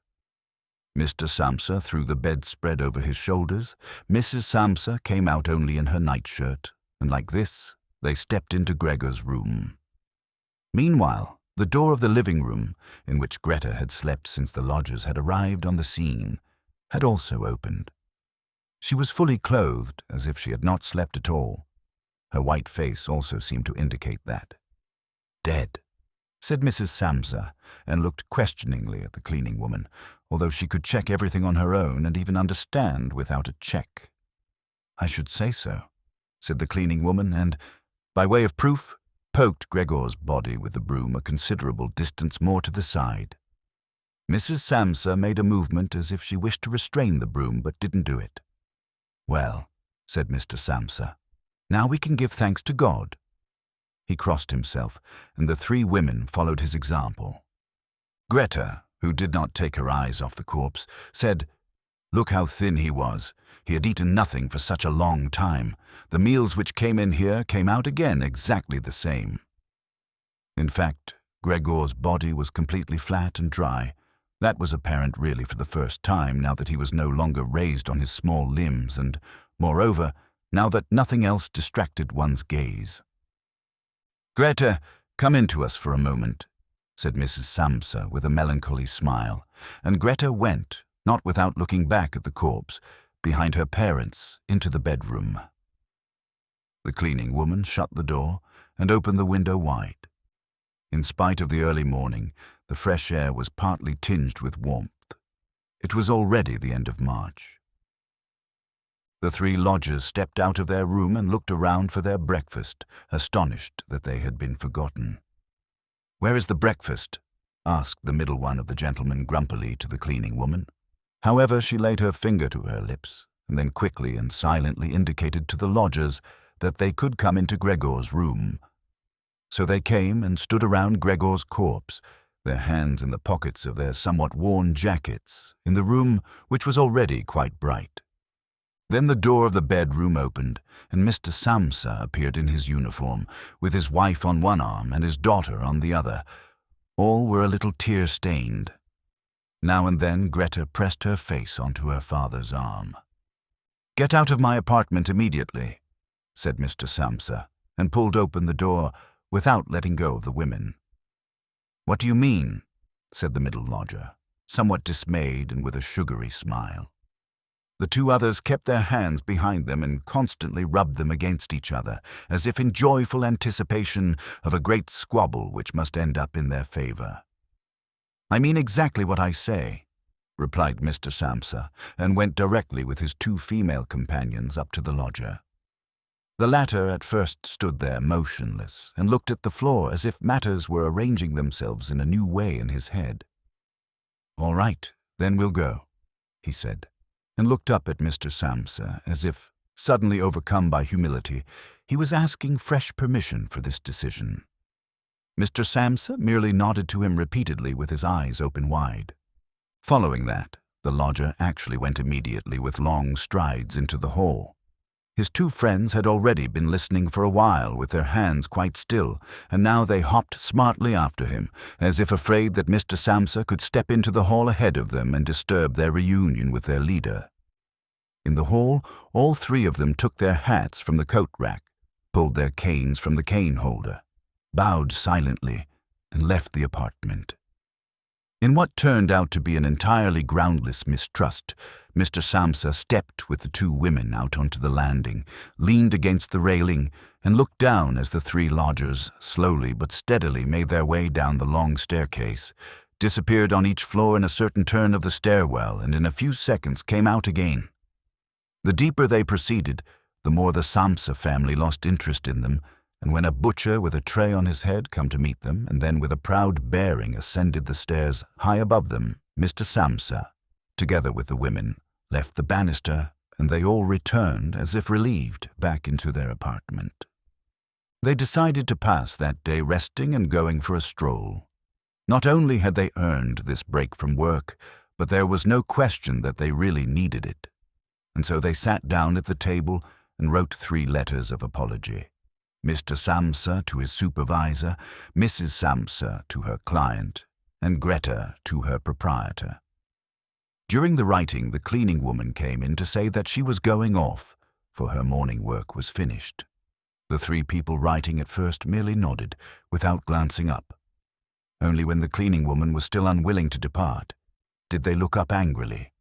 Mr. Samsa threw the bedspread over his shoulders. Mrs. Samsa came out only in her nightshirt, and like this, they stepped into Gregor's room. Meanwhile, the door of the living room, in which Greta had slept since the lodgers had arrived on the scene, had also opened. She was fully clothed, as if she had not slept at all. Her white face also seemed to indicate that. "Dead," said Mrs. Samsa, and looked questioningly at the cleaning woman, although she could check everything on her own and even understand without a check. "I should say so," said the cleaning woman, and, by way of proof, poked Gregor's body with the broom a considerable distance more to the side. Mrs. Samsa made a movement as if she wished to restrain the broom, but didn't do it. "Well," said Mr. Samsa, "now we can give thanks to God." He crossed himself, and the 3 women followed his example. Greta, who did not take her eyes off the corpse, said, "Look how thin he was. He had eaten nothing for such a long time. The meals which came in here came out again exactly the same." In fact, Gregor's body was completely flat and dry. That was apparent really for the first time, now that he was no longer raised on his small limbs and, moreover, now that nothing else distracted one's gaze. "Greta, come in to us for a moment," said Mrs. Samsa with a melancholy smile, and Greta went, not without looking back at the corpse, behind her parents, into the bedroom. The cleaning woman shut the door and opened the window wide. In spite of the early morning, the fresh air was partly tinged with warmth. It was already the end of March. The three lodgers stepped out of their room and looked around for their breakfast, astonished that they had been forgotten. "Where is the breakfast?" asked the middle one of the gentlemen grumpily to the cleaning woman. However, she laid her finger to her lips and then quickly and silently indicated to the lodgers that they could come into Gregor's room. So they came and stood around Gregor's corpse, their hands in the pockets of their somewhat worn jackets, in the room which was already quite bright. Then the door of the bedroom opened, and Mr. Samsa appeared in his uniform, with his wife on one arm and his daughter on the other. All were a little tear-stained. Now and then Greta pressed her face onto her father's arm. "Get out of my apartment immediately," said Mr. Samsa, and pulled open the door without letting go of the women. "What do you mean?" said the middle lodger, somewhat dismayed and with a sugary smile. The two others kept their hands behind them and constantly rubbed them against each other, as if in joyful anticipation of a great squabble which must end up in their favor. "I mean exactly what I say," replied Mr. Samsa, and went directly with his two female companions up to the lodger. The latter at first stood there motionless and looked at the floor as if matters were arranging themselves in a new way in his head. "All right, then we'll go," he said, and looked up at Mr. Samsa as if, suddenly overcome by humility, he was asking fresh permission for this decision. Mr. Samsa merely nodded to him repeatedly with his eyes open wide. Following that, the lodger actually went immediately with long strides into the hall. His two friends had already been listening for a while with their hands quite still, and now they hopped smartly after him, as if afraid that Mr. Samsa could step into the hall ahead of them and disturb their reunion with their leader. In the hall, all three of them took their hats from the coat rack, pulled their canes from the cane holder, bowed silently, and left the apartment. In what turned out to be an entirely groundless mistrust, Mr. Samsa stepped with the two women out onto the landing, leaned against the railing, and looked down as the three lodgers slowly but steadily made their way down the long staircase, disappeared on each floor in a certain turn of the stairwell, and in a few seconds came out again. The deeper they proceeded, the more the Samsa family lost interest in them, and when a butcher with a tray on his head came to meet them, and then with a proud bearing ascended the stairs high above them, Mr. Samsa, together with the women, left the banister, and they all returned, as if relieved, back into their apartment. They decided to pass that day resting and going for a stroll. Not only had they earned this break from work, but there was no question that they really needed it. And so they sat down at the table and wrote 3 letters of apology. Mr. Samsa to his supervisor, Mrs. Samsa to her client, and Greta to her proprietor. During the writing, the cleaning woman came in to say that she was going off, for her morning work was finished. The 3 people writing at first merely nodded, without glancing up. Only when the cleaning woman was still unwilling to depart, did they look up angrily.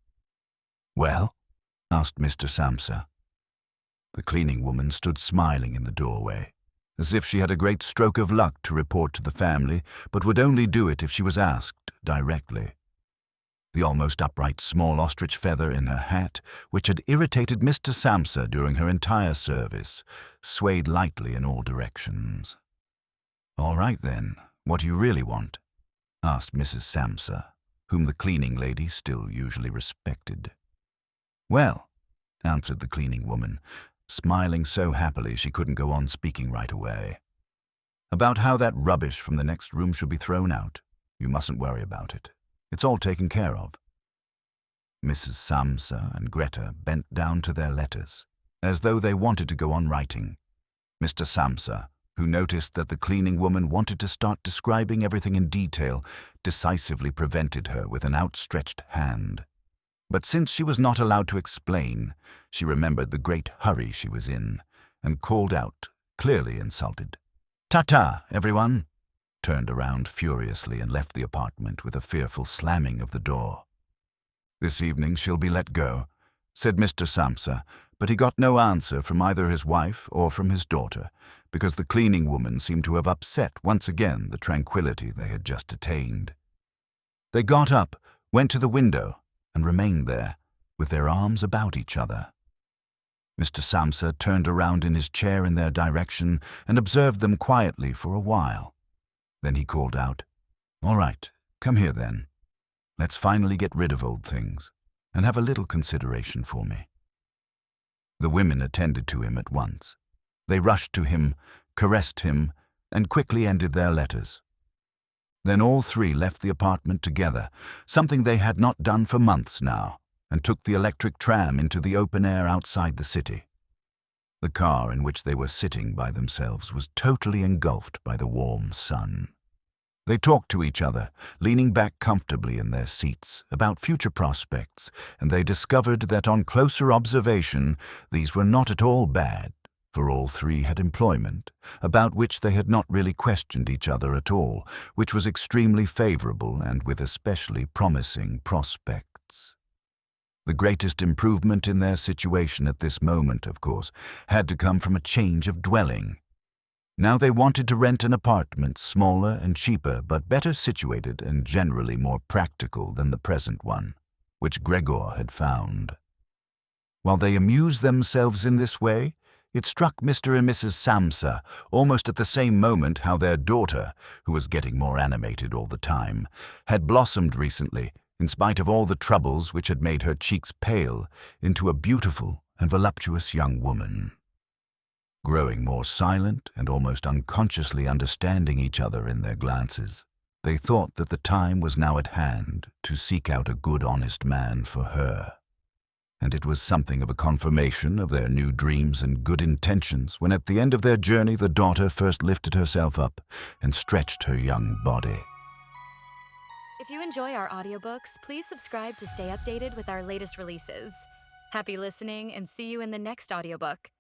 "Well?" asked Mr. Samsa. The cleaning woman stood smiling in the doorway, as if she had a great stroke of luck to report to the family, but would only do it if she was asked directly. The almost upright small ostrich feather in her hat, which had irritated Mr. Samsa during her entire service, swayed lightly in all directions. "All right, then, what do you really want?" asked Mrs. Samsa, whom the cleaning lady still usually respected. "Well," answered the cleaning woman, smiling so happily she couldn't go on speaking right away, "about how that rubbish from the next room should be thrown out. You mustn't worry about it. It's all taken care of." Mrs. Samsa and Greta bent down to their letters, as though they wanted to go on writing. Mr. Samsa, who noticed that the cleaning woman wanted to start describing everything in detail, decisively prevented her with an outstretched hand. But since she was not allowed to explain, she remembered the great hurry she was in, and called out, clearly insulted, "Ta-ta, everyone!" turned around furiously and left the apartment with a fearful slamming of the door. "This evening she'll be let go," said Mr. Samsa, but he got no answer from either his wife or from his daughter, because the cleaning woman seemed to have upset once again the tranquility they had just attained. They got up, went to the window, and remained there, with their arms about each other. Mr. Samsa turned around in his chair in their direction and observed them quietly for a while. Then he called out, "All right, come here then. Let's finally get rid of old things, and have a little consideration for me." The women attended to him at once. They rushed to him, caressed him, and quickly ended their letters. Then all three left the apartment together, something they had not done for months now, and took the electric tram into the open air outside the city. The car in which they were sitting by themselves was totally engulfed by the warm sun. They talked to each other, leaning back comfortably in their seats, about future prospects, and they discovered that on closer observation these were not at all bad, for all three had employment, about which they had not really questioned each other at all, which was extremely favorable and with especially promising prospects. The greatest improvement in their situation at this moment, of course, had to come from a change of dwelling. Now they wanted to rent an apartment, smaller and cheaper, but better situated and generally more practical than the present one, which Gregor had found. While they amused themselves in this way, it struck Mr. and Mrs. Samsa almost at the same moment how their daughter, who was getting more animated all the time, had blossomed recently, in spite of all the troubles which had made her cheeks pale, into a beautiful and voluptuous young woman. Growing more silent and almost unconsciously understanding each other in their glances, they thought that the time was now at hand to seek out a good honest man for her. And it was something of a confirmation of their new dreams and good intentions when at the end of their journey the daughter first lifted herself up and stretched her young body. If you enjoy our audiobooks, please subscribe to stay updated with our latest releases. Happy listening and see you in the next audiobook.